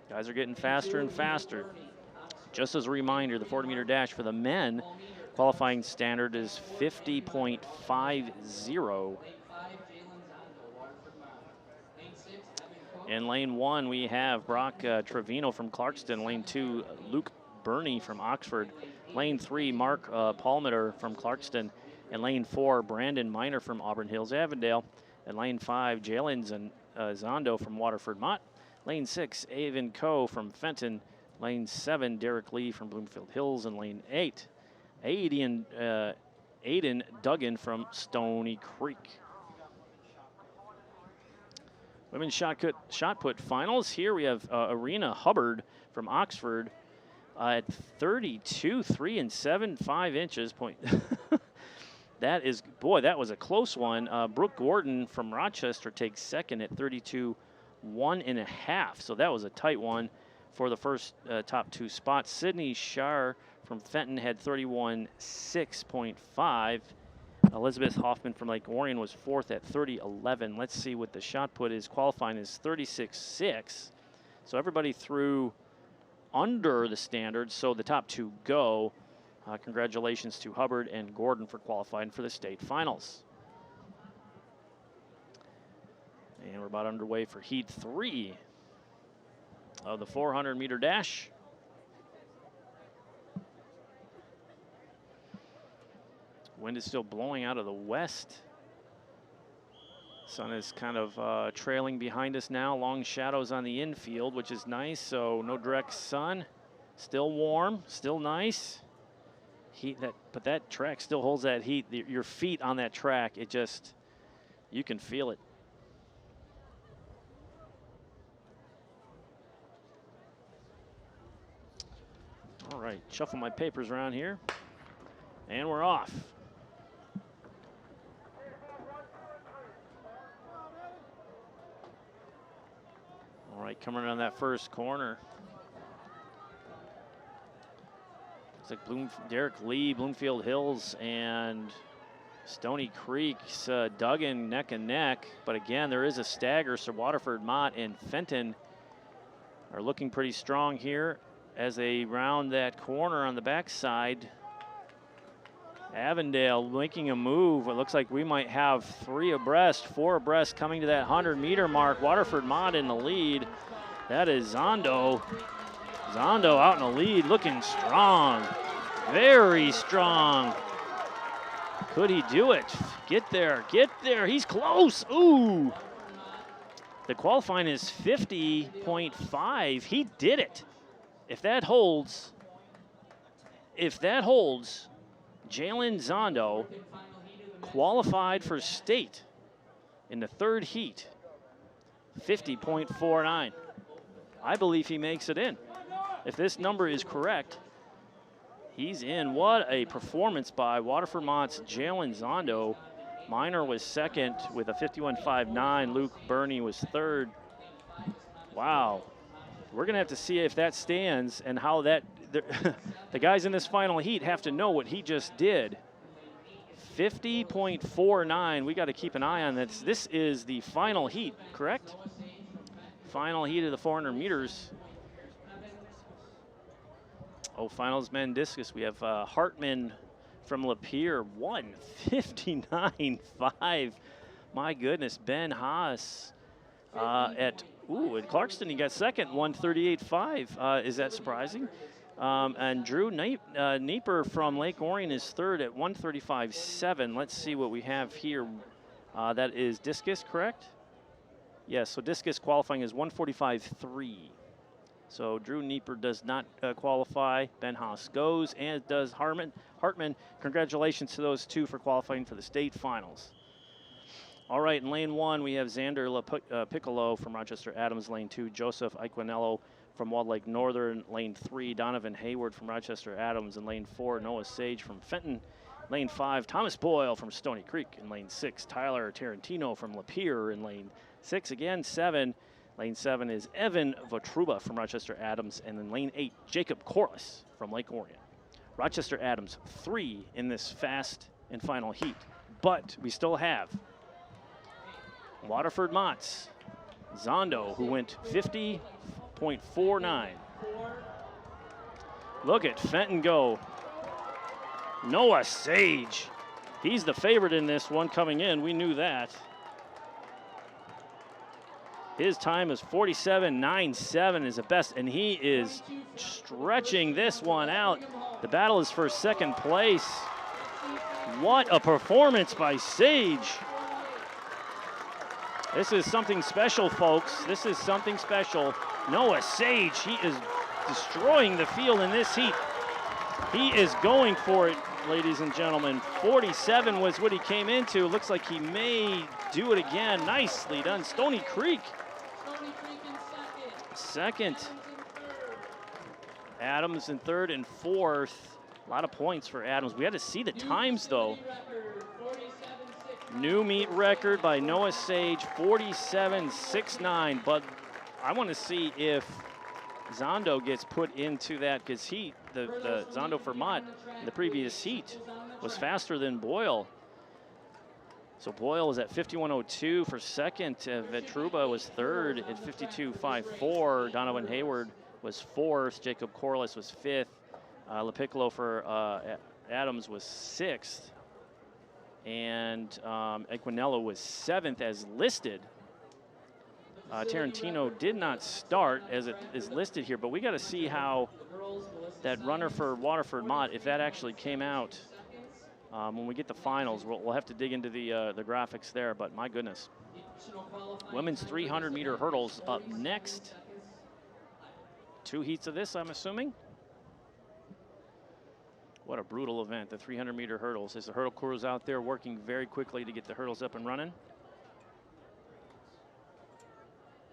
Guys are getting faster and faster. Just as a reminder, the 40-meter dash for the men qualifying standard is 50.50. In lane 1, we have Brock Trevino from Clarkston. Lane 2, Luke Burney from Oxford. Lane 3, Mark Palmeter from Clarkston. And lane 4, Brandon Miner from Auburn Hills, Avondale. And lane 5, Jalen Zondo from Waterford Mott. Lane 6, Avon Coe from Fenton. Lane 7, Derek Lee from Bloomfield Hills. And lane 8, Aiden Duggan from Stony Creek. Women's shot put finals. Here we have Arena Hubbard from Oxford at 32, 3 7/5 inches. That is, boy, that was a close one. Brooke Gordon from Rochester takes second at 32, 1 1/2. So that was a tight one for the first top 2 spots. Sydney Shar from Fenton had 31, 6.5. Elizabeth Hoffman from Lake Orion was 4th at 30.11. Let's see what the shot put is. Qualifying is 36.6. So everybody threw under the standard, so the top 2 go. Congratulations to Hubbard and Gordon for qualifying for the state finals. And we're about underway for heat 3 of the 400-meter dash. Wind is still blowing out of the west. Sun is kind of trailing behind us now. Long shadows on the infield, which is nice. So no direct sun. Still warm, still nice. Heat but that track still holds that heat. Your feet on that track, it just, you can feel it. All right, shuffle my papers around here, and we're off. All right, coming around that first corner. It's like Derek Lee, Bloomfield Hills, and Stony Creek's Duggan neck and neck. But again, there is a stagger, so Waterford Mott and Fenton are looking pretty strong here as they round that corner on the backside. Avondale making a move. It looks like we might have 3 abreast, 4 abreast coming to that 100-meter mark. Waterford Mott in the lead. That is Zondo. Zondo out in the lead, looking strong. Very strong. Could he do it? Get there, get there. He's close. Ooh. The qualifying is 50.5. He did it. If that holds, Jalen Zondo qualified for state in the 3rd heat, 50.49. I believe he makes it in. If this number is correct, he's in. What a performance by Waterford Mott's Jalen Zondo. Miner was 2nd with a 51.59. Luke Burney was 3rd. Wow. We're going to have to see if that stands and how that, the guys in this final heat have to know what he just did. 50.49. We got to keep an eye on this. This is the final heat, correct? Final heat of the 400 meters. Oh, finals men discus. We have Hartman from Lapeer, 1:59.5. My goodness, Ben Haas at Clarkston, he got 2nd, 1:38.5. Is that surprising? And Drew Nieper from Lake Orion is 3rd at 1:35.7. Let's see what we have here. That is discus, correct? Yes, so discus qualifying is 1:45.3. So Drew Nieper does not qualify. Ben Haas goes, and does Hartman. Congratulations to those 2 for qualifying for the state finals. All right, in lane 1, we have Xander Piccolo from Rochester Adams. Lane 2, Joseph Iquinello from Walled Lake Northern. Lane 3, Donovan Hayward from Rochester Adams. And lane 4, Noah Sage from Fenton. Lane 5, Thomas Boyle from Stony Creek. In lane 6, Tyler Tarantino from Lapeer. In lane 6, again, 7. Lane 7 is Evan Votruba from Rochester Adams. And in lane 8, Jacob Corliss from Lake Orion. Rochester Adams, 3 in this fast and final heat. But we still have Waterford Mott's Zondo, who went 50.49. Look at Fenton go. Noah Sage. He's the favorite in this one coming in. We knew that. His time is 47.97 is the best, and he is stretching this one out. The battle is for second place. What a performance by Sage. This is something special, folks. This is something special. Noah Sage, he is destroying the field in this heat. He is going for it, ladies and gentlemen. 47 was what he came into. Looks like he may do it again. Nicely done. Stony Creek. Second. Adams in third and fourth. A lot of points for Adams. We had to see the times, though. New meet record by Noah Sage, 47.69. But I want to see if Zondo gets put into that, because the Zondo Vermont in the previous heat was faster than Boyle. So Boyle was at 51.02 for second. Vetruba was third at 52.54. Donovan Hayward was fourth. Jacob Corliss was fifth. LaPiccolo for Adams was sixth. And Equinello was seventh as listed. Tarantino did not start as it is listed here, but we got to see how that runner for Waterford Mott, if that actually came out when we get the finals. We'll have to dig into the graphics there, but my goodness. Women's 300-meter hurdles up next. 2 heats of this, I'm assuming. What a brutal event, the 300-meter hurdles. As the hurdle crews out there working very quickly to get the hurdles up and running.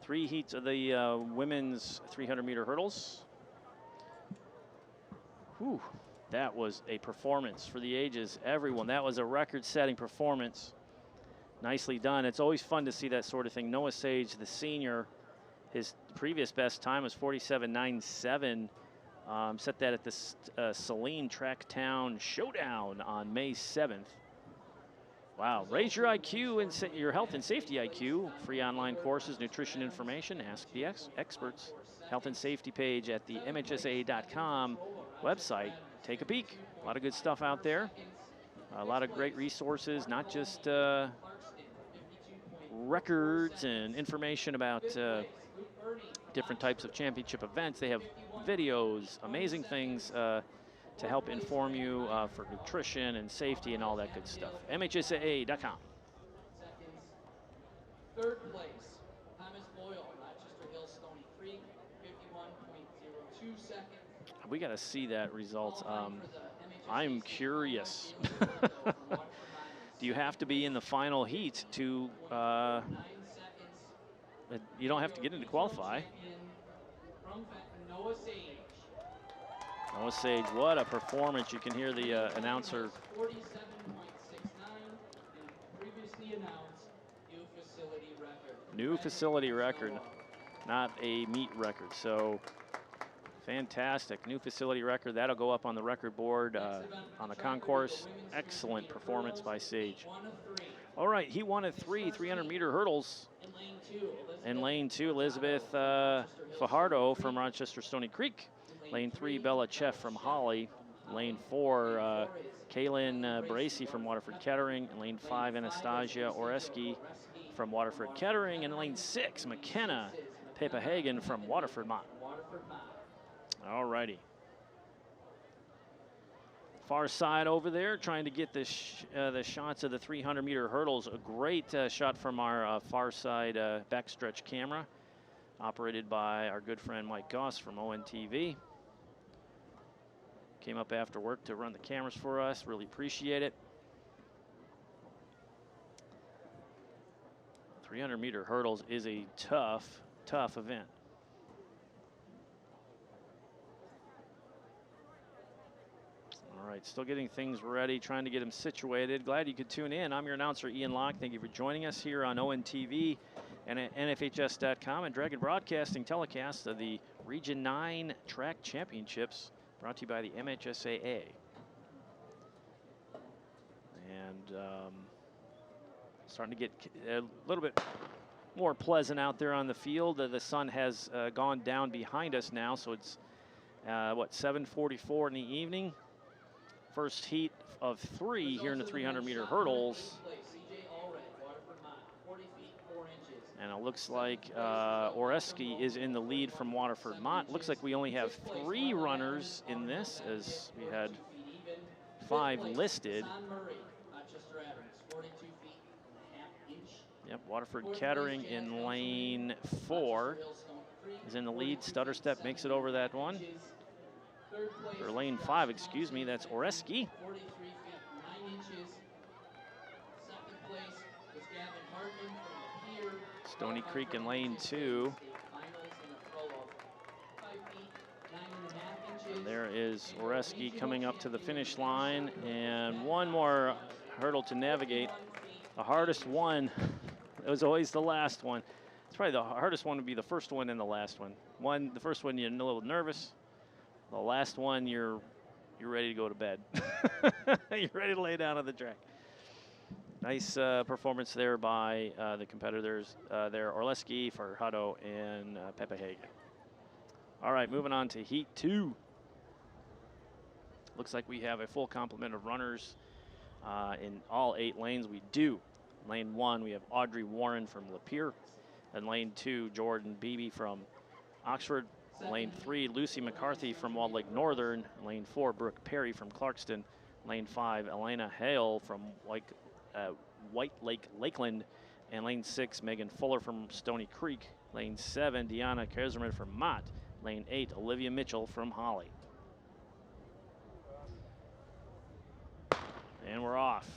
3 heats of the women's 300-meter hurdles. Whew, that was a performance for the ages. Everyone, that was a record-setting performance. Nicely done. It's always fun to see that sort of thing. Noah Sage, the senior, his previous best time was 47.97. Set that at the Saline Tracktown Showdown on May 7th. Wow, raise your IQ and your health and safety IQ. Free online courses, nutrition information, ask the experts. Health and safety page at the MHSAA.com website. Take a peek. A lot of good stuff out there. A lot of great resources, not just records and information about different types of championship events. They have videos, amazing things to help inform you for nutrition and safety and all that good stuff. MHSAA.com. Third place, Thomas Boyle, Rochester Hills, Stony Creek, 51.02 seconds. We got to see that result. I'm curious. Do you have to be in the final heat to, you don't have to get in to qualify. Noah Sage, what a performance. You can hear the announcer. 47.69 and previously announced new facility record. New facility record, not a meet record. So fantastic, new facility record. That'll go up on the record board on the concourse. Excellent performance by Sage. All right, he won at 300-meter hurdles. In lane 2, Elizabeth Fajardo from Rochester Stony Creek. Lane 3, Bella Cheff from Holly. Lane 4, Kaylin Bracey from Waterford Kettering. And lane 5, Anastasia Oreski from Waterford Kettering. And lane 6, McKenna Pepahagen from Waterford Mott. All righty. Far side over there, trying to get the shots of the 300-meter hurdles. A great shot from our far side backstretch camera, operated by our good friend Mike Goss from ONTV. Came up after work to run the cameras for us. Really appreciate it. 300-meter hurdles is a tough event. All right, still getting things ready, trying to get them situated. Glad you could tune in. I'm your announcer, Ian Locke. Thank you for joining us here on ONTV and at NFHS.com and Dragon Broadcasting telecast of the Region 9 Track Championships, brought to you by the MHSAA. And starting to get a little bit more pleasant out there on the field. The sun has gone down behind us now, so it's, 7:44 in the evening. First heat of 3 here in the 300-meter hurdles. And it looks like Oreski is in the lead from Waterford Mott. Looks like we only have 3 runners in this, as we had 5 listed. Yep, Waterford Kettering in lane 4 is in the lead. Stutter Step makes it over that one. Or lane 5, excuse me, that's Oreski. Stony Creek in lane 2. And there is Oreski coming up to the finish line, and one more hurdle to navigate. The hardest one, it was always the last one. It's probably the hardest one would be the first one and the last one. The first one you're a little nervous. The last one you're ready to go to bed. You're ready to lay down on the track. Nice performance there by the competitors there, Orleski, Farhado, and Pepe Hagen. All right, moving on to Heat 2. Looks like we have a full complement of runners in all 8 lanes. We do. Lane 1, we have Audrey Warren from Lapeer. And lane 2, Jordan Beebe from Oxford. Lane 3, Lucy McCarthy from Walled Lake Northern. Lane 4, Brooke Perry from Clarkston. Lane 5, Elena Hale from White Lake Lakeland. And lane 6, Megan Fuller from Stony Creek. Lane 7, Deanna Kerzerman from Mott. Lane 8, Olivia Mitchell from Holly. And we're off.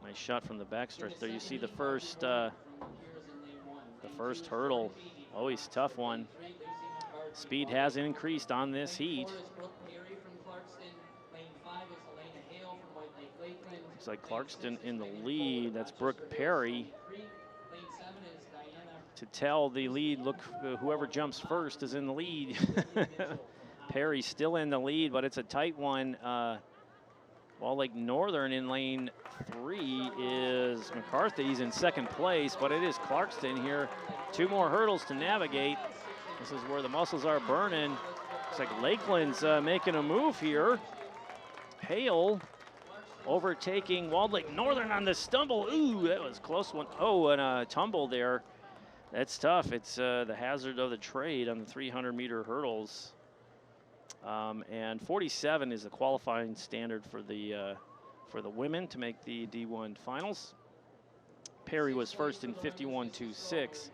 Nice shot from the backstretch there. You see the first hurdle, always tough one. Speed has increased on this heat. Looks like Clarkston in the lead. That's Brooke Perry. To tell the lead, look, whoever jumps first is in the lead. Perry still in the lead, but it's a tight one. Walled Lake Northern in lane 3 is McCarthy. He's in second place, but it is Clarkston here. 2 more hurdles to navigate. This is where the muscles are burning. Looks like Lakeland's making a move here. Hale overtaking Walled Lake Northern on the stumble. Ooh, that was a close one. Oh, and a tumble there. That's tough. It's the hazard of the trade on the 300-meter hurdles. And 47 is the qualifying standard for the women to make the D1 finals. Perry was first in 51.26.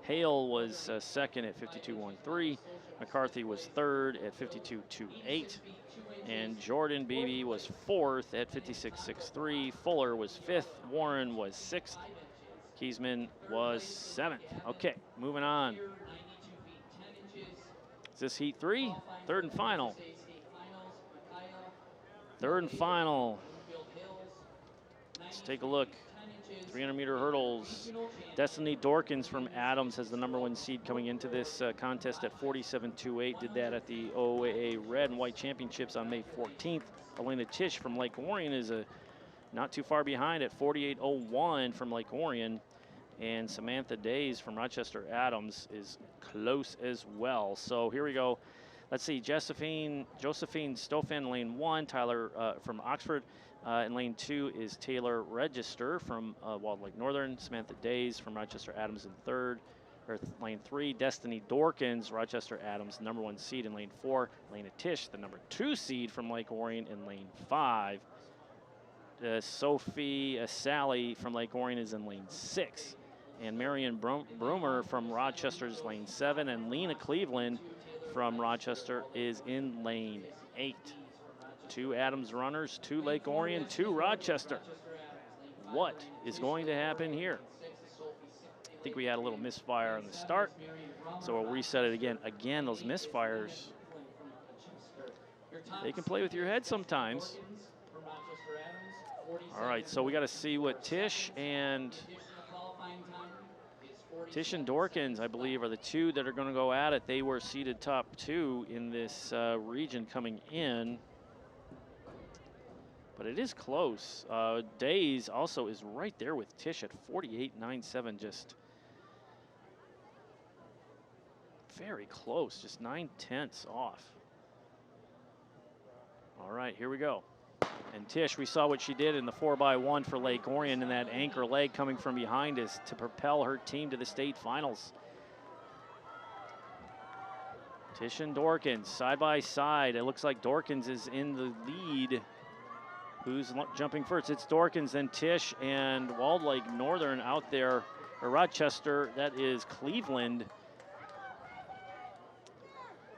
Hale was second at 52.13. McCarthy was third at 52.28. And Jordan Beebe was fourth at 56.63. Fuller was fifth. Warren was sixth. Kiesman was seventh. Okay, moving on. Is this Heat 3? Third and final. Third and final. Let's take a look. 300-meter hurdles. Destiny Dorkins from Adams has the #1 seed coming into this contest at 47.28. Did that at the OAA Red and White Championships on May 14th. Elena Tisch from Lake Orion is not too far behind at 48.01 from Lake Orion. And Samantha Days from Rochester Adams is close as well. So here we go. Let's see, Josephine Stofan, lane 1. Tyler from Oxford. In lane 2 is Taylor Register from Walled Lake Northern. Samantha Days from Rochester Adams in lane 3. Destiny Dorkins, Rochester Adams, #1 seed in lane 4. Lena Tisch, the #2 seed from Lake Orion in lane 5. Sophie Sally from Lake Orion is in lane 6. And Marion Broomer from Rochester's lane 7. And Lena Cleveland from Rochester is in lane 8. 2 Adams runners, 2 Lake Orion, 2 Rochester. What is going to happen here? I think we had a little misfire on the start, so we'll reset it again. Again, those misfires, they can play with your head sometimes. All right, so we got to see what Tisch and Dorkins, I believe, are the 2 that are going to go at it. They were seeded top 2 in this region coming in. But it is close. Days also is right there with Tisch at 48.97, just very close, just 9/10 off. All right, here we go. And Tish, we saw what she did in the 4x1 for Lake Orion in that anchor leg coming from behind us to propel her team to the state finals. Tish and Dorkins side by side. It looks like Dorkins is in the lead. Who's jumping first? It's Dorkins, then Tish, and Walled Lake Northern out there, or Rochester. That is Cleveland.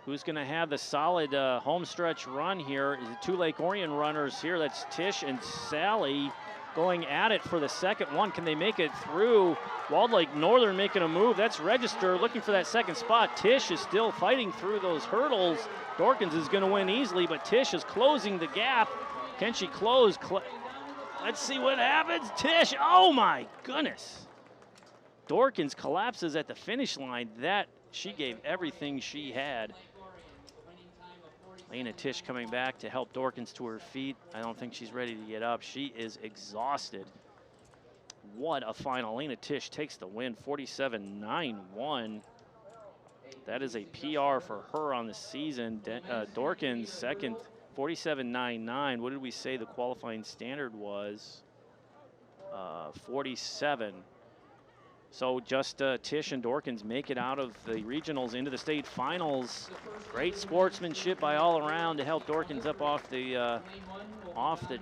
Who's going to have the solid home stretch run here? Is it 2 Lake Orion runners here? That's Tish and Sally going at it for the second one. Can they make it through? Walled Lake Northern making a move. That's Register looking for that second spot. Tish is still fighting through those hurdles. Dorkins is going to win easily, but Tish is closing the gap. Can she close? Let's see what happens. Tish, oh my goodness. Dorkins collapses at the finish line. She gave everything she had. Lena Tish coming back to help Dorkins to her feet. I don't think she's ready to get up. She is exhausted. What a final. Lena Tish takes the win, 47.91. That is a PR for her on the season. Dorkins second, 47.99. What did we say the qualifying standard was? 47. So just Tish and Dorkins make it out of the regionals into the state finals. Great sportsmanship by all around to help Dorkins up off the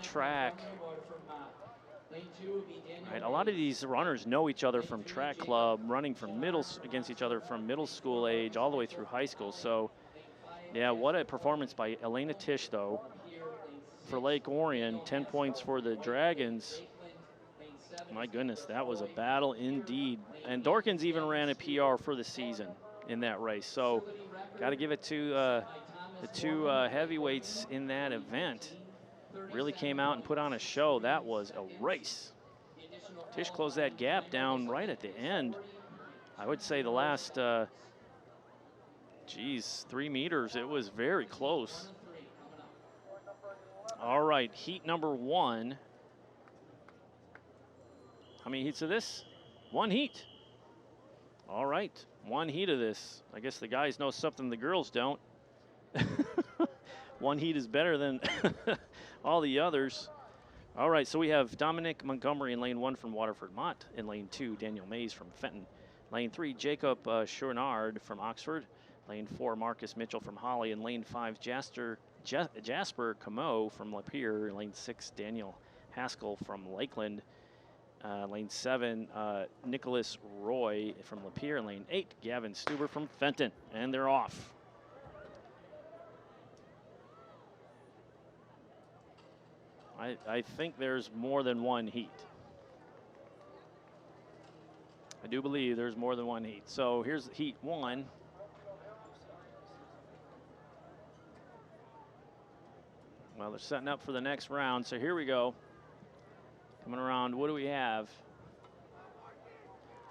track. Right, a lot of these runners know each other from track club, running from against each other from middle school age all the way through high school. So, yeah, what a performance by Elena Tish, though, for Lake Orion. 10 points for the Dragons. My goodness, that was a battle indeed. And Dorkins even ran a PR for the season in that race. So got to give it to the two heavyweights in that event. Really came out and put on a show. That was a race. Tish closed that gap down right at the end. I would say the last, 3 meters. It was very close. All right, heat number 1. How many heats of this? 1 heat. All right, 1 heat of this. I guess the guys know something the girls don't. 1 heat is better than all the others. All right, so we have Dominic Montgomery in lane 1 from Waterford Mott. In lane 2, Daniel Mays from Fenton. Lane 3, Jacob Chouinard from Oxford. Lane 4, Marcus Mitchell from Holly. In lane 5, Jasper Camo from Lapeer. Lane 6, Daniel Haskell from Lakeland. Lane 7, Nicholas Roy from Lapeer. And lane 8, Gavin Stuber from Fenton. And they're off. I think there's more than 1 heat. I do believe there's more than 1 heat. So here's heat 1. Well, they're setting up for the next round. So here we go. Coming around, what do we have?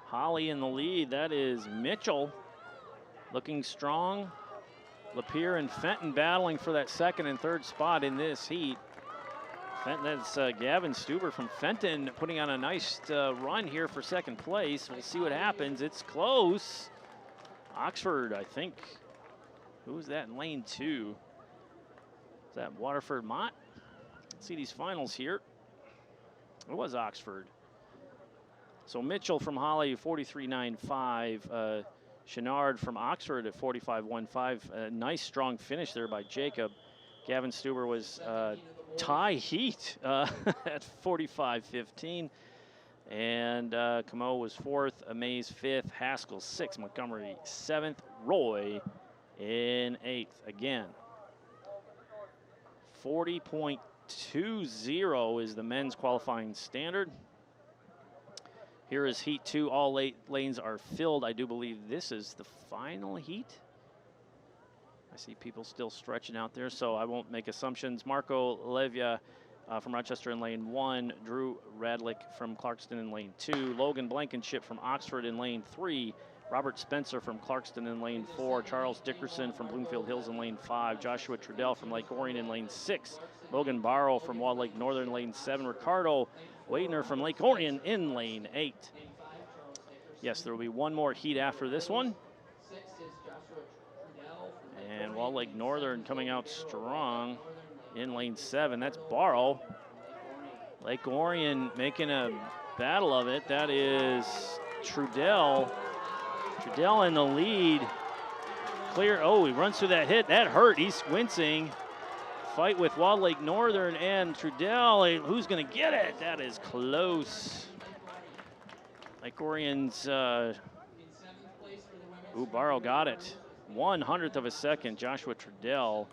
Holly in the lead. That is Mitchell looking strong. Lapeer and Fenton battling for that second and third spot in this heat. That's Gavin Stuber from Fenton putting on a nice run here for second place. We'll see what happens. It's close. Oxford, I think. Who was that in lane 2? Is that Waterford Mott? Let's see these finals here. It was Oxford. So Mitchell from Holly, 43.95. Chouinard from Oxford at 45.15. A nice strong finish there by Jacob. Gavin Stuber was tie heat at 45.15. And Camo was 4th, Mays 5th, Haskell 6th, Montgomery 7th, Roy in 8th. Again, 40.20 is the men's qualifying standard. Here is heat 2. All lanes are filled. I do believe this is the final heat. I see people still stretching out there, so I won't make assumptions. Marco Levia from Rochester in lane 1. Drew Radlick from Clarkston in lane 2. Logan Blankenship from Oxford in lane 3. Robert Spencer from Clarkston in lane 4. Charles Dickerson from Bloomfield Hills in lane 5. Joshua Trudell from Lake Orion in lane 6. Logan Barrow from Walled Lake Northern lane 7. Ricardo Waitner from Lake Orion in lane 8. Yes, there will be one more heat after this one. And Walled Lake Northern coming out strong. in lane 7. That's Barrow. Lake Orion making a battle of it. That is Trudell. Trudell in the lead. Clear. Oh, he runs through that hit. That hurt. He's wincing. Fight with Walled Lake Northern and Trudell. Who's going to get it? That is close. Lake Orion's. Barrow got it. 1/100th of a second. Joshua Trudell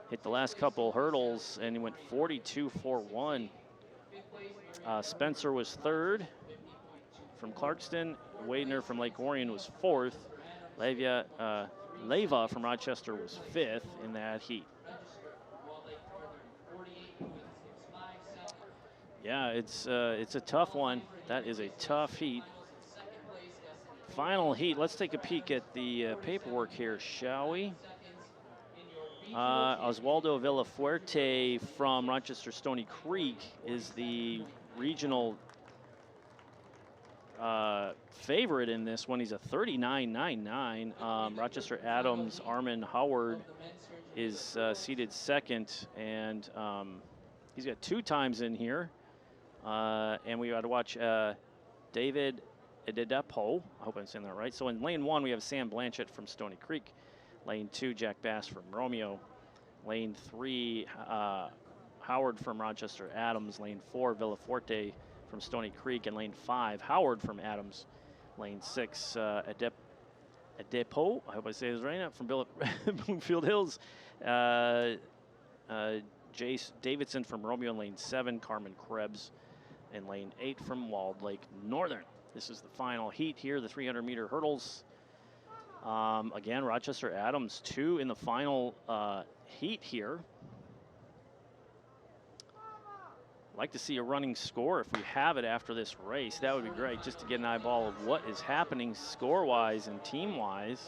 hit the last couple hurdles and he went 42.41. Spencer was 3rd from Clarkston. Wadner from Lake Orion was 4th. Leva from Rochester was 5th in that heat. Yeah, it's a tough one. That is a tough heat. Final heat. Let's take a peek at the paperwork here, shall we? Oswaldo Villafuerte from Rochester Stony Creek is the regional favorite in this one. He's a 39.99. Rochester Adams, Armin Howard is seated 2nd, and he's got 2 times in here. And we got to watch David Idedepo. I hope I'm saying that right. So in lane 1, we have Sam Blanchett from Stony Creek. Lane 2, Jack Bass from Romeo. Lane 3, Howard from Rochester Adams. Lane 4, Villafuerte from Stony Creek. And lane 5, Howard from Adams. Lane 6, Adepo, I hope I say this right now, from Bloomfield Hills. Jace Davidson from Romeo in lane 7. Carmen Krebs in lane 8 from Walled Lake Northern. This is the final heat here, the 300-meter hurdles. Again, Rochester Adams 2 in the final heat here. I'd like to see a running score if we have it after this race. That would be great, just to get an eyeball of what is happening score-wise and team-wise.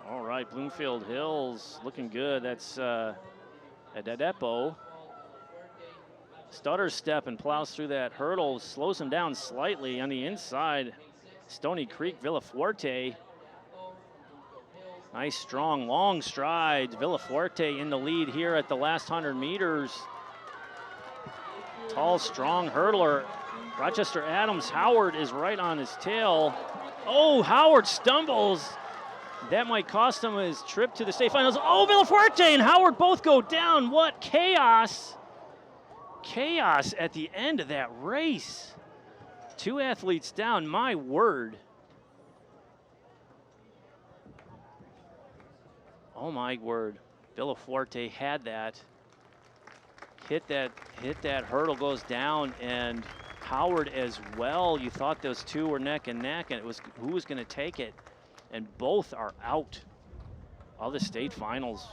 All right, Bloomfield Hills looking good. That's Adedepo. Stutter step and plows through that hurdle, slows him down slightly on the inside. Stony Creek, Villafuerte. Nice, strong, long strides. Villafuerte in the lead here at the last 100 meters. Tall, strong hurdler. Rochester Adams, Howard is right on his tail. Oh, Howard stumbles. That might cost him his trip to the state finals. Oh, Villafuerte and Howard both go down. What chaos. Chaos at the end of that race. 2 athletes down, my word. Oh my word. Villafuerte had that. Hit that hurdle, goes down, and Howard as well. You thought those 2 were neck and neck, and it was who was going to take it. And both are out of the state finals.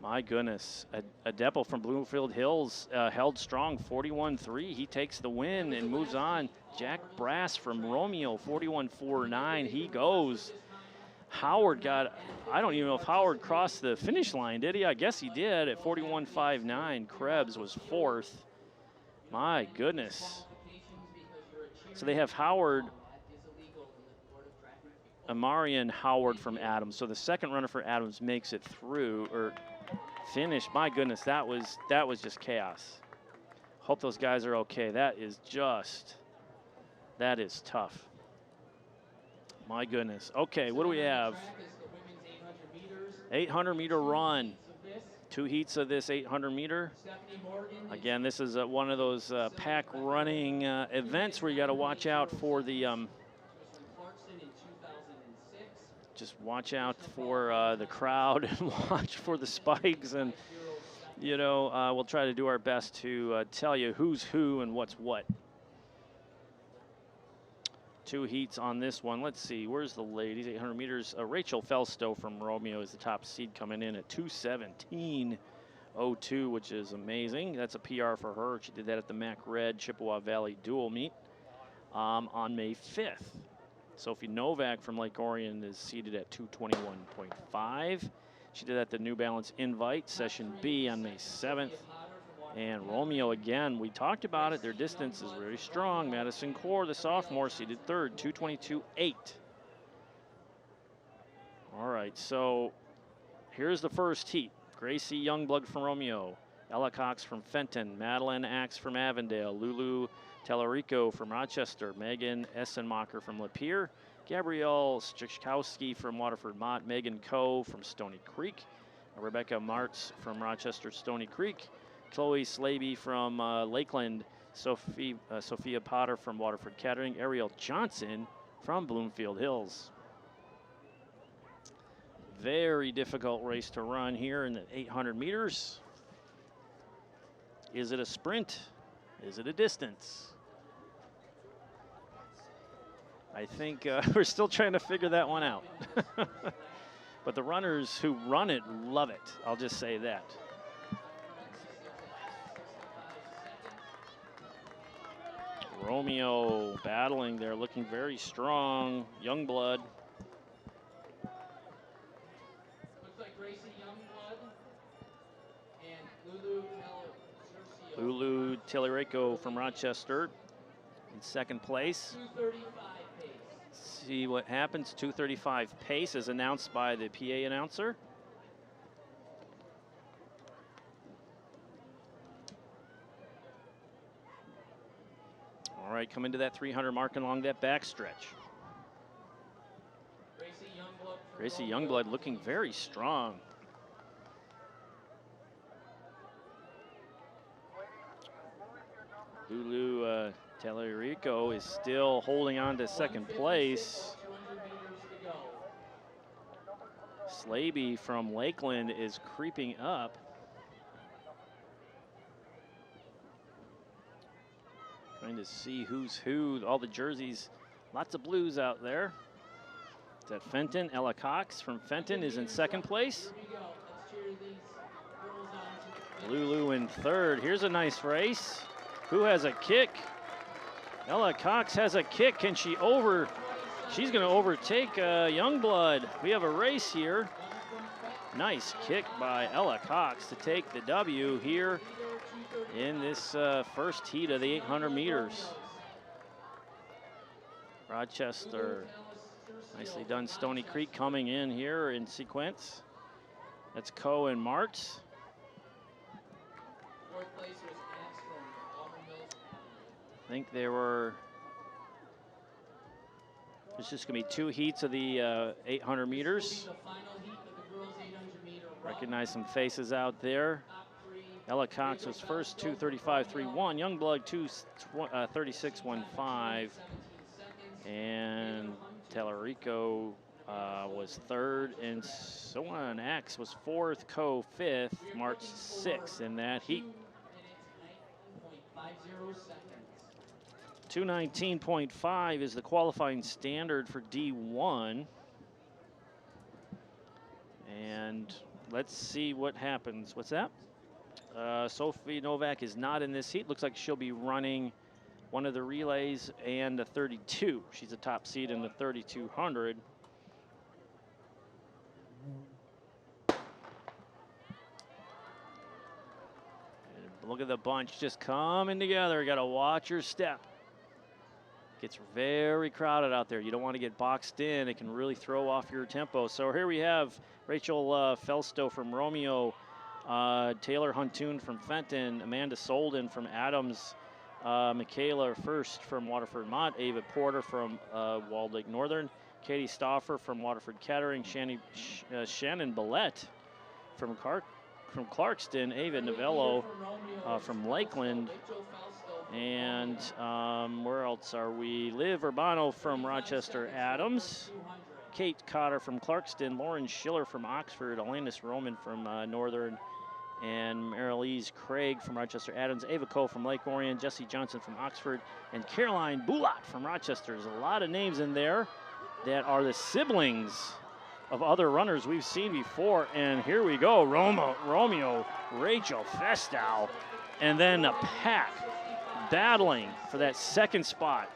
My goodness. Adepo from Bloomfield Hills held strong, 41.3. He takes the win and moves on. Jack Brass from Romeo, 41.49. He goes. Howard got, I don't even know if Howard crossed the finish line, did he? I guess he did at 41.59. Krebs was 4th. My goodness. So they have Howard, Amarian Howard from Adams. So the second runner for Adams makes it through, or finish. My goodness, that was just chaos. Hope those guys are okay. That is tough. My goodness. Okay, what do we have? 800-meter run. 2 heats of this 800-meter. Again, this is one of those pack running events where you got to watch out for the just watch out for the crowd and watch for the spikes, and you know, we'll try to do our best to tell you who's who and what's what. 2 heats on this one. Let's see, where's the ladies? 800 meters. Rachel Felstow from Romeo is the top seed, coming in at 2:17.02, which is amazing. That's a PR for her. She did that at the Mac Red Chippewa Valley Dual Meet on May 5th. Sophie Novak from Lake Orion is seated at 2:21.5. She did that at the New Balance Invite Session B on May 7th. And Romeo, again, we talked about it. Their distance is very strong. Madison Core, the sophomore, seated 3rd, 2:22.8. All right, so here's the first heat. Gracie Youngblood from Romeo, Ella Cox from Fenton, Madeline Axe from Avondale, Lulu Tellerico from Rochester, Megan Essenmacher from Lapeer, Gabrielle Strychkowski from Waterford Mott, Megan Coe from Stony Creek, Rebecca Martz from Rochester Stony Creek, Chloe Slaby from Lakeland, Sophia Potter from Waterford Kettering, Ariel Johnson from Bloomfield Hills. Very difficult race to run here in the 800 meters. Is it a sprint? Is it a distance? I think we're still trying to figure that one out. But the runners who run it love it. I'll just say that. Romeo battling there, looking very strong. Youngblood. Looks like Gracie Youngblood and Lulu Tellerico from Rochester in second place. 2:35 pace. See what happens. 2:35 pace is announced by the PA announcer. All right, coming to that 300 mark along that backstretch. Gracie Youngblood looking very strong. Lulu Tellerico is still holding on to second place. Slaby from Lakeland is creeping up. Trying to see who's who. All the jerseys, lots of blues out there. Is that Fenton? Ella Cox from Fenton is in second place. Lulu in third. Here's a nice race. Who has a kick? Ella Cox has a kick. Can she over? She's going to overtake Youngblood. We have a race here. Nice kick by Ella Cox to take the W here in this first heat of the 800 meters. Rochester, nicely done. Stony Creek coming in here in sequence. That's Coe and Martz. I think there's just going to be 2 heats of the 800 meters. Recognize some faces out there. Ella Cox was first, 2:35.31. Youngblood, 2:36.15. And Tellerico was third, and so on. Axe was fourth, Coe fifth, March 6th in that heat. 2:19.5 is the qualifying standard for D1. And let's see what happens. What's that? Sophie Novak is not in this heat. Looks like she'll be running one of the relays and the 32. She's a top seed in the 3200. And look at the bunch just coming together. You got to watch your step. Gets very crowded out there. You don't want to get boxed in. It can really throw off your tempo. So here we have Rachel Felstow from Romeo, Taylor Huntoon from Fenton, Amanda Solden from Adams, Michaela First from Waterford Mott, Ava Porter from Walled Lake Northern, Katie Stauffer from Waterford Kettering, Shannon Billette from Clarkston, Ava Novello from Lakeland, and where else are we? Liv Urbano from Rochester Adams, Kate Cotter from Clarkston, Lauren Schiller from Oxford, Alanis Roman from Northern, and Marilise Craig from Rochester Adams, Ava Coe from Lake Orion, Jesse Johnson from Oxford, and Caroline Boulat from Rochester. There's a lot of names in there that are the siblings of other runners we've seen before. And here we go, Romeo, Rachel Festow, and then the pack battling for that second spot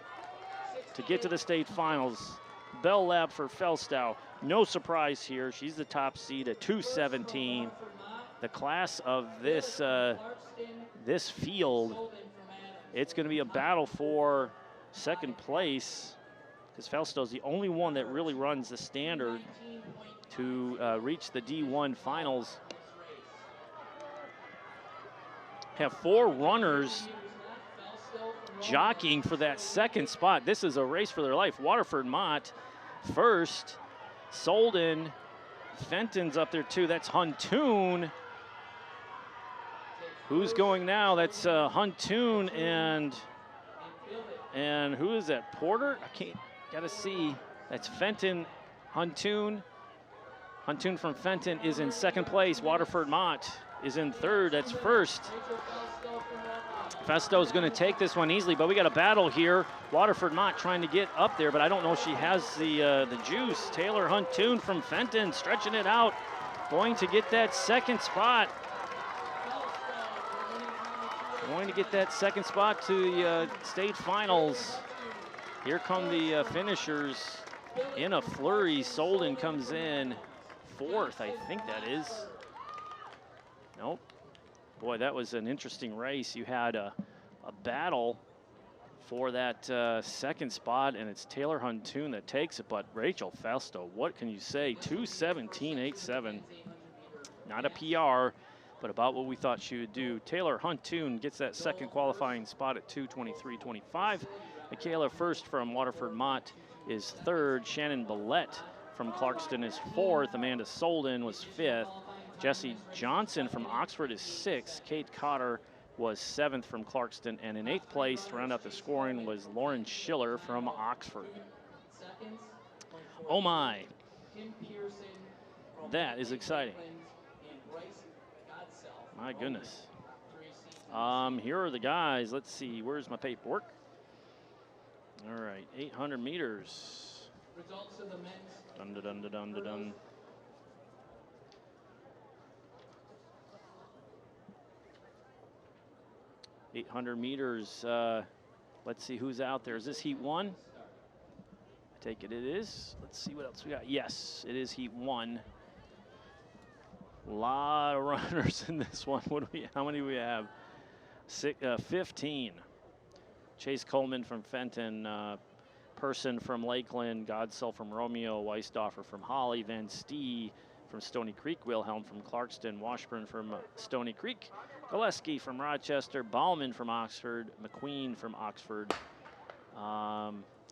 to get to the state finals. Bell lap for Felstow. No surprise here. She's the top seed at 2:17. The class of this this field, it's going to be a battle for second place because Fausto's the only one that really runs the standard to reach the D1 finals. Have 4 runners jockeying for that second spot. This is a race for their life. Waterford Mott first, Solden, Fenton's up there too. That's Huntoon. Who's going now? That's Huntoon and who is that? Porter? I can't, gotta see. That's Fenton, Huntoon. Huntoon from Fenton is in second place. Waterford Mott is in third. That's first. Festo's going to take this one easily, but we got a battle here. Waterford Mott trying to get up there, but I don't know if she has the juice. Taylor Huntoon from Fenton stretching it out, going to get that second spot. Going to get that second spot to the state finals. Here come the finishers in a flurry. Solden comes in 4th, I think that is. Nope. Boy, that was an interesting race. You had a battle for that second spot, and it's Taylor Huntoon that takes it, but Rachel Fausto, what can you say? 2:17.87. Not a PR, but about what we thought she would do. Taylor Huntoon gets that second qualifying spot at 2:23.25. Michaela First from Waterford Mott is 3rd. Shannon Billette from Clarkston is 4th. Amanda Solden was 5th. Jessie Johnson from Oxford is 6th. Kate Cotter was 7th from Clarkston. And in 8th place, to round out the scoring, was Lauren Schiller from Oxford. Oh my. That is exciting. My goodness. Here are the guys. Let's see. Where's my paperwork? All right. 800 meters. Dun, dun, dun, dun, dun, dun. 800 meters. Let's see who's out there. Is this heat 1? I take it is. Let's see what else we got. Yes, it is heat 1. A lot of runners in this one. How many do we have? 15. Chase Coleman from Fenton, Person from Lakeland, Godsell from Romeo, Weisdorfer from Holly, Van Stee from Stony Creek, Wilhelm from Clarkston, Washburn from Stony Creek, Gillespie from Rochester, Bauman from Oxford, McQueen from Oxford,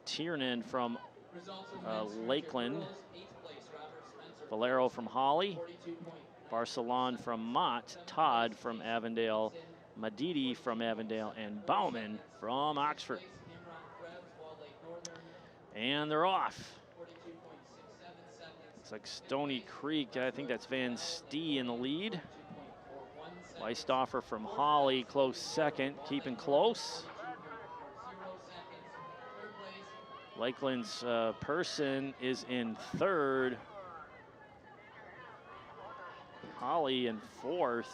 Tiernan from Lakeland, Valero from Holly, Barcelon from Mott, Todd from Avondale, Madidi from Avondale, and Bauman from Oxford. And they're off. It's like Stony Creek. I think that's Van Stee in the lead. Weisdorfer from Holly, close second, keeping close. Lakeland's Person is in 3rd. Holly in 4th.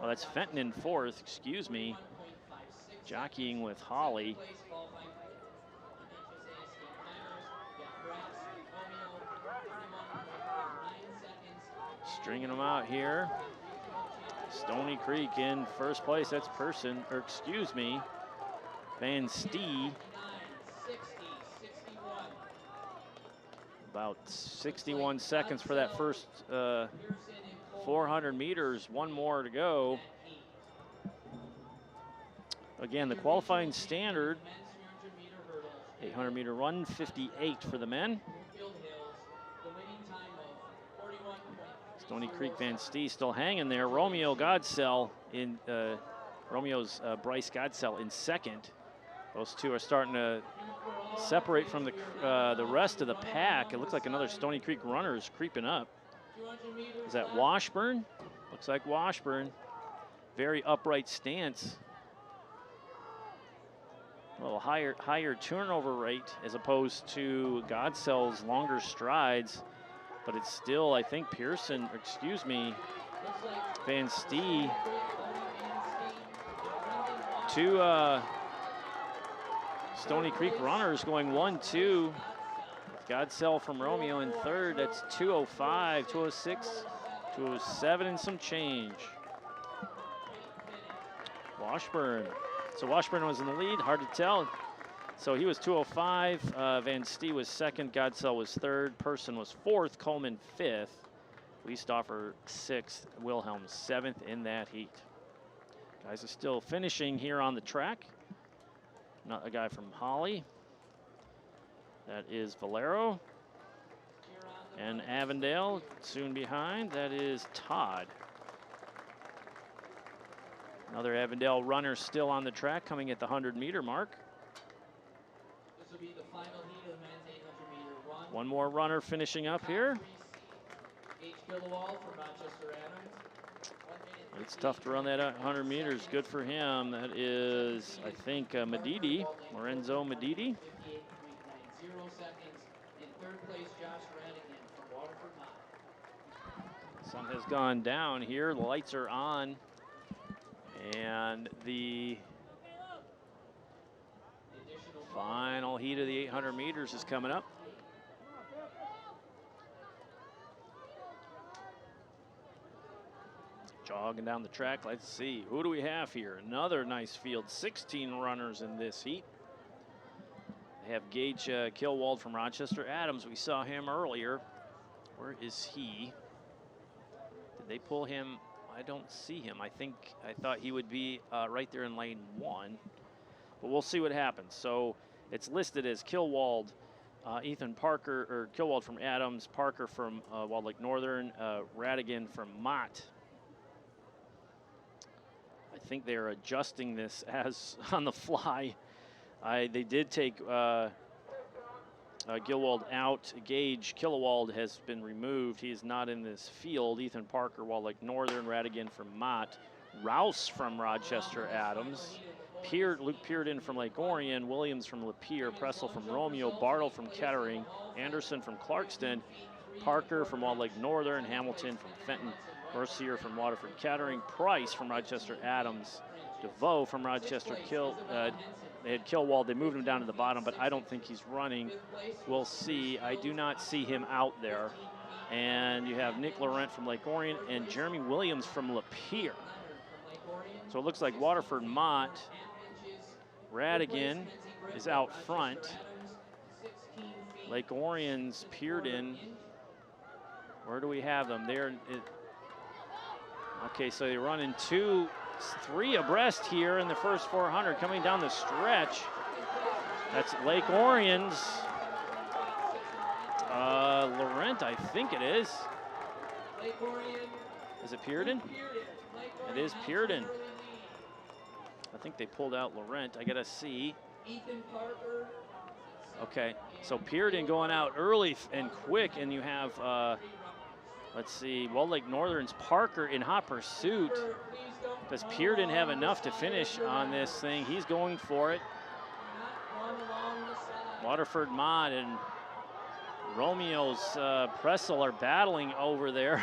Oh, that's Fenton in 4th, excuse me. Jockeying with Holly. Stringing them out here. Stony Creek in 1st place. That's Person, or excuse me, Van Stee. About 61 seconds for that first 400 meters. One more to go. Again, the qualifying standard, 800 meter run, 58 for the men. Stony Creek Van Stee still hanging there. Romeo Godsell in Romeo's Bryce Godsell in 2nd. Those two are starting to separate from the rest of the pack. It looks like another Stony Creek runner is creeping up. Is that Washburn? Looks like Washburn. Very upright stance. A little higher turnover rate as opposed to Godsell's longer strides. But it's still, I think, Pearson, excuse me, Van Stee. Two Stony Creek runners going 1-2. Godsell from Romeo in 3rd. That's 2:05, 2:06, 2:07 and some change. Washburn. So Washburn was in the lead, hard to tell. So he was 205. Van Stee was second. Godsell was third. Person was fourth. Coleman fifth. Wiestoffer sixth. Wilhelm seventh in that heat. Guys are still finishing here on the track. Not a guy from Holly. That is Valero. And Avondale soon behind. That is Todd. Another Avondale runner still on the track, coming at the 100-meter mark. This will be the final heat of the men's 800-meter run. One more runner finishing up here. H. Gillowald from Rochester Adams. It's tough to run that 100 meters. Good for him. That is, I think, Medidi, Lorenzo Medidi. 58.90 seconds. In third place, Josh Radigan from Waterford Mott. Sun has gone down here. The lights are on. And the final heat of the 800 meters is coming up. Jogging down the track, let's see. Who do we have here? Another nice field, 16 runners in this heat. They have Gage Kilwald from Rochester Adams. We saw him earlier. Where is he? Did they pull him? I don't see him. I thought he would be right there in lane 1, but we'll see what happens. So it's listed as Kilwald, Ethan Parker, or Kilwald from Adams, Parker from Walled Lake Northern, Radigan from Mott. I think they're adjusting this as on the fly. They did take Gilwald out. Gage Kilowald has been removed. He is not in this field. Ethan Parker, Walled Lake Northern, Radigan from Mott, Rouse from Rochester Adams, Luke Pearden from Lake Orion, Williams from Lapeer, Pressel from Romeo, Bartle from Kettering, Anderson from Clarkston, Parker from Walled Lake Northern, Hamilton from Fenton, Mercier from Waterford Kettering, Price from Rochester Adams, DeVoe from Rochester they had Kilwald. They moved him down to the bottom, but I don't think he's running. We'll see. I do not see him out there. And you have Nick Laurent from Lake Orion and Jeremy Williams from Lapeer. So it looks like Waterford Mott, Radigan is out front. Lake Orion's Pearden. Where do we have them? Okay, so they run in 3 abreast here in the first 400 coming down the stretch. That's Lake Orion's Laurent, I think it is. Is it Pearden? It is Pearden. I think they pulled out Laurent. I gotta see. Okay, so Pearden going out early and quick, and you have let's see, Walled Lake Northern's Parker in hot pursuit. Does Pearden have enough to finish on this thing? He's going for it. Waterford Mott and Romeo's Pressel are battling over there.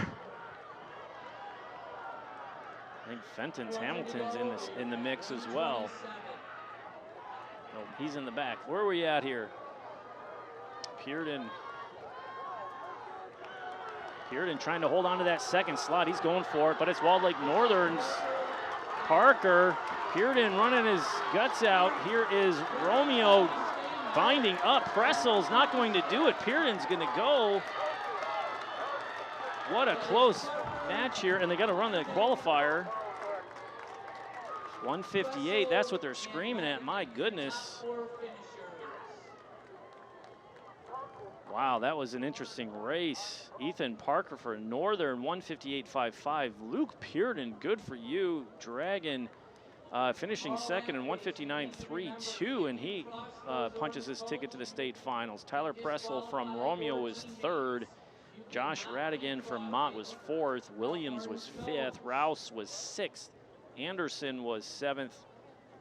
I think Fenton's, Hamilton's in the mix as well. Oh, he's in the back. Where are we at here? Pearden trying to hold on to that second slot. He's going for it, but it's Walled Lake Northern's Parker. Pearden running his guts out. Here is Romeo binding up. Pressel's not going to do it. Pearden's going to go. What a close match here, and they got to run the qualifier. 158, that's what they're screaming at. My goodness. Wow, that was an interesting race. Ethan Parker for Northern, 158.55. Luke Pearden, good for you. Dragon finishing second in 159.32, and he punches his ticket to the state finals. Tyler Pressel from Romeo was third. Josh Radigan from Mott was fourth. Williams was fifth. Rouse was sixth. Anderson was seventh.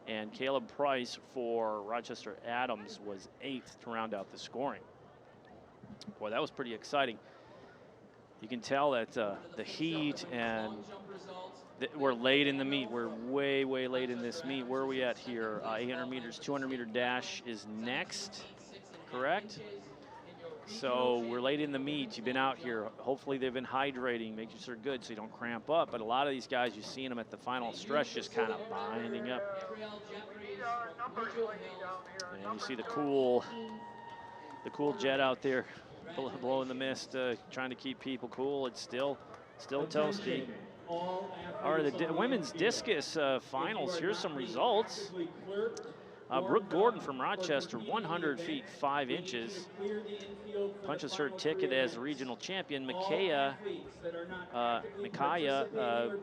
And Caleb Price for Rochester Adams was eighth to round out the scoring. Boy, that was pretty exciting. You can tell that the heat and we're late in the meet. We're way, way late in this meet. Where are we at here? 800 meters, 200 meter dash is next, correct? So we're late in the meet. You've been out here. Hopefully they've been hydrating, making sure they're good so you don't cramp up. But a lot of these guys, you've seen them at the final stretch just kind of binding up. And you see the cool jet out there blowing the mist, trying to keep people cool. It's still toasty. All right, the women's discus finals. Here's some results. Brooke Gordon from Rochester, 100 feet 5 inches. Punches her ticket as a regional champion. Micaiah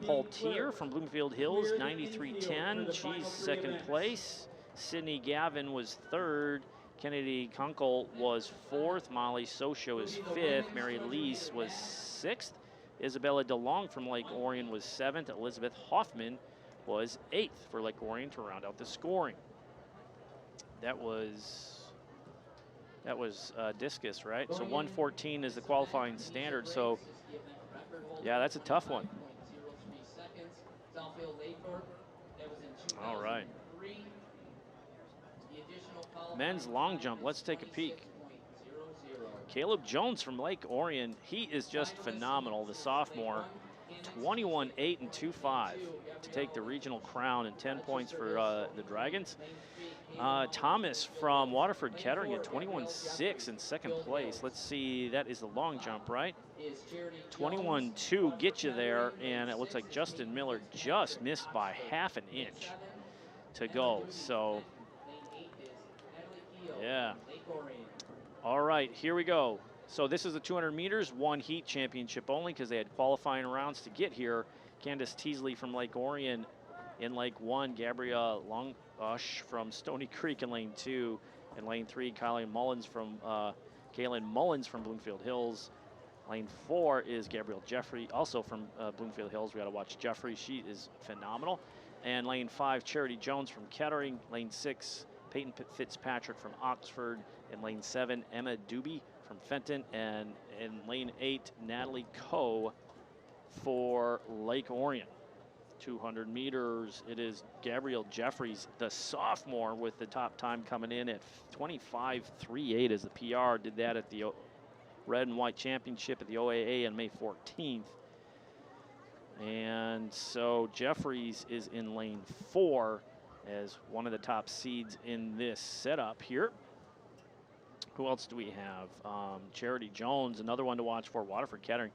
Paultier from Bloomfield Hills, 93.10. She's second place. Sydney Gavin was third. Kennedy Kunkel was fourth. Molly Socio is fifth. Mary Lease was sixth. Isabella DeLong from Lake Orion was seventh. Elizabeth Hoffman was eighth for Lake Orion to round out the scoring. That was discus, right? So 114 is the qualifying standard. So yeah, that's a tough one. All right. Men's long jump, let's take a peek. Caleb Jones from Lake Orion, he is just phenomenal, the sophomore. 21.8 and 2.5 to take the regional crown and 10 points for the Dragons. Thomas from Waterford Kettering at 21.6 in second place. Let's see, that is the long jump, right? 21.2 get you there, and it looks like Justin Miller just missed by half an inch to go. So, yeah. All right, here we go. So this is the 200 meters, one heat championship only because they had qualifying rounds to get here. Candace Teasley from Lake Orion in Lake 1, Gabrielle Longush from Stony Creek in Lane 2. In Lane 3, Kaylin Mullins from Bloomfield Hills. Lane 4 is Gabrielle Jeffrey, also from Bloomfield Hills. We got to watch Jeffrey. She is phenomenal. And Lane 5, Charity Jones from Kettering. Lane 6, Peyton Fitzpatrick from Oxford. In Lane 7, Emma Doobie from Fenton. And in Lane 8, Natalie Coe for Lake Orion. 200 meters, it is Gabrielle Jeffries, the sophomore, with the top time coming in at 25.38 as the PR. Did that at the Red and White Championship at the OAA on May 14th. And so Jeffries is in lane 4 as one of the top seeds in this setup here. Who else do we have? Charity Jones, another one to watch for, Waterford Kettering.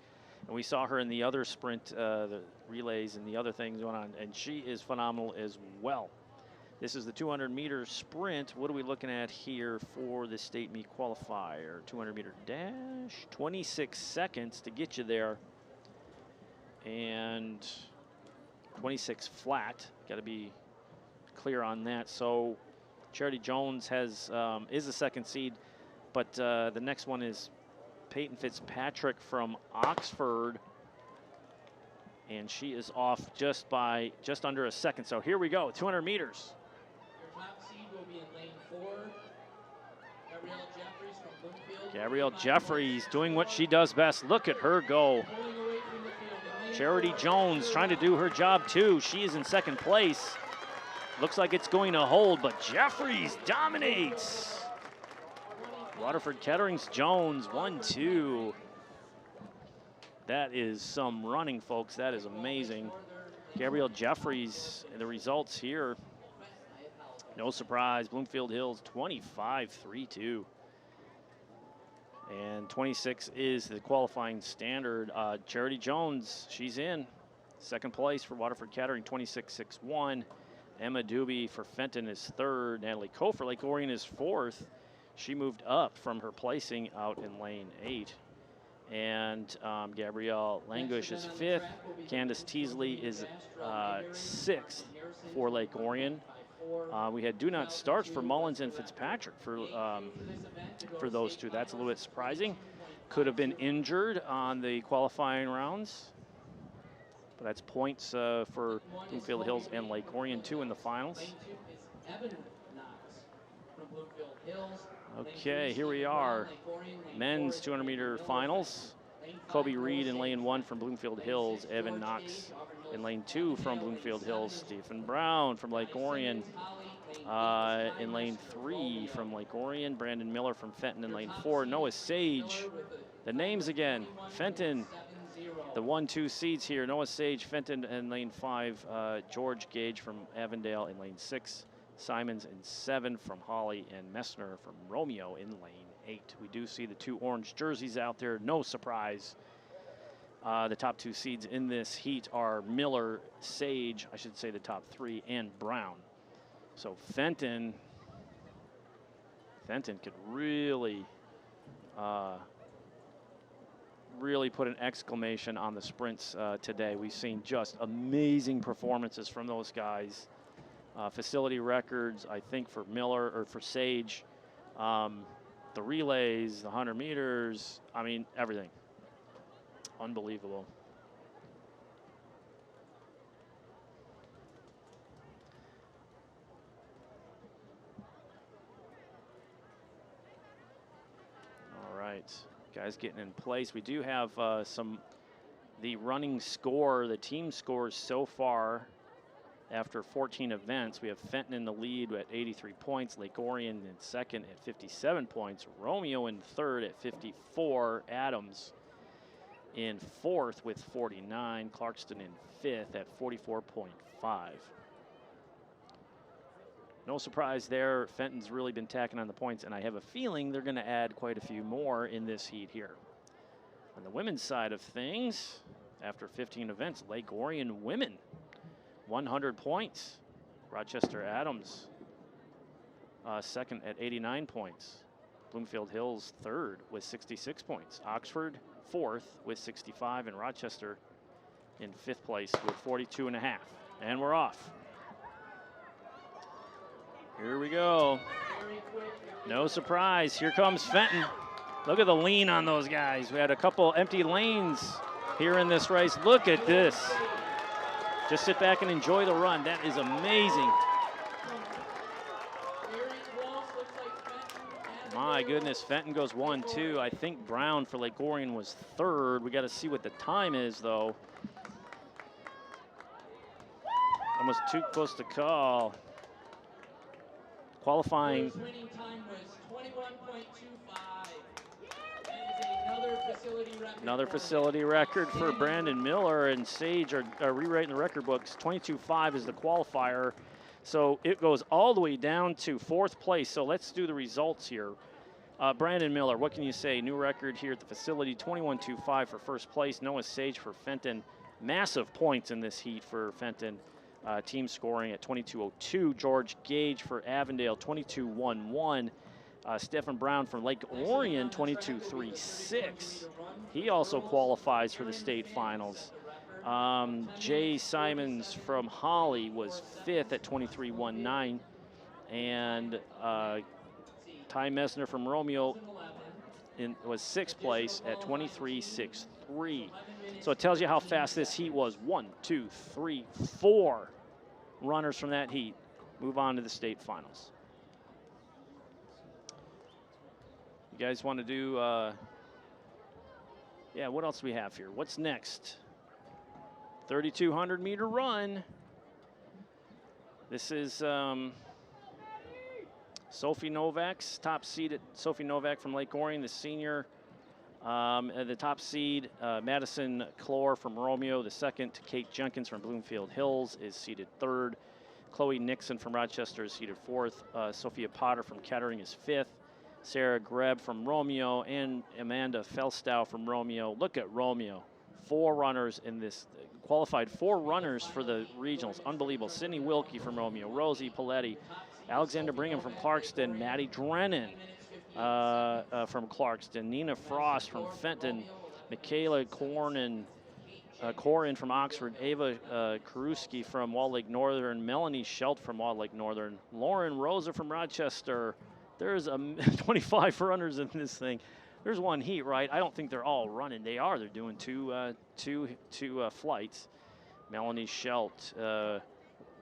And we saw her in the other sprint, the relays and the other things going on, and she is phenomenal as well. This is the 200-meter sprint. What are we looking at here for the state meet qualifier? 200-meter dash, 26 seconds to get you there, and 26 flat. Got to be clear on that. So Charity Jones is the second seed, but the next one is Peyton Fitzpatrick from Oxford, and she is off just under a second. So here we go, 200 meters. Your top seed will be in lane 4. Gabrielle Jeffries from Bloomfield. Gabrielle Jeffries doing what she does best. Look at her go. Charity Jones trying to do her job too. She is in second place. Looks like it's going to hold, but Jeffries dominates. Waterford Kettering's Jones, 1-2. That is some running, folks. That is amazing. Gabrielle Jeffries, the results here. No surprise, Bloomfield Hills, 25.32. And 26 is the qualifying standard. Charity Jones, she's in. Second place for Waterford Kettering, 26.61. Emma Doobie for Fenton is third. Natalie Coe for Lake Orion is fourth. She moved up from her placing out in lane 8. And Gabrielle Langush is fifth. Candace Teasley is sixth for Lake Orion. We had do not starts for Mullins and Fitzpatrick for those two. That's a little bit surprising. Could have been injured on the qualifying rounds. But that's points for Bloomfield Hills and Lake Orion too in the finals. Okay, here we are. Men's 200-meter finals. Kobe Reed in lane 1 from Bloomfield Hills. Evan Knox in lane 2 from Bloomfield Hills. Stephen Brown from Lake Orion. In lane 3 from Lake Orion, Brandon Miller from Fenton in lane 4. Noah Sage, the names again, Fenton, the 1-2 seeds here. Noah Sage, Fenton in lane 5. George Gage from Avondale in lane 6. Simons in 7 from Holly, and Messner from Romeo in lane 8. We do see the 2 orange jerseys out there, no surprise. The top 2 seeds in this heat are Miller, Sage, I should say the top 3, and Brown. So Fenton could really, really put an exclamation on the sprints today. We've seen just amazing performances from those guys. Facility records, I think, for Miller or for Sage. The relays, the 100 meters, I mean, everything. Unbelievable. All right, guys getting in place. We do have the running score, the team scores so far after 14 events. We have Fenton in the lead at 83 points, Lake Orion in second at 57 points, Romeo in third at 54, Adams in fourth with 49, Clarkston in fifth at 44.5. No surprise there. Fenton's really been tacking on the points, and I have a feeling they're going to add quite a few more in this heat here. On the women's side of things, after 15 events, Lake Orion women, 100 points. Rochester Adams second at 89 points. Bloomfield Hills third with 66 points. Oxford fourth with 65, and Rochester in fifth place with 42.5. And we're off. Here we go. No surprise. Here comes Fenton. Look at the lean on those guys. We had a couple empty lanes here in this race. Look at this. Just sit back and enjoy the run. That is amazing. My goodness, Fenton goes 1-2. I think Brown for Lake Orion was third. We got to see what the time is, though. Almost too close to call. Qualifying. Winning time was 21.25. That is another facility record for Brandon Miller, and Sage are rewriting the record books. 22.5 is the qualifier. So it goes all the way down to fourth place. So let's do the results here. Brandon Miller, what can you say? New record here at the facility, 21.25 for first place. Noah Sage for Fenton. Massive points in this heat for Fenton. Team scoring at 22.02. George Gage for Avondale, 22.11. Stephen Brown from Lake Orion, 22.36. He also qualifies for the state finals. Jay Simons from Holly was fifth at 23.19. And Ty Messner from Romeo was sixth place at 23.63. So it tells you how fast this heat was. 1, 2, 3, 4 runners from that heat move on to the state finals. You guys want to do, yeah, what else do we have here? What's next? 3,200 meter run. This is Sophie Novak's top seed. Sophie Novak from Lake Orion, the senior. The top seed, Madison Clore from Romeo, the second. Kate Jenkins from Bloomfield Hills is seeded third. Chloe Nixon from Rochester is seeded fourth. Sophia Potter from Kettering is fifth. Sarah Greb from Romeo, and Amanda Felstow from Romeo. Look at Romeo. 4 runners in this, qualified 4 runners for the regionals. Unbelievable. Sydney Wilkie from Romeo, Rosie Paletti, Alexander Brigham from Clarkston, Maddie Drennan from Clarkston, Nina Frost from Fenton, Michaela Corin from Oxford, Ava Karuski from Walled Lake Northern, Melanie Schelt from Walled Lake Northern, Lauren Rosa from Rochester. There's 25 runners in this thing. There's one heat, right? I don't think they're all running. They are. They're doing two flights. Melanie Schelt,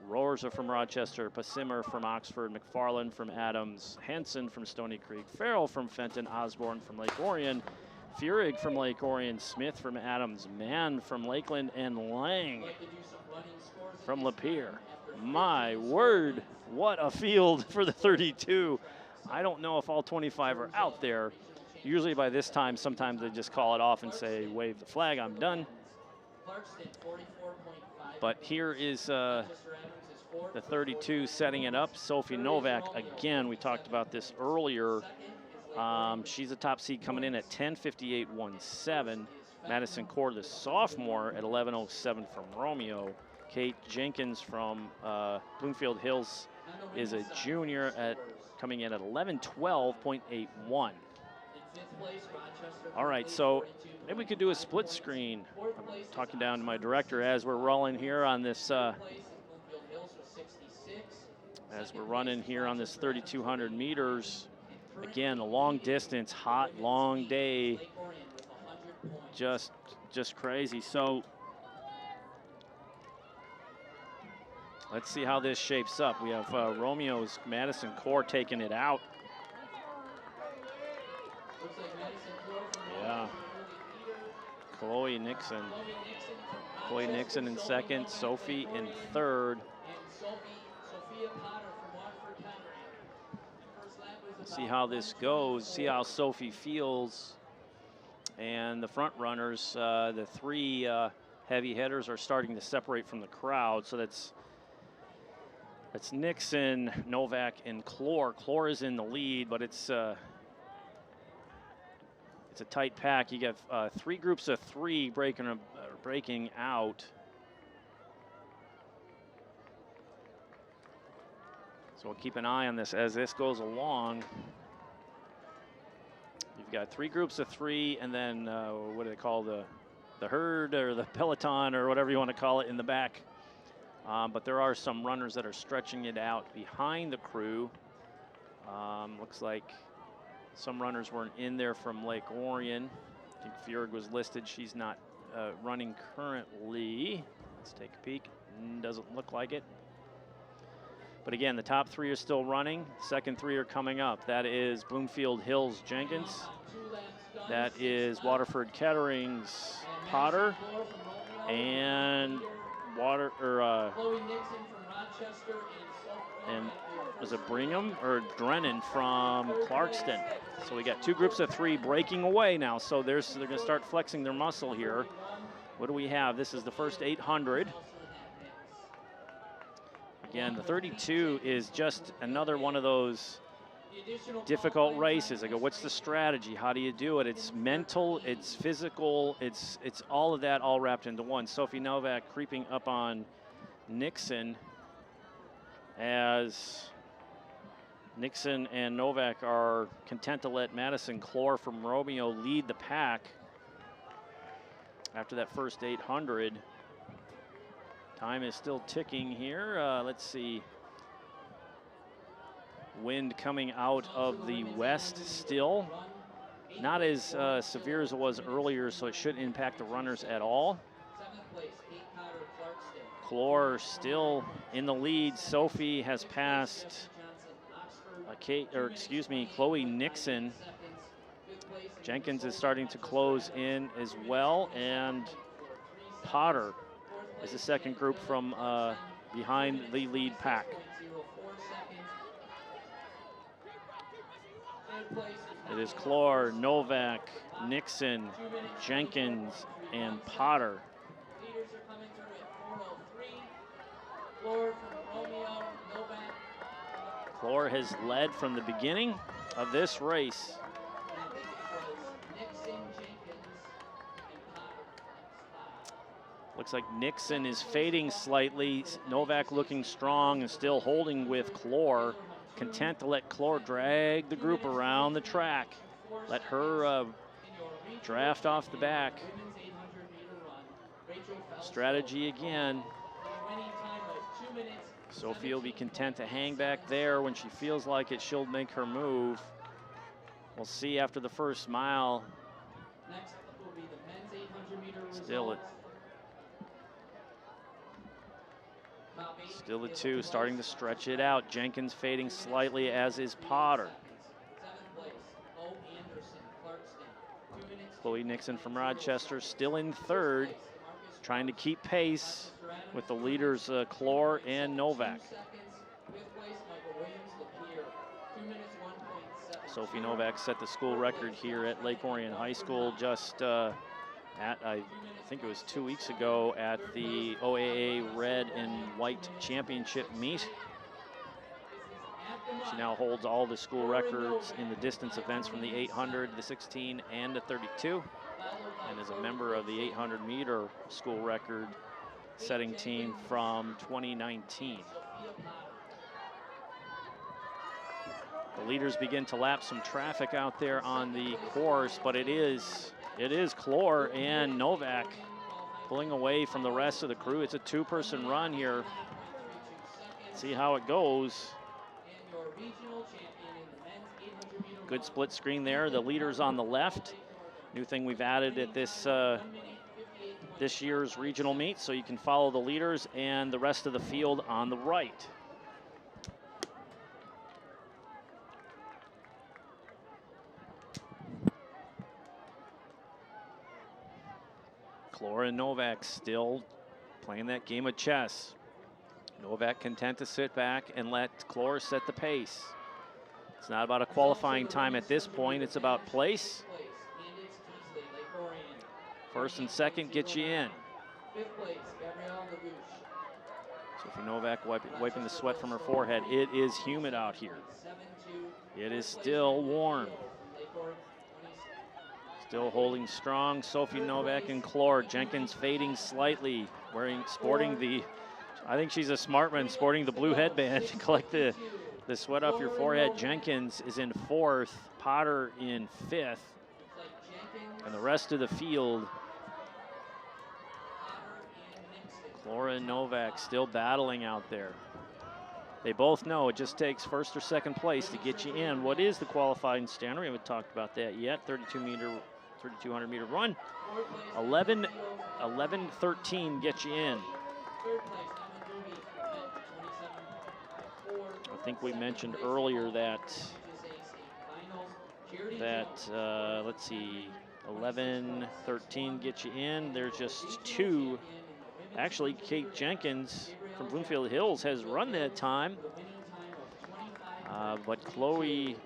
Rosa from Rochester, Pasimmer from Oxford, McFarland from Adams, Henson from Stony Creek, Farrell from Fenton, Osborne from Lake Orion, Feurig from Lake Orion, Smith from Adams, Mann from Lakeland, and Lang from Lapeer. My word, what a field for the 32. I don't know if all 25 are out there. Usually by this time, sometimes they just call it off and say, wave the flag, I'm done. But here is the 32 setting it up. Sophie Novak, again, we talked about this earlier. She's a top seed coming in at 10:58.17. Madison Core, the sophomore, at 11:07 from Romeo. Kate Jenkins from Bloomfield Hills is a junior coming in at 11:12.81. All right, so maybe we could do a split screen. I'm talking down to my director as we're rolling here on this, as we're running here on this 3,200 meters. Again, a long distance, hot, long day, just crazy. So let's see how this shapes up. We have Romeo's Madison Core taking it out. Yeah. Chloe Nixon in second, Sophie in third. See how this goes, see how Sophie feels. And the front runners, the three heavy hitters are starting to separate from the crowd. So that's Nixon, Novak, and Clore. Clore is in the lead, but it's a tight pack. You got three groups of three breaking out. So we'll keep an eye on this as this goes along. You've got three groups of three, and then what do they call the herd or the peloton or whatever you want to call it in the back. But there are some runners that are stretching it out behind the crew. Looks like some runners weren't in there from Lake Orion. I think Fierg was listed. She's not running currently. Let's take a peek. Doesn't look like it. But again, the top three are still running. Second three are coming up. That is Bloomfield Hills Jenkins. That is Waterford Kettering's Potter. And was it Brigham or Drennan from Clarkston? So we got two groups of three breaking away now. So they're going to start flexing their muscle here. What do we have? This is the first 800. Again, the 32 is just another one of those difficult races. I go, what's the strategy? How do you do it? It's mental, it's physical, it's all of that all wrapped into one. Sophie Novak creeping up on Nixon as Nixon and Novak are content to let Madison Clore from Romeo lead the pack after that first 800. Time is still ticking here. Let's see. Wind coming out of the west still. Not as severe as it was earlier, so it shouldn't impact the runners at all. Clore still in the lead. Sophie has passed Chloe Nixon. Jenkins is starting to close in as well, and Potter is the second group from behind the lead pack. It is Clore, Novak, Nixon, Jenkins, and Potter. Clore has led from the beginning of this race. Looks like Nixon is fading slightly. Novak looking strong and still holding with Clore. Content to let Clore drag the group around the track. Let her draft off the back. Strategy again. Sophie will be content to hang back there. When she feels like it, she'll make her move. We'll see after the first mile. Still the two starting to stretch it out. Jenkins fading slightly, as is Potter. Chloe Nixon from Rochester still in third, trying to keep pace. with the leaders Clore and Novak. Sophie Novak set the school record here at Lake Orion High School just I think it was 2 weeks ago at the OAA Red and White Championship meet. She now holds all the school records in the distance events from the 800, the 16, and the 32, and is a member of the 800-meter school record setting team from 2019. The leaders begin to lap some traffic out there on the course, but it is Clore and Novak pulling away from the rest of the crew. It's a two-person run here. See how it goes. Good split screen there. The leaders on the left. New thing we've added at this this year's regional meet, so you can follow the leaders and the rest of the field on the right. Clore and Novak still playing that game of chess. Novak content to sit back and let Clore set the pace. It's not about a qualifying time at this point, it's about place. First and second get you in. Sophie Novak wiping the sweat from her forehead. It is humid out here. It is still warm. Still holding strong, Sophie Novak and Clore. Jenkins fading slightly, sporting the, I think she's a smart one, sporting the blue headband to collect the sweat off your forehead. Jenkins is in 4th, Potter in 5th, and the rest of the field, Clore and Novak still battling out there. They both know it just takes first or second place to get you in. What is the qualifying standard? We haven't talked about that yet. 3,200 meter run. 11:13 gets you in. I think we mentioned earlier that let's see, 11:13 gets you in. There's just 2. Actually, Kate Jenkins from Bloomfield Hills has run that time, but Chloe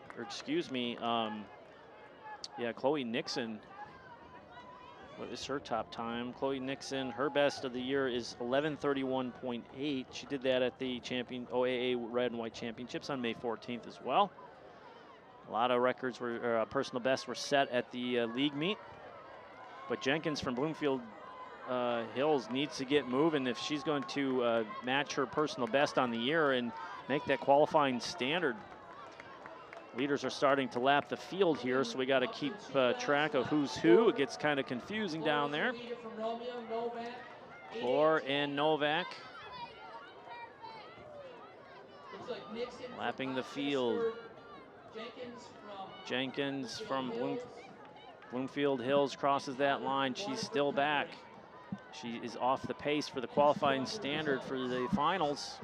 Nixon, what is her top time? Chloe Nixon, her best of the year is 11:31.8. She did that at the OAA Red and White Championships on May 14th as well. A lot of records were, personal bests were set at the league meet, but Jenkins from Bloomfield Hills needs to get moving if she's going to match her personal best on the year and make that qualifying standard. Leaders are starting to lap the field here, so we got to keep track of who's who. It gets kind of confusing down there. Clore and Novak lapping the field. Jenkins from Bloomfield Hills crosses that line. She's still back. She is off the pace for the qualifying standard for the finals.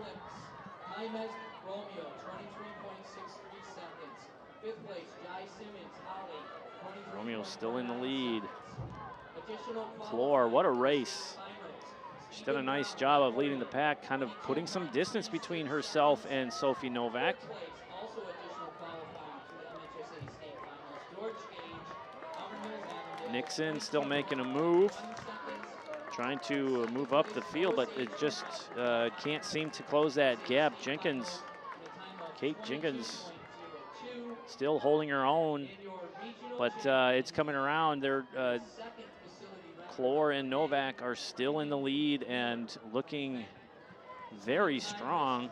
Romeo still in the lead. Clore, what a race. She's done a nice job of leading the pack, kind of putting some distance between herself and Sophie Novak. Nixon still making a move, trying to move up the field, but it just can't seem to close that gap. Kate Jenkins still holding her own, but it's coming around. Clore and Novak are still in the lead and looking very strong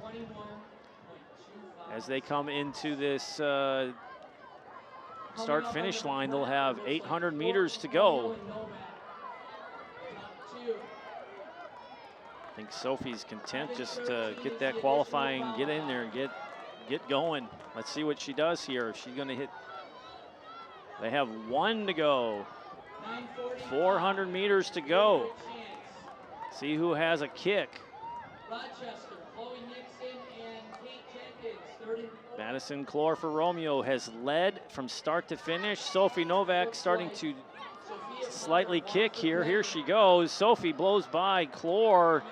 as they come into this start-finish line. They'll have 800 meters to go. I think Sophie's content just to get that qualifying, get in there and get going. Let's see what she does here. She's going to hit. They have 1 to go. 400 meters to go. See who has a kick. Madison Clore for Romeo has led from start to finish. Sophie Novak starting to slightly kick here. Here she goes. Sophie blows by Clore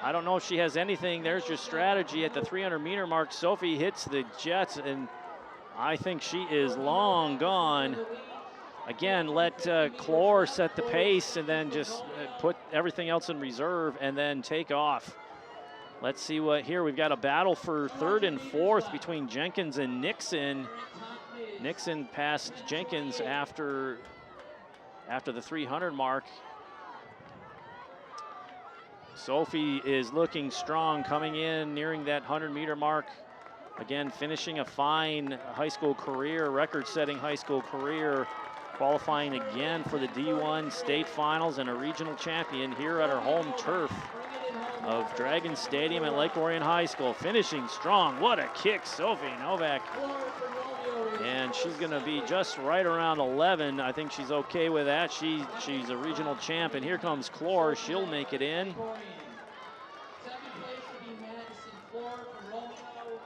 I don't know if she has anything. There's your strategy at the 300-meter mark. Sophie hits the jets, and I think she is long gone. Again, let Clore set the pace and then just put everything else in reserve and then take off. Let's see what here. We've got a battle for third and fourth between Jenkins and Nixon. Nixon passed Jenkins after the 300 mark. Sophie is looking strong coming in, nearing that 100-meter mark. Again, finishing a fine high school career, record-setting high school career, qualifying again for the D1 state finals and a regional champion here at her home turf of Dragon Stadium at Lake Orion High School. Finishing strong. What a kick, Sophie Novak. And she's going to be just right around 11. I think she's okay with that. She's a regional champ. And here comes Clore. She'll make it in.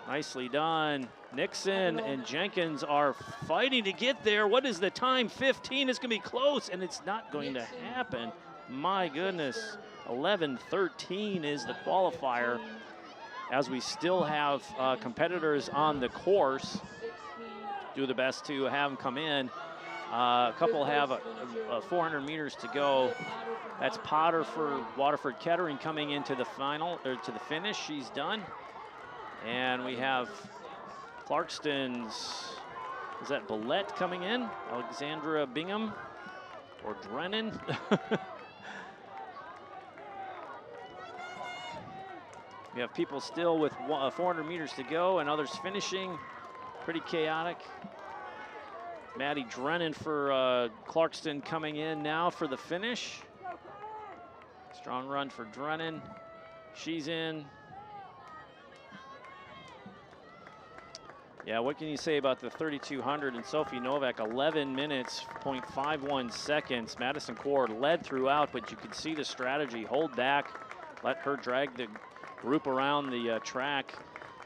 Nicely done. Nixon and Jenkins are fighting to get there. What is the time? 15. It's going to be close, and it's not going to happen. My goodness. 11:13 is the qualifier, as we still have competitors on the course. Do the best to have them come in. A couple have 400 meters to go. That's Potter for Waterford Kettering coming into the final, or to the finish. She's done. And we have Clarkston's, is that Billette coming in? Alexandra Bingham or Drennan? We have people still with 400 meters to go and others finishing. Pretty chaotic. Maddie Drennan for Clarkston coming in now for the finish. Strong run for Drennan. She's in. Yeah, what can you say about the 3,200 and Sophie Novak? 11 minutes, 0.51 seconds. Madison Clore led throughout, but you can see the strategy. Hold back, let her drag the group around the track,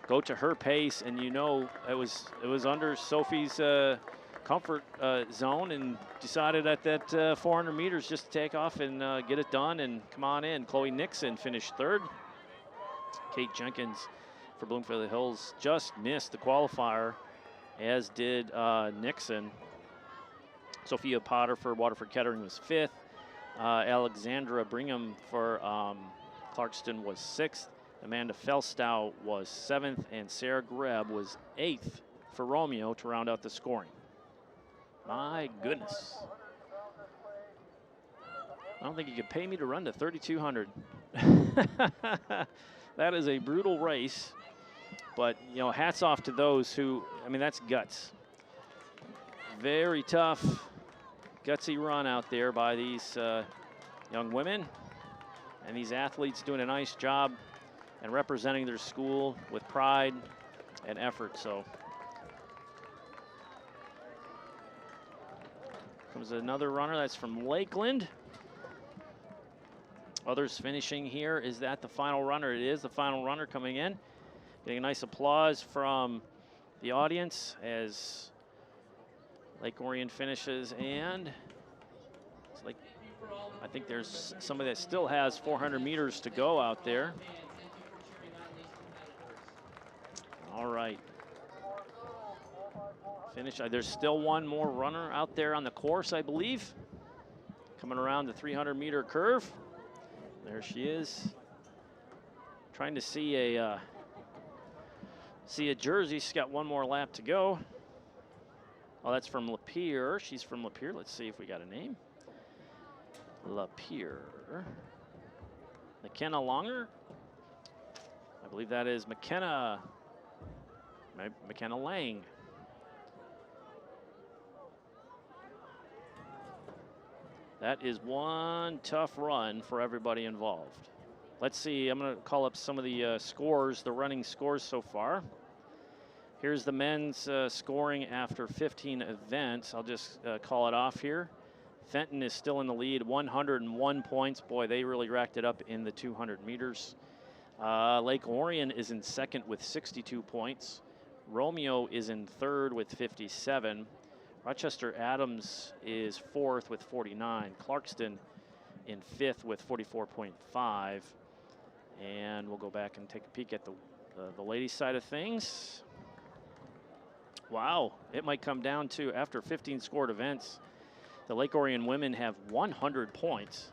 go to her pace, and you know it was under Sophie's comfort zone, and decided at that 400 meters just to take off and get it done and come on in. Chloe Nixon finished third. Kate Jenkins for Bloomfield Hills just missed the qualifier, as did Nixon. Sophia Potter for Waterford Kettering was fifth. Alexandra Brigham for Clarkston was sixth. Amanda Felstow was seventh, and Sarah Greb was eighth for Romeo to round out the scoring. My goodness. I don't think you could pay me to run to 3,200. That is a brutal race, but you know, hats off to those who, I mean, that's guts. Very tough, gutsy run out there by these young women, and these athletes doing a nice job and representing their school with pride and effort. So comes another runner that's from Lakeland. Others finishing here. Is that the final runner? It is the final runner coming in. Getting a nice applause from the audience as Lake Orion finishes, and it's like, I think there's somebody that still has 400 meters to go out there. All right. Finish. There's still one more runner out there on the course, I believe. Coming around the 300-meter curve. There she is. Trying to see a jersey. She's got one more lap to go. Oh, that's from Lapeer. She's from Lapeer. Let's see if we got a name. Lapeer. McKenna Longer. I believe that is McKenna Lang. That is one tough run for everybody involved. Let's see, I'm gonna call up some of the scores, the running scores so far. Here's the men's scoring after 15 events. I'll just call it off here. Fenton is still in the lead, 101 points. Boy, they really racked it up in the 200 meters. Lake Orion is in second with 62 points. Romeo is in third with 57. Rochester Adams is fourth with 49. Clarkston in fifth with 44.5. And we'll go back and take a peek at the ladies' side of things. Wow, it might come down to, after 15 scored events, the Lake Orion women have 100 points.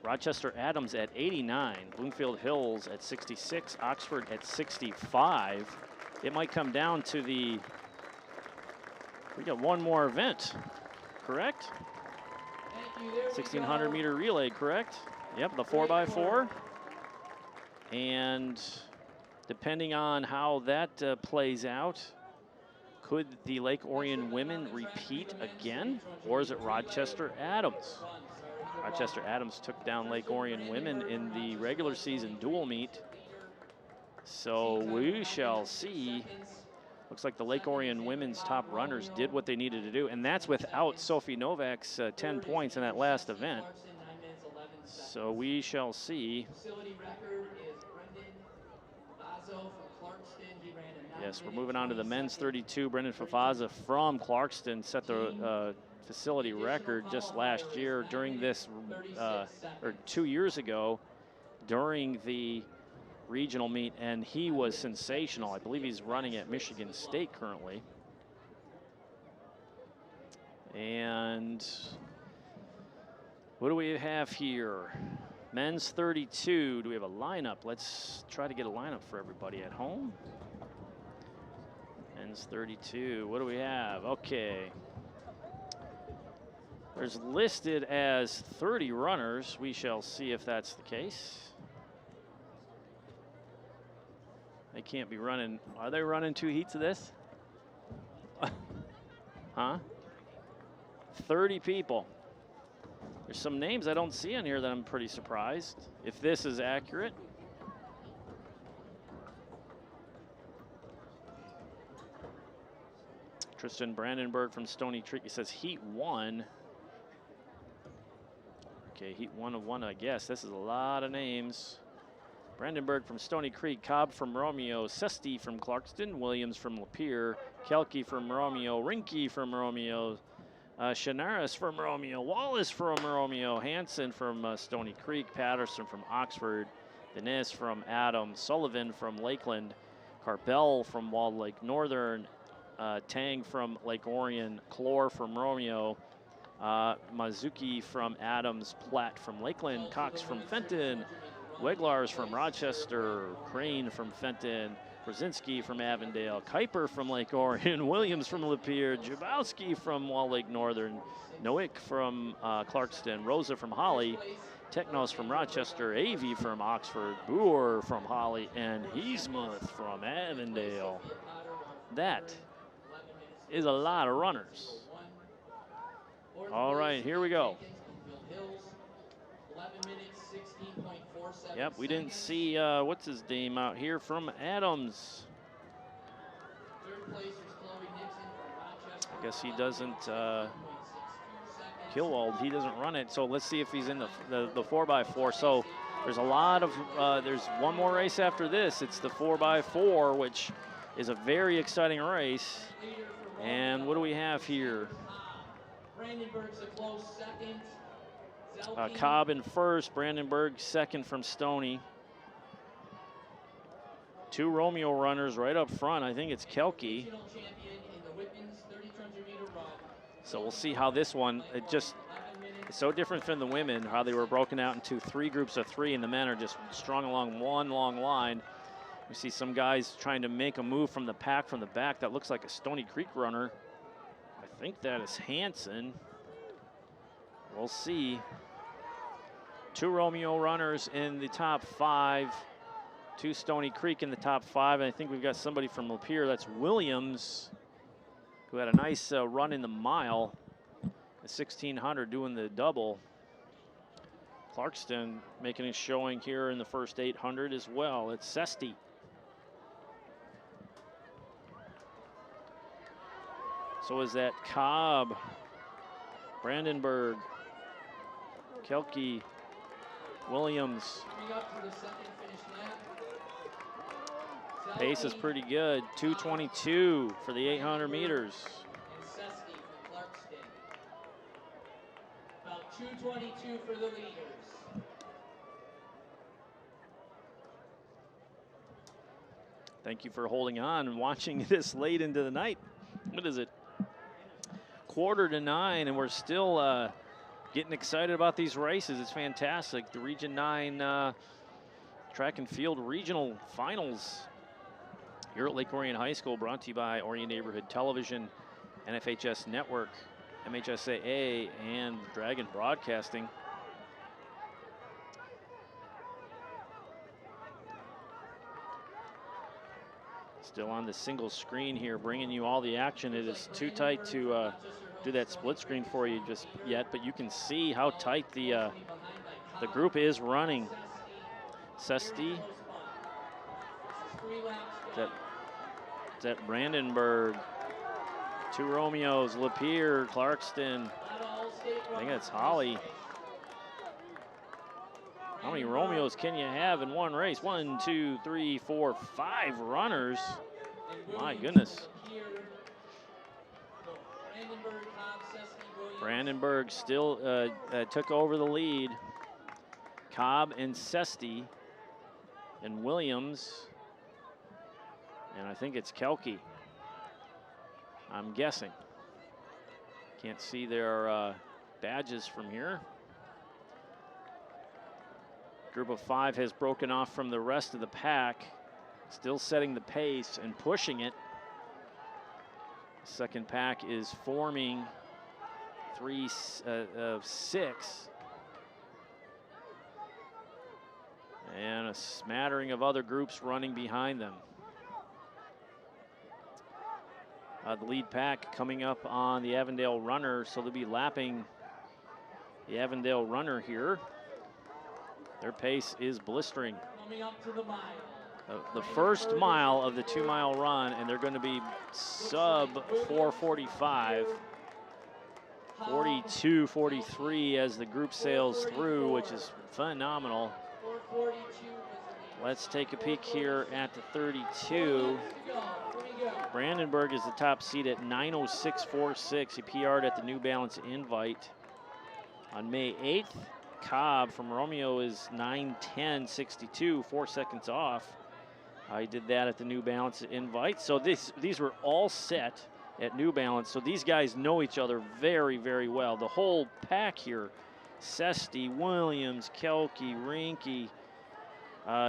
Rochester Adams at 89, Bloomfield Hills at 66, Oxford at 65. It might come down to we got one more event, correct? 1600 meter relay, correct? Yep, the 4x4. And depending on how that plays out, could the Lake Orion women repeat again, or is it Rochester Adams? Rochester Adams took down Lake Orion women in the regular season dual meet. So we shall see. Looks like the Lake Orion women's top runners did what they needed to do, and that's without Sophie Novak's 10 points in that last event. So we shall see. Yes, we're moving on to the men's 32. Brendan Fafaza from Clarkston set the facility record just last year during this, or 2 years ago, during the regional meet, and he was sensational. I believe he's running at Michigan State currently. And what do we have here? Men's 32. Do we have a lineup? Let's try to get a lineup for everybody at home. Men's 32. What do we have? Okay. There's listed as 30 runners. We shall see if that's the case. They can't be running. Are they running 2 heats of this? Huh? 30 people. There's some names I don't see on here that I'm pretty surprised, if this is accurate. Tristan Brandenburg from Stony Creek. He says Heat 1. Okay, Heat 1 of 1, I guess. This is a lot of names. Brandenburg from Stony Creek, Cobb from Romeo, Sesti from Clarkston, Williams from Lapeer, Kelke from Romeo, Rinke from Romeo, Shanaris from Romeo, Wallace from Romeo, Hanson from Stony Creek, Patterson from Oxford, Dennis from Adams, Sullivan from Lakeland, Carpel from Walled Lake Northern, Tang from Lake Orion, Clore from Romeo, Mazuki from Adams, Platt from Lakeland, Cox from Fenton, Weglars from Rochester, Crane from Fenton, Brzezinski from Avondale, Kuiper from Lake Orion, Williams from Lapeer, Jabowski from Wall Lake Northern, Nowick from Clarkston, Rosa from Holly, Technos from Rochester, Avey from Oxford, Boer from Holly, and Heesmuth from Avondale. That is a lot of runners. All right, here we go. Yep, we didn't see, what's his name out here from Adams. I guess he doesn't, Kilwald, he doesn't run it. So let's see if he's in the 4x4. So there's a lot of, there's one more race after this. It's the 4x4, which is a very exciting race. And what do we have here? Brandenburg's a close second. Cobb in first, Brandenburg second from Stony. 2 Romeo runners right up front. I think it's Kelke. So we'll see how this one, it's so different from the women, how they were broken out into 3 groups of 3, and the men are just strung along one long line. We see some guys trying to make a move from the pack from the back. That looks like a Stony Creek runner. I think that is Hanson. We'll see. 2 Romeo runners in the top 5. 2 Stony Creek in the top 5. And I think we've got somebody from Lapeer. That's Williams, who had a nice run in the mile. The 1600 doing the double. Clarkston making a showing here in the first 800 as well. It's Sesti. So is that Cobb, Brandenburg, Kelke, Williams. Pace is pretty good. 2:22 for the 800 meters. About 2:22 for the leaders. Thank you for holding on and watching this late into the night. What is it? 8:45, and we're still getting excited about these races. It's fantastic. The Region 9 track and field regional finals here at Lake Orion High School, brought to you by Orion Neighborhood Television, NFHS Network, MHSAA, and Dragon Broadcasting. Still on the single screen here, bringing you all the action. It is too tight to do that split screen for you just yet, but you can see how tight the group is running. Sesti, that Brandenburg, 2 Romeos, Lapeer, Clarkston. I think that's Holly. How many Romeos can you have in one race? 1, 2, 3, 4, 5 runners. My goodness. Brandenburg still took over the lead. Cobb and Sesti and Williams. And I think it's Kelke. I'm guessing. Can't see their badges from here. Group of 5 has broken off from the rest of the pack, still setting the pace and pushing it. The second pack is forming 3 of 6. And a smattering of other groups running behind them. The lead pack coming up on the Avondale runner, so they'll be lapping the Avondale runner here. Their pace is blistering. Coming up to the mile. The first mile of the 2-mile run, and they're going to be sub 4:45. 42:43 as the group sails through, which is phenomenal. Let's take a peek here at the 32. Brandenburg is the top seed at 9:06.46. He PR'd at the New Balance Invite on May 8th. Cobb from Romeo is 9:10.62, 4 seconds off. He did that at the New Balance Invite. So these were all set at New Balance. So these guys know each other very, very well. The whole pack here, Sesti, Williams, Kelke, Rinke,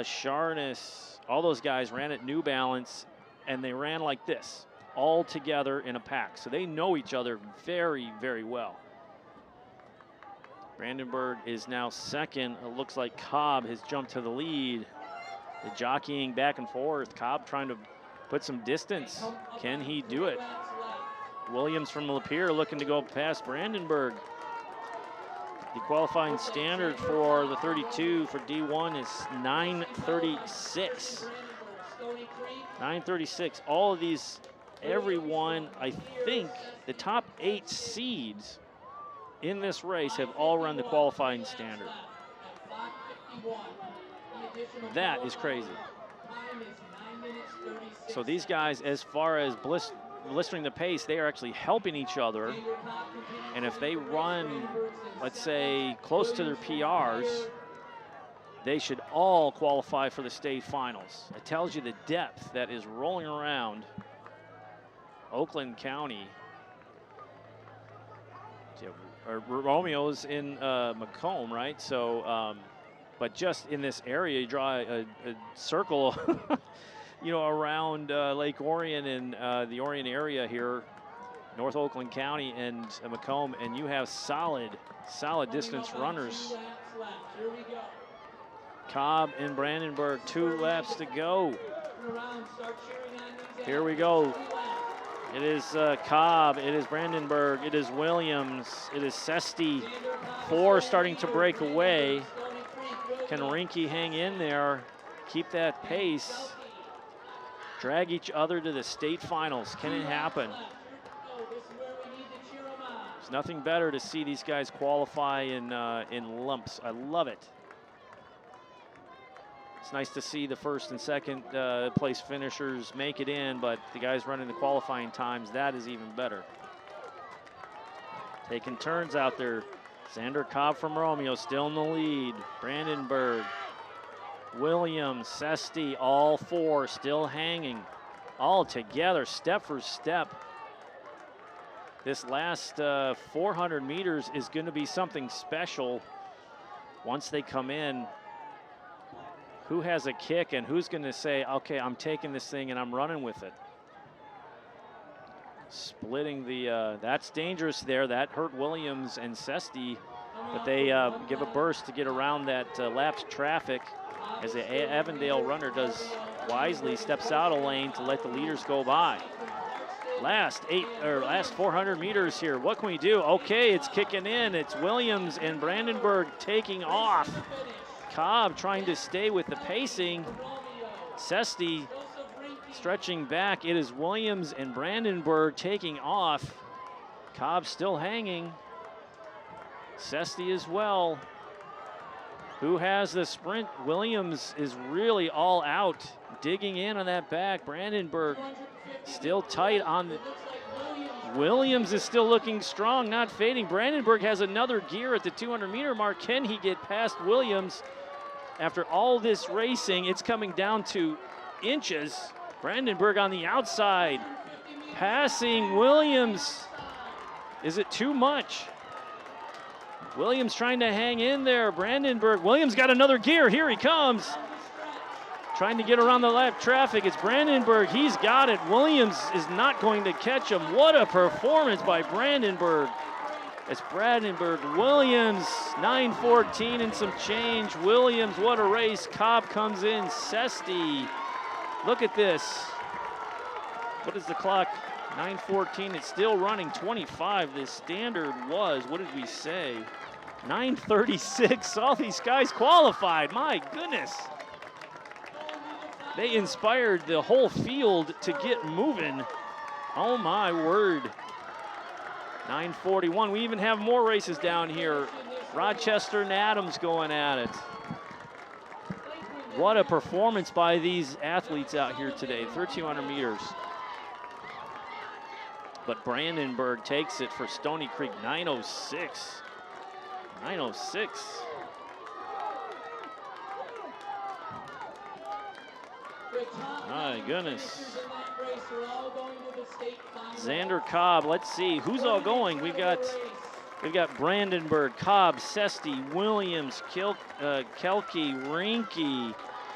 Sharness, all those guys ran at New Balance, and they ran like this, all together in a pack. So they know each other very, very well. Brandenburg is now second. It looks like Cobb has jumped to the lead. The jockeying back and forth. Cobb trying to put some distance. Can he do it? Williams from Lapeer looking to go past Brandenburg. The qualifying standard for the 32 for D1 is 9:36. 9:36. All of these, everyone, I think the top 8 seeds in this race have all run the qualifying standard. That is crazy. So these guys, as far as blistering the pace, they are actually helping each other. And if they run, let's say, close to their PRs, they should all qualify for the state finals. It tells you the depth that is rolling around Oakland County. Romeo's in Macomb, right? So, but just in this area, you draw a circle, around Lake Orion and the Orion area here, North Oakland County and Macomb, and you have solid distance runners. Cobb and Brandenburg, 2 laps to go. Here we go. It is Cobb, it is Brandenburg, it is Williams, it is Sesti. 4 starting to break away. Can Rinke hang in there, keep that pace, drag each other to the state finals? Can it happen? There's nothing better to see these guys qualify in lumps. I love it. It's nice to see the first and second place finishers make it in, but the guys running the qualifying times, that is even better. Taking turns out there. Xander Cobb from Romeo still in the lead. Brandenburg Williams, Sesti, all four still hanging, all together, step for step. This last 400 meters is going to be something special once they come in. Who has a kick and who's going to say, okay, I'm taking this thing and I'm running with it. Splitting the, that's dangerous there. That hurt Williams and Sesti, but they give a burst to get around that lapsed traffic as the Avondale runner does wisely, steps out of lane to let the leaders go by. Last 400 meters here. What can we do? Okay, it's kicking in. It's Williams and Brandenburg taking off. Cobb trying to stay with the pacing. Sesti stretching back. It is Williams and Brandenburg taking off. Cobb still hanging. Sesti as well. Who has the sprint? Williams is really all out, digging in on that back. Brandenburg still tight on the. Williams is still looking strong, not fading. Brandenburg has another gear at the 200-meter mark. Can he get past Williams? After all this racing, it's coming down to inches. Brandenburg on the outside, passing Williams. Is it too much? Williams trying to hang in there. Brandenburg, Williams got another gear. Here he comes. Trying to get around the lap traffic. It's Brandenburg. He's got it. Williams is not going to catch him. What a performance by Brandenburg. It's Brandenburg. Williams, 9:14 and some change. Williams, what a race. Cobb comes in. Sesti. Look at this. What is the clock? 9:14. It's still running. 25. The standard was, what did we say? 9:36. All these guys qualified. My goodness. They inspired the whole field to get moving. Oh my word. 9:41. We even have more races down here. Rochester and Adams going at it. What a performance by these athletes out here today. 1,300 meters. But Brandenburg takes it for Stony Creek. 9:06. 9:06. My goodness. Xander Cobb, let's see who's all going. We've got Brandenburg, Cobb, Sesti, Williams, Kelke, Rinke,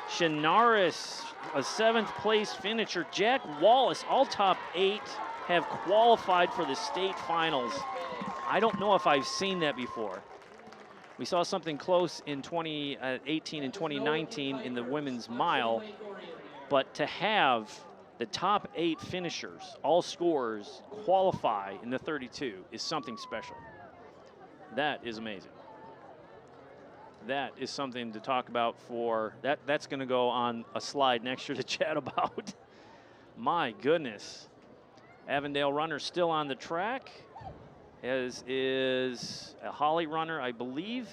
Shinaris, a 7th place finisher. Jack Wallace, all top 8 have qualified for the state finals. I don't know if I've seen that before. We saw something close in 2018 and 2019 in the women's mile, but to have the top 8 finishers, all scorers, qualify in the 32 is something special. That is amazing. That is something to talk about for, that's gonna go on a slide next year to chat about. My goodness. Avondale runner still on the track, as is a Holly runner, I believe.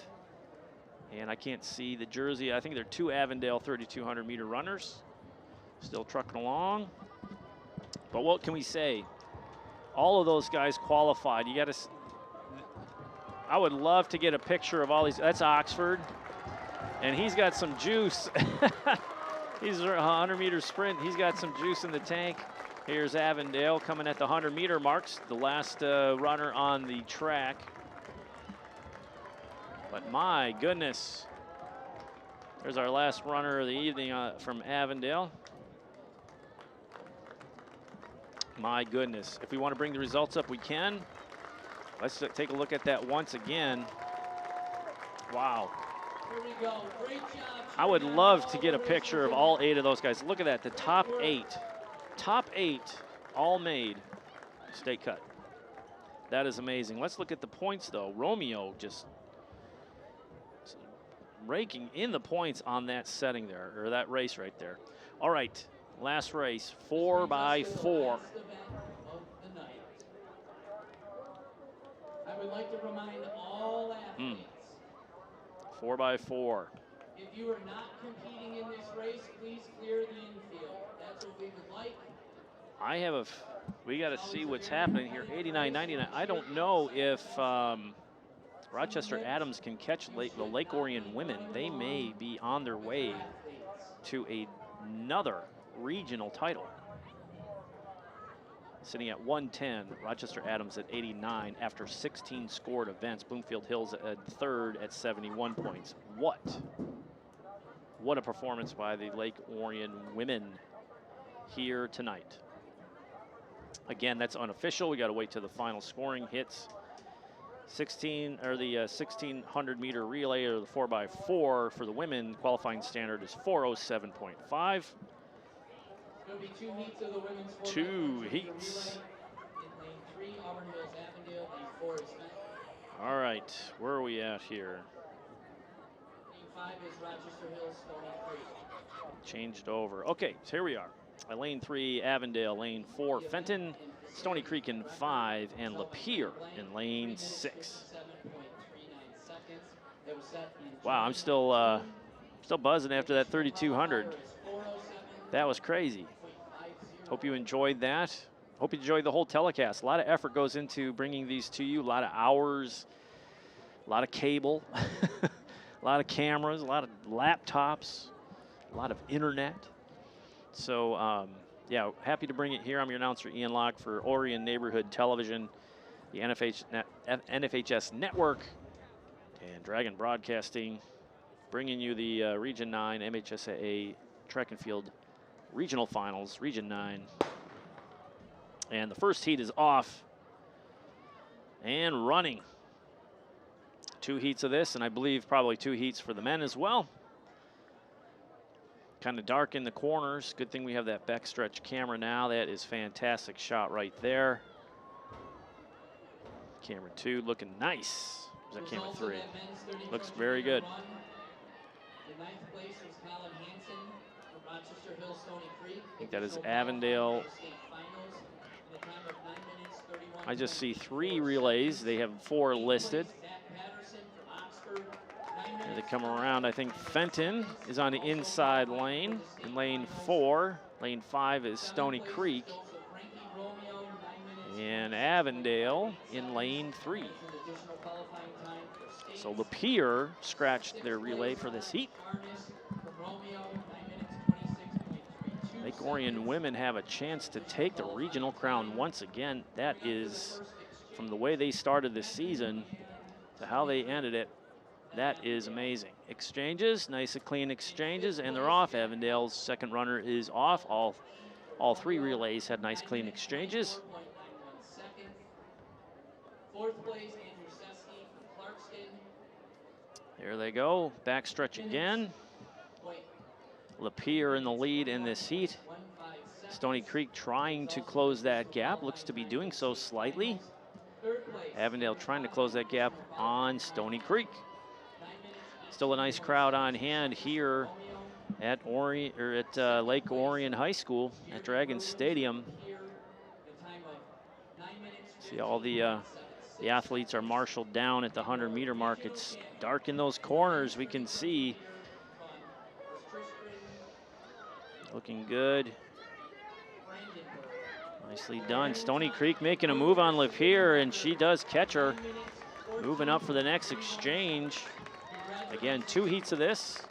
And I can't see the jersey. I think there are 2 Avondale 3,200 meter runners still trucking along. But what can we say? All of those guys qualified. You got to, I would love to get a picture of all these. That's Oxford, and he's got some juice. He's a 100-meter sprint. He's got some juice in the tank. Here's Avondale coming at the 100-meter marks, the last runner on the track. But my goodness, there's our last runner of the evening from Avondale. My goodness, if we want to bring the results up, we can. Let's take a look at that once again. Wow. Here we go. Great job. I would love to get a picture of all 8 of those guys. Look at that, the top 8. Top 8 all made state cut. That is amazing. Let's look at the points though. Romeo just raking in the points on that setting there, or that race right there. All right, last race, 4x4. I would like to remind all athletes. 4x4. If you are not competing in this race, please clear the infield. That's what we would like. I have a, we got to see what's happening here. 89.99. I don't know if Rochester Adams can catch the Lake Orion women. They may be on their way to another regional title. Sitting at 110, Rochester Adams at 89 after 16 scored events. Bloomfield Hills at third at 71 points. What a performance by the Lake Orion women here tonight. Again, that's unofficial. We got to wait till the final scoring hits. 1600 meter relay or the 4x4 for the women qualifying standard is 407.5. There'll be 2 heats of the women's 4x4 Two heats. In lane 3, Auburn Hills Avondale. Lane 4 is Fenton. All right, where are we at here? Lane 5 is Rochester Hills Stony Creek. Changed over. Okay, so here we are. Lane 3, Avondale. Lane 4, Fenton. Stony Creek in 5, and Lapeer in lane 6. Wow, I'm still buzzing after that 3,200. That was crazy. Hope you enjoyed that. Hope you enjoyed the whole telecast. A lot of effort goes into bringing these to you. A lot of hours, a lot of cable, a lot of cameras, a lot of laptops, a lot of internet. So, yeah, happy to bring it here. I'm your announcer, Ian Locke, for Orion Neighborhood Television, the NFHS Network, and Dragon Broadcasting, bringing you the Region 9 MHSAA Track and Field Regional Finals, Region 9. And the first heat is off and running. 2 heats of this, and I believe probably 2 heats for the men as well. Kind of dark in the corners. Good thing we have that backstretch camera now. That is fantastic shot right there. Camera 2 looking nice. Is that camera 3? Looks very good. In 9th place was Colin Hansen from Rochester Hills Stony Creek. I think that is Avondale. I just see 3 relays. They have 4 listed. As they come around, I think Fenton is on the inside lane in lane 4. Lane 5 is Stony Creek. And Avondale in lane 3. So Lapeer scratched their relay for this heat. Lake Orion women have a chance to take the regional crown once again. That is, from the way they started this season to how they ended it, that is amazing. Exchanges, nice and clean exchanges, and they're off. Avondale's second runner is off. All 3 relays had nice clean exchanges. 4th place, Andrew Seski from Clarkston. There they go, backstretch again. Lapeer in the lead in this heat. Stony Creek trying to close that gap, looks to be doing so slightly. Avondale trying to close that gap on Stony Creek. Still a nice crowd on hand here at Lake Orion High School at Dragon Stadium. See all the athletes are marshaled down at the 100-meter mark. It's dark in those corners. We can see. Looking good. Nicely done. Stony Creek making a move on Lapeer, and she does catch her. Moving up for the next exchange. Again, 2 heats of this.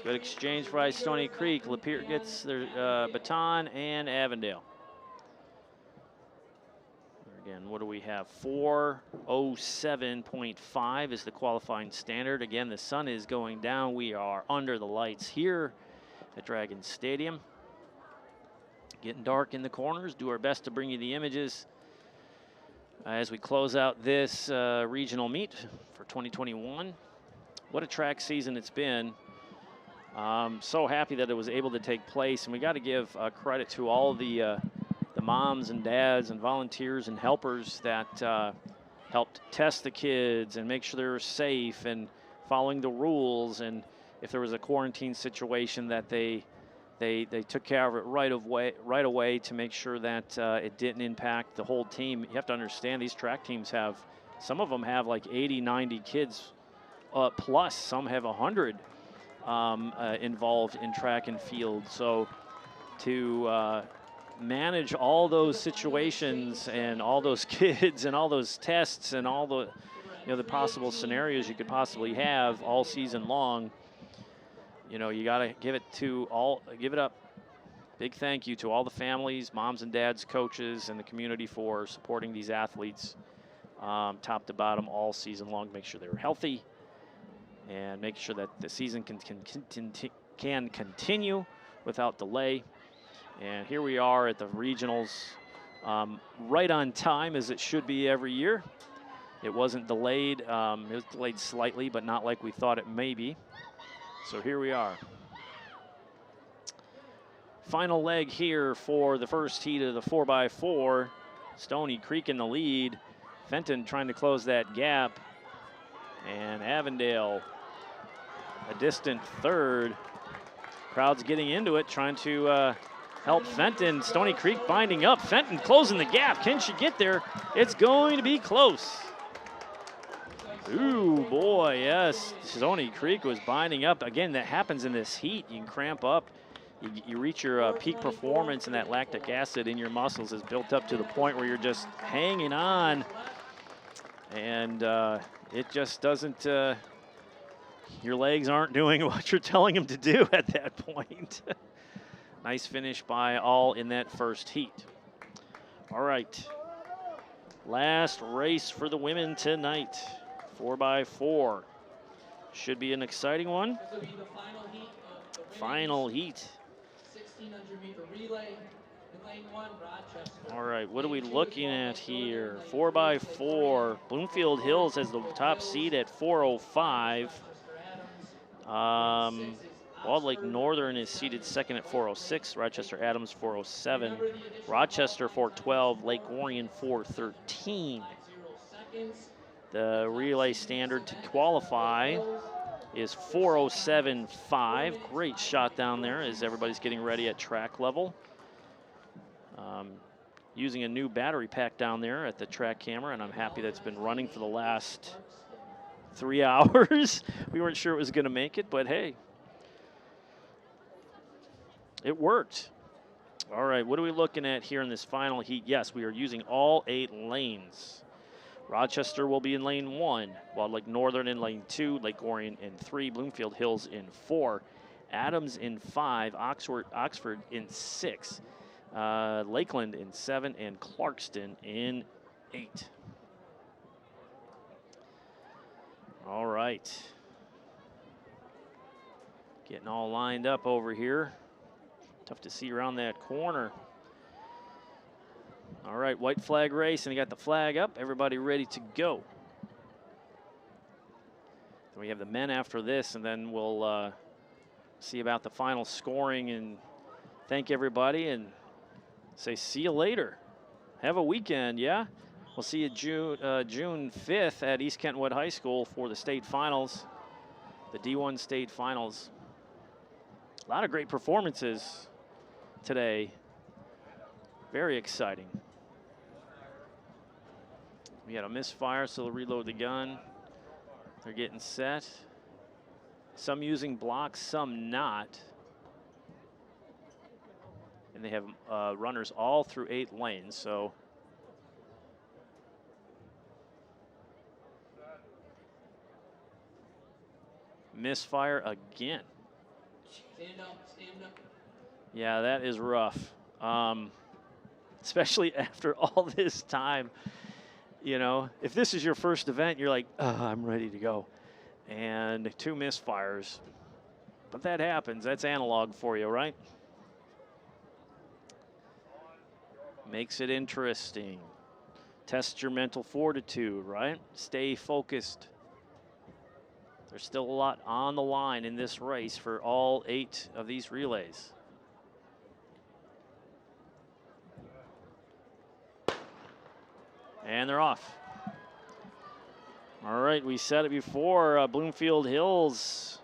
Good exchange by Stony Creek. Lapeer gets their baton, and Avondale. Again, what do we have? 4:07.5 is the qualifying standard. Again, the sun is going down. We are under the lights here at Dragon Stadium. Getting dark in the corners. Do our best to bring you the images as we close out this regional meet for 2021. What a track season it's been. So happy that it was able to take place, and we got to give credit to all the moms and dads and volunteers and helpers that helped test the kids and make sure they were safe and following the rules. And if there was a quarantine situation, that they took care of it right away to make sure that it didn't impact the whole team. You have to understand, these track teams some of them have like 80, 90 kids plus. Some have 100 involved in track and field. So to manage all those situations and all those kids and all those tests and all the the possible scenarios you could possibly have all season long, you know, you got to give it up. Big thank you to all the families, moms and dads, coaches, and the community for supporting these athletes top to bottom all season long. Make sure they're healthy and make sure that the season can continue without delay. And here we are at the regionals, right on time as it should be every year. It wasn't delayed. It was delayed slightly, but not like we thought it may be. So here we are. Final leg here for the first heat of the 4x4. Stony Creek in the lead. Fenton trying to close that gap. And Avondale a distant third. Crowd's getting into it, trying to help Fenton. Stony Creek binding up. Fenton closing the gap. Can she get there? It's going to be close. Ooh, boy, yes. Stony Creek was binding up. Again, that happens in this heat. You can cramp up. You reach your peak performance, and that lactic acid in your muscles is built up to the point where you're just hanging on. And it just doesn't, your legs aren't doing what you're telling them to do at that point. Nice finish by all in that first heat. All right. Last race for the women tonight. 4x4. Should be an exciting one. This will be the final heat of the Final heat. 1600-meter relay in lane 1, Rochester. All right, what are we looking at here? 4x4. Bloomfield Hills has the top seed at 405. Walled Lake Northern is seated second at 406. Rochester Adams 407. Rochester 412. Lake Orion 413. The relay standard to qualify is 407.5. Great shot down there as everybody's getting ready at track level. Using a new battery pack down there at the track camera, and I'm happy that's been running for the last 3 hours. We weren't sure it was going to make it, but hey, it worked. All right, what are we looking at here in this final heat? Yes, we are using all 8 lanes. Rochester will be in lane 1, Walled Lake Northern in lane 2, Lake Orion in 3, Bloomfield Hills in 4, Adams in 5, Oxford in 6, Lakeland in 7, and Clarkston in 8. All right. Getting all lined up over here. Tough to see around that corner. All right, white flag race, and you got the flag up. Everybody ready to go. Then we have the men after this, and then we'll see about the final scoring and thank everybody and say see you later. Have a weekend, yeah? We'll see you June 5th at East Kentwood High School for the state finals, the D1 state finals. A lot of great performances today. Very exciting. We had a misfire, so they'll reload the gun. They're getting set. Some using blocks, some not. And they have runners all through 8 lanes, so. Misfire again. Stand up, stand up. Yeah, that is rough. Especially after all this time. You know, if this is your first event, you're like, I'm ready to go. And 2 misfires. But that happens. That's analog for you, right? Makes it interesting. Test your mental fortitude, right? Stay focused. There's still a lot on the line in this race for all 8 of these relays. And they're off. All right, we said it before. Bloomfield Hills,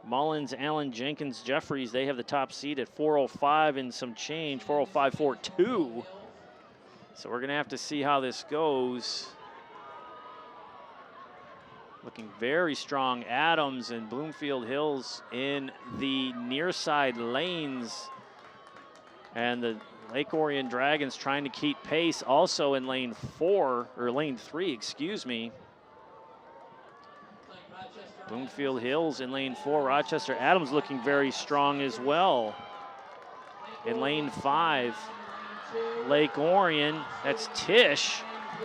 Mullins, Allen, Jenkins, Jeffries, they have the top seed at 405 and some change, 405.42. So we're going to have to see how this goes. Looking very strong. Adams and Bloomfield Hills in the near side lanes. And the Lake Orion Dragons trying to keep pace also in lane 3, excuse me. Bloomfield Hills in lane 4. Rochester Adams looking very strong as well. In lane 5, Lake Orion, that's Tish.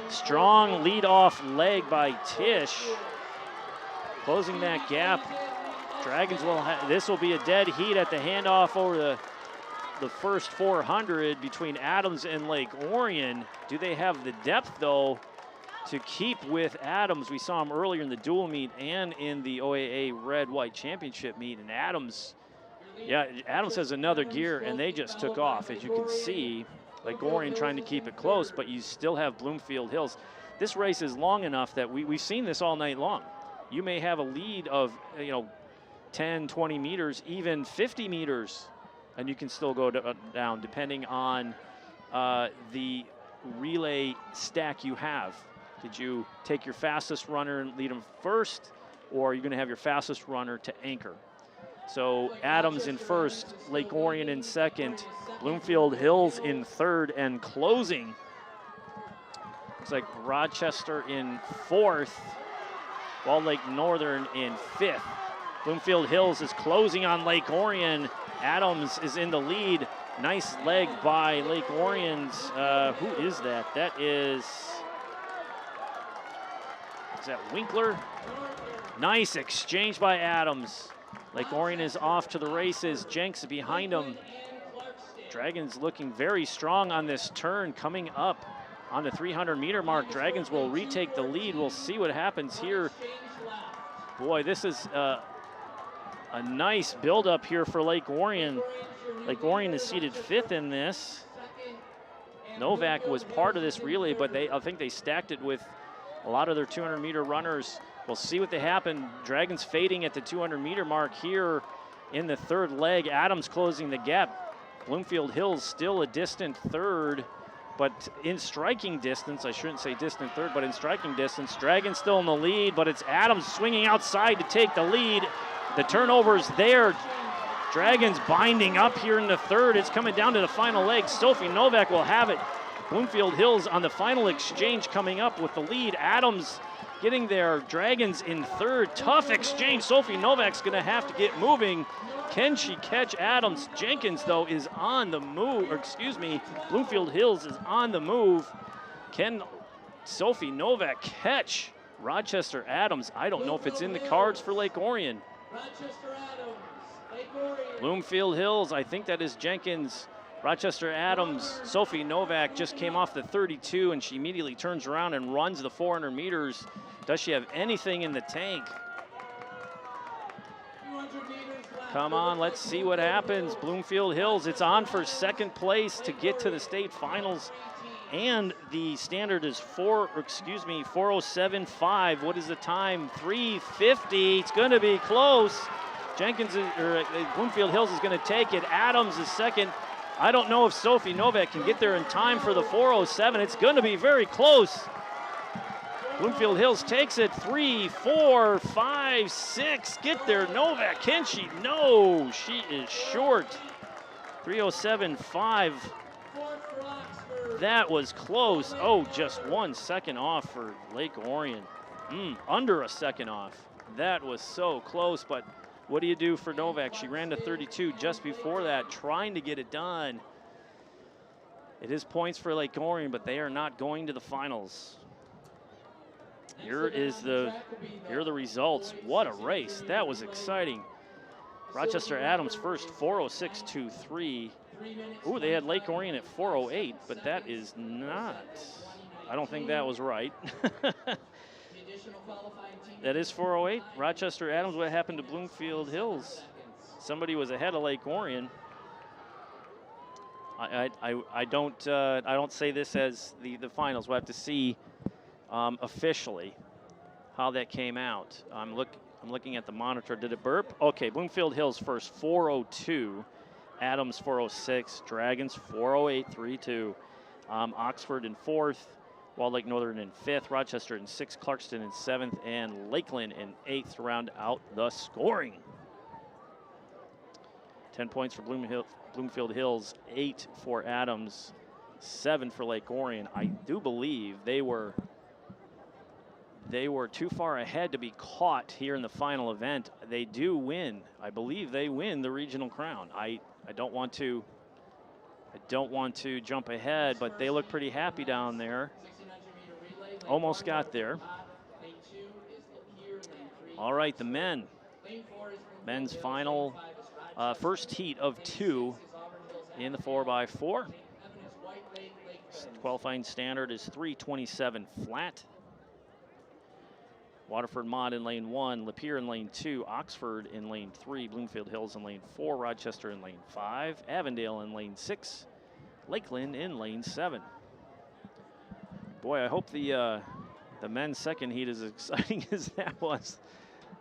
Strong lead-off leg by Tish. Closing that gap. Dragons will this will be a dead heat at the handoff over the first 400 between Adams and Lake Orion. Do they have the depth, though, to keep with Adams? We saw him earlier in the dual meet and in the OAA Red-White Championship meet, and Adams has another gear, and they just took off. As you can see, Lake Orion trying to keep it close, but you still have Bloomfield Hills. This race is long enough that we've seen this all night long. You may have a lead of 10, 20 meters, even 50 meters, and you can still go down depending on the relay stack you have. Did you take your fastest runner and lead them first, or are you going to have your fastest runner to anchor? So Adams in first, Lake Orion in second, Bloomfield Hills in third, and closing. Looks like Rochester in fourth, Walled Lake Northern in fifth. Bloomfield Hills is closing on Lake Orion. Adams is in the lead. Nice leg by Lake Orion's, who is that? That is that Winkler? Nice exchange by Adams. Lake Orion is off to the races. Jenkins behind him. Dragons looking very strong on this turn coming up on the 300-meter mark. Dragons will retake the lead. We'll see what happens here. Boy, this is a nice build-up here for Lake Orion. Lake Orion is seated fifth in this. Novak was part of this relay, but I think they stacked it with a lot of their 200-meter runners. We'll see what they happen. Dragons fading at the 200-meter mark here in the third leg. Adams closing the gap. Bloomfield Hills still a distant third, but in striking distance. I shouldn't say distant third, but in striking distance. Dragons still in the lead, but it's Adams swinging outside to take the lead. The turnover's there. Dragons binding up here in the third. It's coming down to the final leg. Sophie Novak will have it. Bloomfield Hills on the final exchange coming up with the lead. Adams getting there. Dragons in third. Tough exchange. Sophie Novak's going to have to get moving. Can she catch Adams? Jenkins, though, is on the move. Or excuse me, Bloomfield Hills is on the move. Can Sophie Novak catch Rochester Adams? I don't know if it's in the cards for Lake Orion. Rochester Adams, Lake Orion. Bloomfield Hills, I think that is Jenkins. Rochester Adams, Sophie Novak just came off the 32, and she immediately turns around and runs the 400 meters. Does she have anything in the tank? Come on, let's see what happens. Bloomfield Hills, it's on for second place to get to the state finals. And the standard is 4:07.5. What is the time? 3:50. It's going to be close. Bloomfield Hills is going to take it. Adams is second. I don't know if Sophie Novak can get there in time for the 4:07. It's going to be very close. Bloomfield Hills takes it. 3, 4, 5, 6. Get there, Novak. Can she? No, she is short. 3:07.5. That was close. Oh, just 1 second off for Lake Orion. Under a second off. That was so close, but what do you do for Novak? She ran to 32 just before that, trying to get it done. It is points for Lake Orion, but they are not going to the finals. Here are the results. What a race. That was exciting. Rochester Adams first, 4:06.23. Ooh, they had Lake Orion at 4:08, but that is not. I don't think that was right. That is 4:08. Rochester Adams, what happened to Bloomfield Hills? Somebody was ahead of Lake Orion. I don't say this as the finals. We'll have to see officially how that came out. I'm looking at the monitor. Did it burp? Okay, Bloomfield Hills first, 4:02. Adams 4:06. Dragons 4:08.32. Oxford in fourth. Walled Lake Northern in fifth. Rochester in sixth. Clarkston in seventh. And Lakeland in eighth to round out the scoring. 10 points for Bloomfield Hills, 8 for Adams, 7 for Lake Orion. I do believe they were they were too far ahead to be caught here in the final event. They do win. I believe they win the regional crown. I don't want to jump ahead, but they look pretty happy down there. Almost got there. All right, the men's final first heat of 2 in the 4x4. Qualifying standard is 3:27 flat. Waterford Mod in lane 1, Lapeer in lane 2, Oxford in lane 3, Bloomfield Hills in lane 4, Rochester in lane 5, Avondale in lane 6, Lakeland in lane 7. Boy, I hope the men's second heat is as exciting as that was.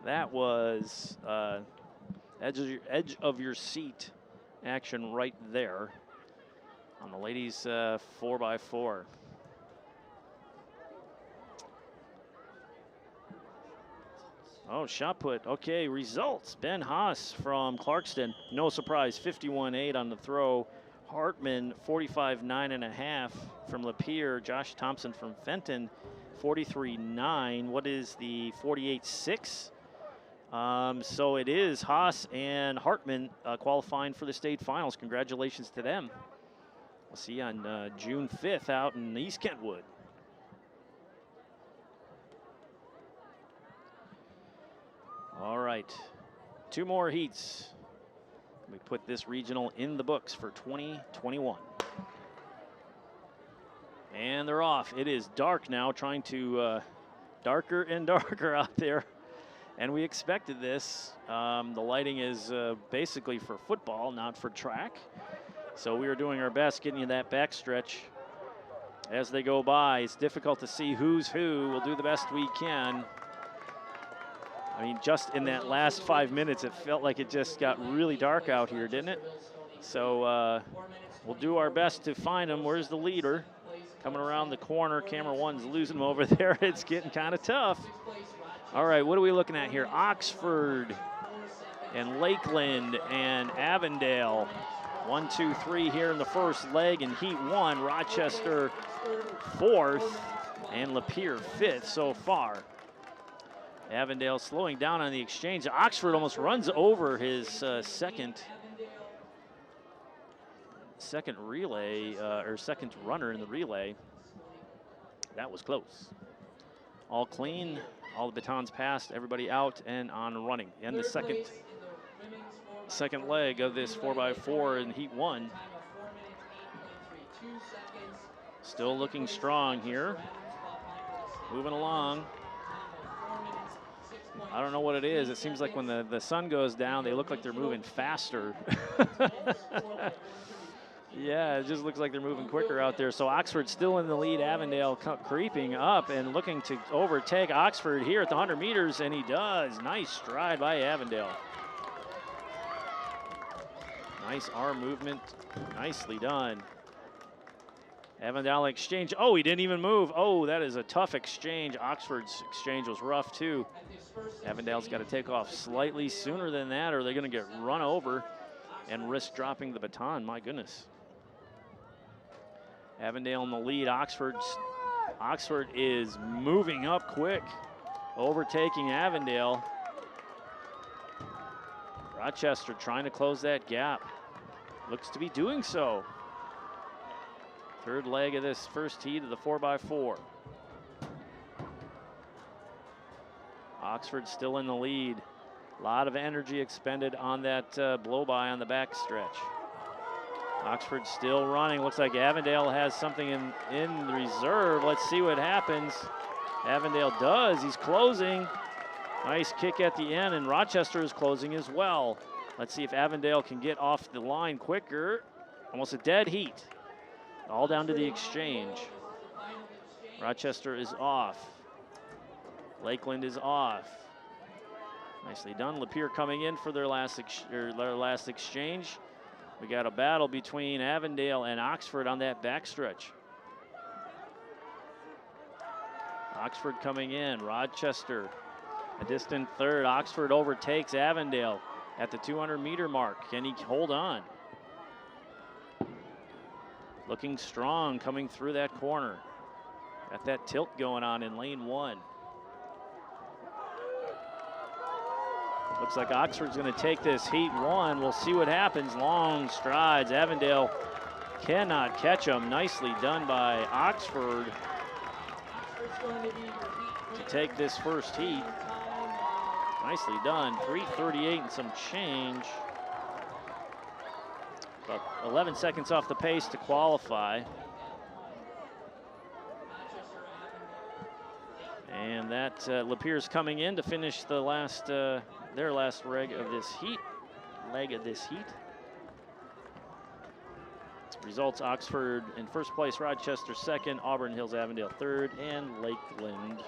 That was edge of your seat action right there on the ladies 4x4. Oh, shot put. Okay, results. Ben Haas from Clarkston. No surprise, 51.8 on the throw. Hartman, 45.9.5 from Lapeer. Josh Thompson from Fenton, 43.9. What is the 48.6? So it is Haas and Hartman qualifying for the state finals. Congratulations to them. We'll see you on June 5th out in East Kentwood. All right, 2 more heats. We put this regional in the books for 2021. And they're off. It is dark now, trying to darker and darker out there. And we expected this. The lighting is basically for football, not for track. So we are doing our best getting you that backstretch as they go by. It's difficult to see who's who. We'll do the best we can. I mean, just in that last 5 minutes, it felt like it just got really dark out here, didn't it? So we'll do our best to find him. Where's the leader? Coming around the corner. Camera 1's losing him over there. It's getting kind of tough. All right, what are we looking at here? Oxford and Lakeland and Avondale. 1, 2, 3 here in the first leg in Heat 1. Rochester 4th and Lapeer 5th so far. Avondale slowing down on the exchange. Oxford almost runs over his second relay, or second runner in the relay. That was close. All clean, all the batons passed, everybody out and on running. And the second leg of this 4x4 in Heat 1. Still looking strong here. Moving along. I don't know what it is. It seems like when the sun goes down, they look like they're moving faster. Yeah, it just looks like they're moving quicker out there. So Oxford still in the lead. Avondale creeping up and looking to overtake Oxford here at the 100 meters, and he does. Nice stride by Avondale. Nice arm movement. Nicely done. Avondale exchange. Oh, he didn't even move. Oh, that is a tough exchange. Oxford's exchange was rough, too. Avondale's got to take off slightly sooner than that, or they're going to get run over and risk dropping the baton. My goodness. Avondale in the lead. Oxford is moving up quick, overtaking Avondale. Rochester trying to close that gap. Looks to be doing so. Third leg of this first heat of the 4x4. Oxford still in the lead. A lot of energy expended on that blow-by on the back stretch. Oxford still running. Looks like Avondale has something in reserve. Let's see what happens. Avondale does. He's closing. Nice kick at the end, and Rochester is closing as well. Let's see if Avondale can get off the line quicker. Almost a dead heat. All down to the exchange. Rochester is off. Lakeland is off. Nicely done. Lapeer coming in for their last exchange. We got a battle between Avondale and Oxford on that backstretch. Oxford coming in. Rochester a distant third. Oxford overtakes Avondale at the 200-meter mark. Can he hold on? Looking strong coming through that corner. Got that tilt going on in lane 1. Looks like Oxford's going to take this heat one. We'll see what happens. Long strides. Avondale cannot catch him. Nicely done by Oxford to take this first heat. Nicely done. 3:38 and some change. About 11 seconds off the pace to qualify. And that Lapierre's coming in to finish the last, their last leg of this heat. Results: Oxford in first place, Rochester second, Auburn Hills Avondale third, and Lakeland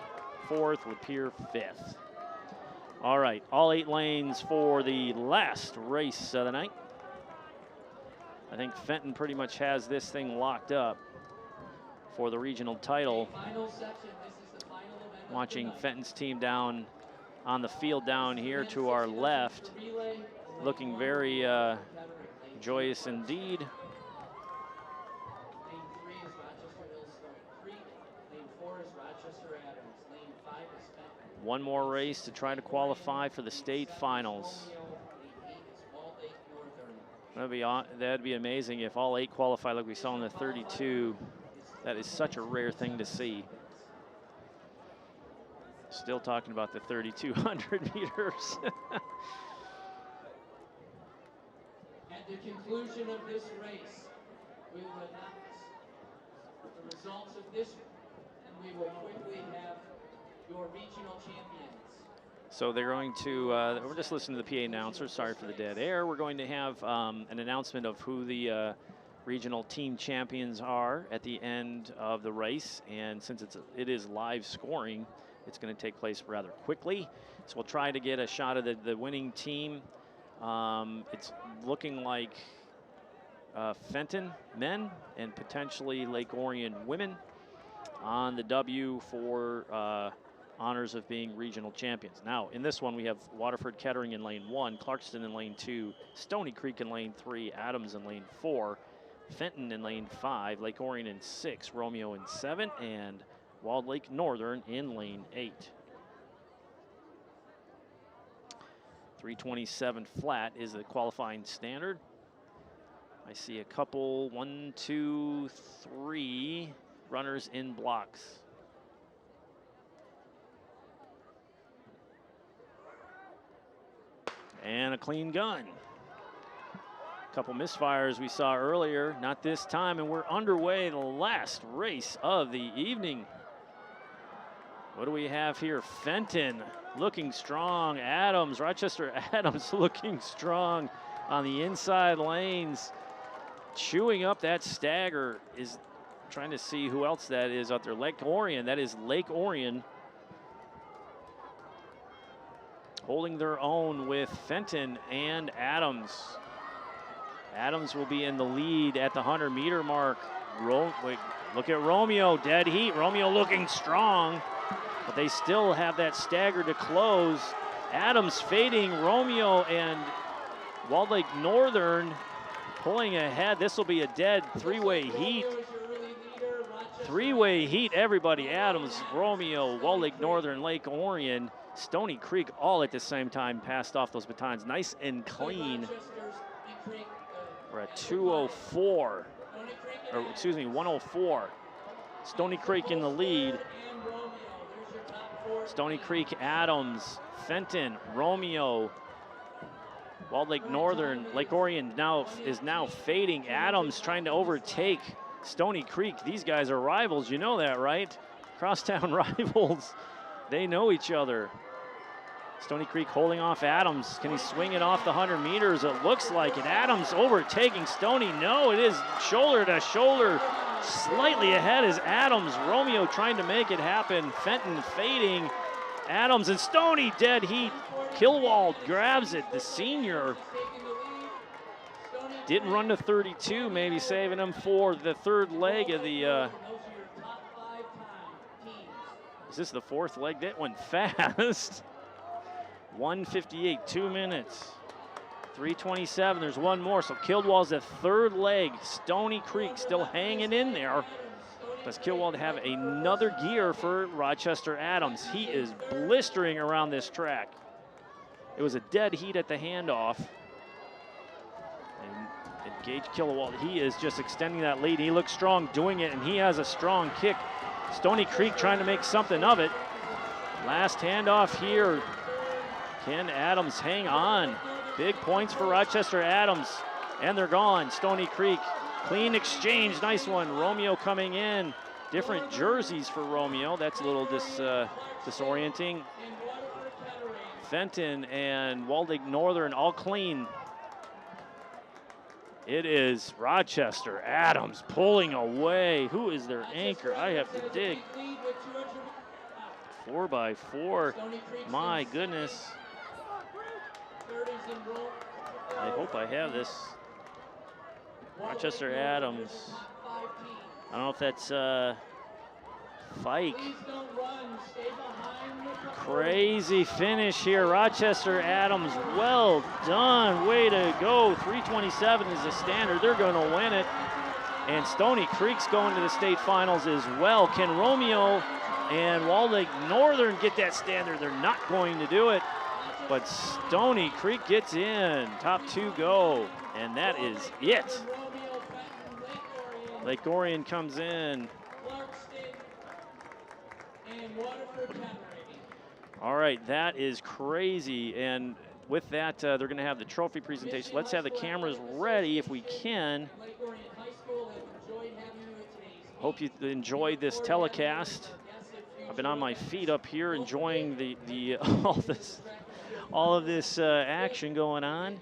fourth, Lapeer fifth. All right, all 8 lanes for the last race of the night. I think Fenton pretty much has this thing locked up for the regional title. Watching Fenton's team down on the field down here to our left, looking very joyous indeed. One more race to try to qualify for the state finals. That'd be amazing if all 8 qualify like we saw in the 32. That is such a rare thing to see. Still talking about the 3,200 meters. At the conclusion of this race, we will announce the results of this, and we will quickly have your regional champions. So they're going to, we're just listening to the PA announcer, sorry for the dead air. We're going to have an announcement of who the regional team champions are at the end of the race. And since it is live scoring, it's going to take place rather quickly. So we'll try to get a shot of the winning team. It's looking like Fenton men and potentially Lake Orion women on the W for honors of being regional champions. Now, in this one, we have Waterford Kettering in lane 1, Clarkston in lane 2, Stony Creek in lane 3, Adams in lane 4, Fenton in lane 5, Lake Orion in 6, Romeo in 7, and Walled Lake Northern in lane 8. 3:27 flat is the qualifying standard. I see a couple, 1, 2, 3 runners in blocks. And a clean gun. A couple misfires we saw earlier, not this time, and we're underway, the last race of the evening. What do we have here? Fenton looking strong. Adams, Rochester Adams looking strong on the inside lanes. Chewing up that stagger. Is trying to see who else that is out there. Lake Orion, that is Lake Orion. Holding their own with Fenton and Adams. Adams will be in the lead at the 100-meter mark. Look at Romeo, dead heat. Romeo looking strong, but they still have that stagger to close. Adams fading, Romeo and Walled Lake Northern pulling ahead. This will be a dead 3-way heat. 3-way heat, everybody. Adams, Romeo, Walled Lake Northern, Lake Orion, Stony Creek all at the same time passed off those batons. Nice and clean. We're at 204, or excuse me, 104. Stony Creek in the lead. Stony Creek, Adams, Fenton, Romeo, Walled Lake Northern, Lake Orion is now fading. Adams trying to overtake Stony Creek. These guys are rivals, you know that, right? Crosstown rivals. They know each other. Stony Creek holding off Adams. Can he swing it off the 100 meters? It looks like it. Adams overtaking Stony. No, it is shoulder to shoulder. Slightly ahead is Adams. Romeo trying to make it happen. Fenton fading. Adams and Stony dead heat. Kilwald grabs it. The senior didn't run to 32, maybe saving him for the third leg of the. Is this the fourth leg? That went fast. 1:58, 2 minutes. 3:27, there's one more. So Kilwald's the third leg. Stony Creek still hanging in there. Does Kilwald have another gear for Rochester Adams? He is blistering around this track. It was a dead heat at the handoff. And Gage Kilowald, he is just extending that lead. He looks strong doing it, and he has a strong kick. Stony Creek trying to make something of it. Last handoff here. Can Adams hang on? Big points for Rochester Adams. And they're gone. Stony Creek. Clean exchange. Nice one. Romeo coming in. Different jerseys for Romeo. That's a little disorienting. Fenton and Waldeck Northern all clean. It is Rochester Adams pulling away. Who is their anchor? I have to dig. 4x4. My goodness. I hope I have this. Rochester Adams. I don't know if that's Fike. Crazy finish here. Rochester Adams, well done. Way to go. 3:27 is the standard. They're going to win it. And Stony Creek's going to the state finals as well. Can Romeo and Waldeck Northern get that standard? They're not going to do it. But Stony Creek gets in. Top two go. And that is it. Lake Orion comes in. All right, that is crazy. And with that, they're going to have the trophy presentation. Let's have the cameras ready if we can. Hope you enjoyed this telecast. I've been on my feet up here enjoying the all of this action going on.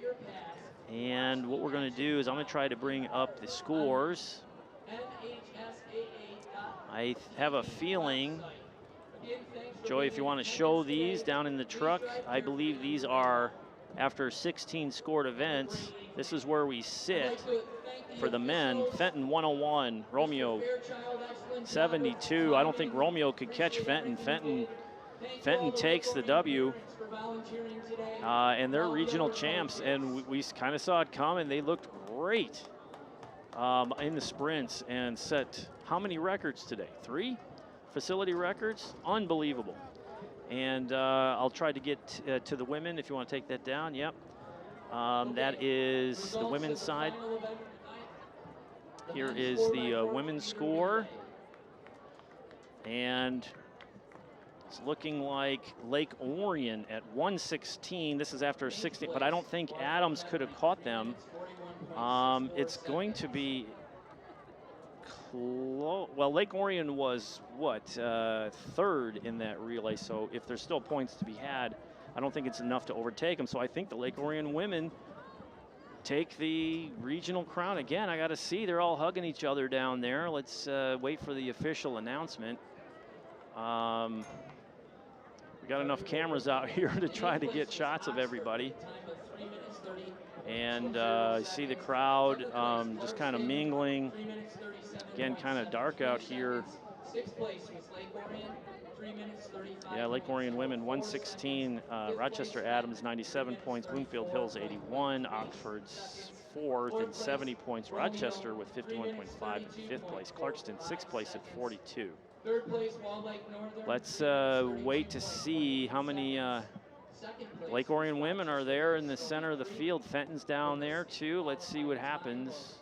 And what we're going to do is I'm going to try to bring up the scores. I have a feeling, Joey, if you want to show these down in the truck, I believe these are after 16 scored events. This is where we sit for the men. Fenton 101, Romeo 72. I don't think Romeo could catch Fenton. Fenton takes the W, and they're regional champs, and we kind of saw it coming. They looked great in the sprints and set how many records today? 3 facility records? Unbelievable. And I'll try to get to the women if you want to take that down. Yep. That is the women's side. Here is the women's score. And it's looking like Lake Orion at 116. This is after 16, but I don't think Adams could have caught them. It's going to be close. Well, Lake Orion was, what, third in that relay, so if there's still points to be had, I don't think it's enough to overtake them. So I think the Lake Orion women take the regional crown. Again, I got to see, they're all hugging each other down there. Let's wait for the official announcement. We got enough cameras out here to try to get shots of everybody. And see the crowd just kind of mingling. Again, kind of dark out here. Yeah, Lake Orion women 116, Rochester Adams 97 points, Bloomfield Hills 81, Oxford's 4th and 70 points, Rochester with 51.5 in 5th place, Clarkston 6th place at 42. Let's wait to see how many Lake Orion women are there in the center of the field. Fenton's down there too. Let's see what happens.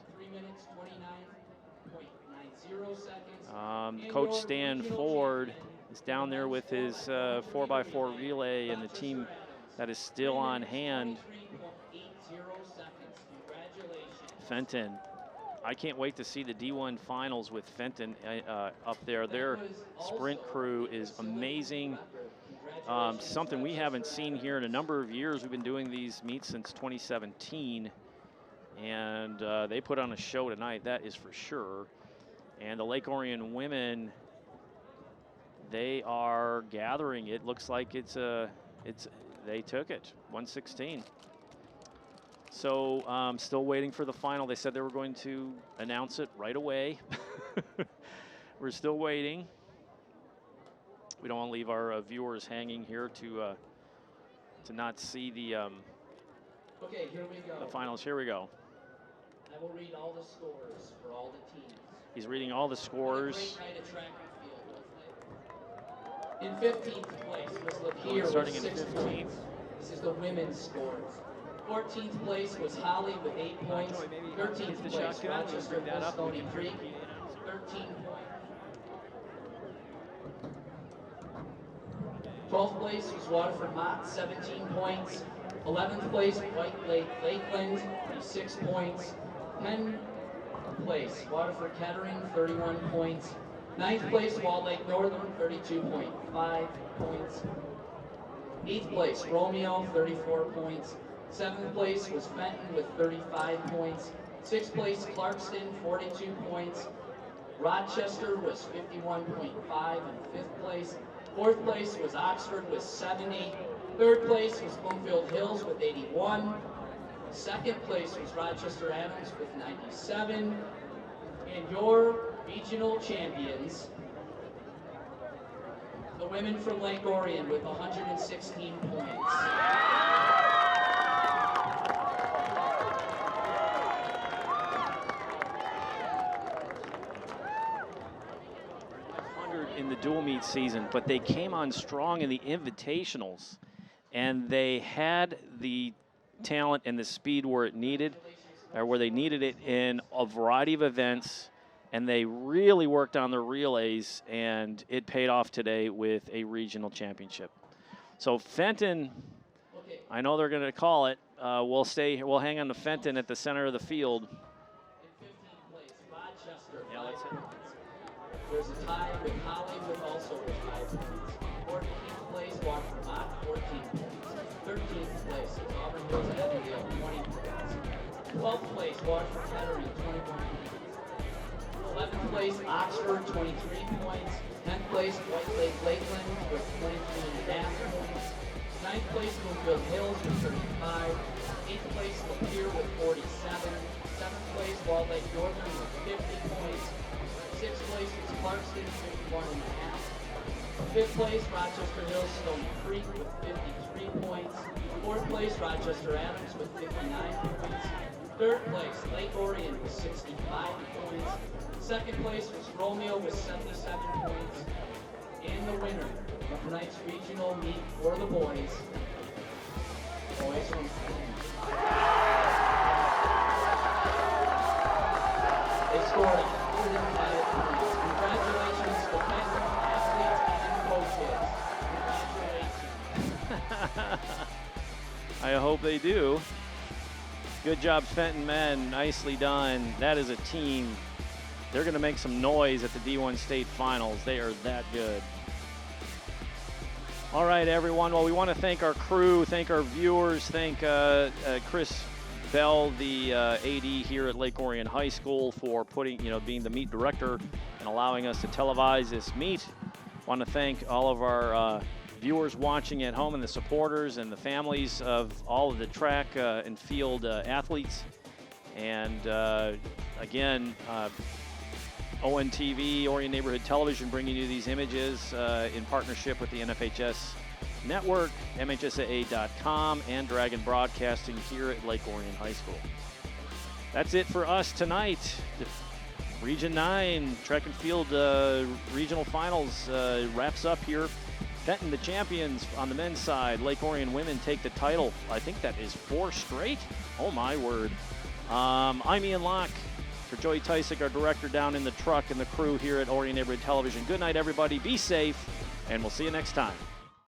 Coach Stan Ford is down there with his 4x4 relay and the team that is still on hand. Fenton. I can't wait to see the D1 finals with Fenton up there. Their sprint crew is amazing. Something we haven't seen here in a number of years. We've been doing these meets since 2017, and they put on a show tonight, that is for sure. And the Lake Orion women, they are gathering. It looks like they took it, 116. So still waiting for the final. They said they were going to announce it right away. We're still waiting. We don't want to leave our viewers hanging here to not see the okay, here we go. The finals. Here we go. I will read all the scores for all the teams. He's reading all the scores. In 15th place was Lapeer. Starting in 15th. This is the women's scores. 14th place was Holly with 8 points. 13th place, Rochester with Stony Creek, 13 points. 12th place was Waterford Mott, 17 points. 11th place, White Lake Lakeland, 36 points. 10th place, Waterford Kettering, 31 points. 9th place, Wall Lake Northern, 32.5 points. 8th place, Romeo, 34 points. 7th place was Fenton with 35 points. 6th place, Clarkston, 42 points. Rochester was 51.5 in 5th place. 4th place was Oxford with 70. 3rd place was Bloomfield Hills with 81. 2nd place was Rochester Adams with 97. And your regional champions, the women from Lake Orion with 116 points. In the dual meet season, but they came on strong in the invitationals, and they had the talent and the speed where it needed, or where they needed it in a variety of events, and they really worked on their relays, and it paid off today with a regional championship. So Fenton, I know they're going to call it. We'll hang on to Fenton at the center of the field. In 15th place, Rochester. Yeah, that's it. There's a tie with Holly with also 5 points. 14th place, Waterford Mott, 14 points. 13th place, Auburn Hills Avondale, 20 points. 12th place, Waterford Kettering, 21 points. 11th place, Oxford, 23 points. 10th place, White Lake Lakeland with 23.5 points. 9th place, Bloomfield Hills with 35. 8th place, Lapeer with 47. 7th place, Wall Lake Northern with 50 points. 6th place was Clarkston, 51.5. 5th place, Rochester Hills Stony Creek with 53 points. 4th place, Rochester Adams with 59 points. 3rd place, Lake Orion with 65 points. 2nd place was Romeo with 77 points. And the winner of tonight's regional meet for the boys from they scored 105 points. Congratulations to Fenton athletes and coaches. Congratulations. I hope they do. Good job, Fenton men. Nicely done. That is a team. They're going to make some noise at the D1 State Finals. They are that good. All right, everyone. Well, we want to thank our crew, thank our viewers, thank Chris Bell, the AD here at Lake Orion High School, for being the meet director and allowing us to televise this meet. Want to thank all of our viewers watching at home and the supporters and the families of all of the track and field athletes. And again, ONTV, Orion Neighborhood Television, bringing you these images in partnership with the NFHS Network, MHSAA.com, and Dragon Broadcasting here at Lake Orion High School. That's it for us tonight. The Region 9 Track and Field Regional Finals wraps up here. Fenton, the champions on the men's side. Lake Orion women take the title. I think that is 4 straight. Oh, my word. I'm Ian Locke. For Joey Tysick, our director down in the truck, and the crew here at Orion Neighborhood Television. Good night, everybody. Be safe, and we'll see you next time.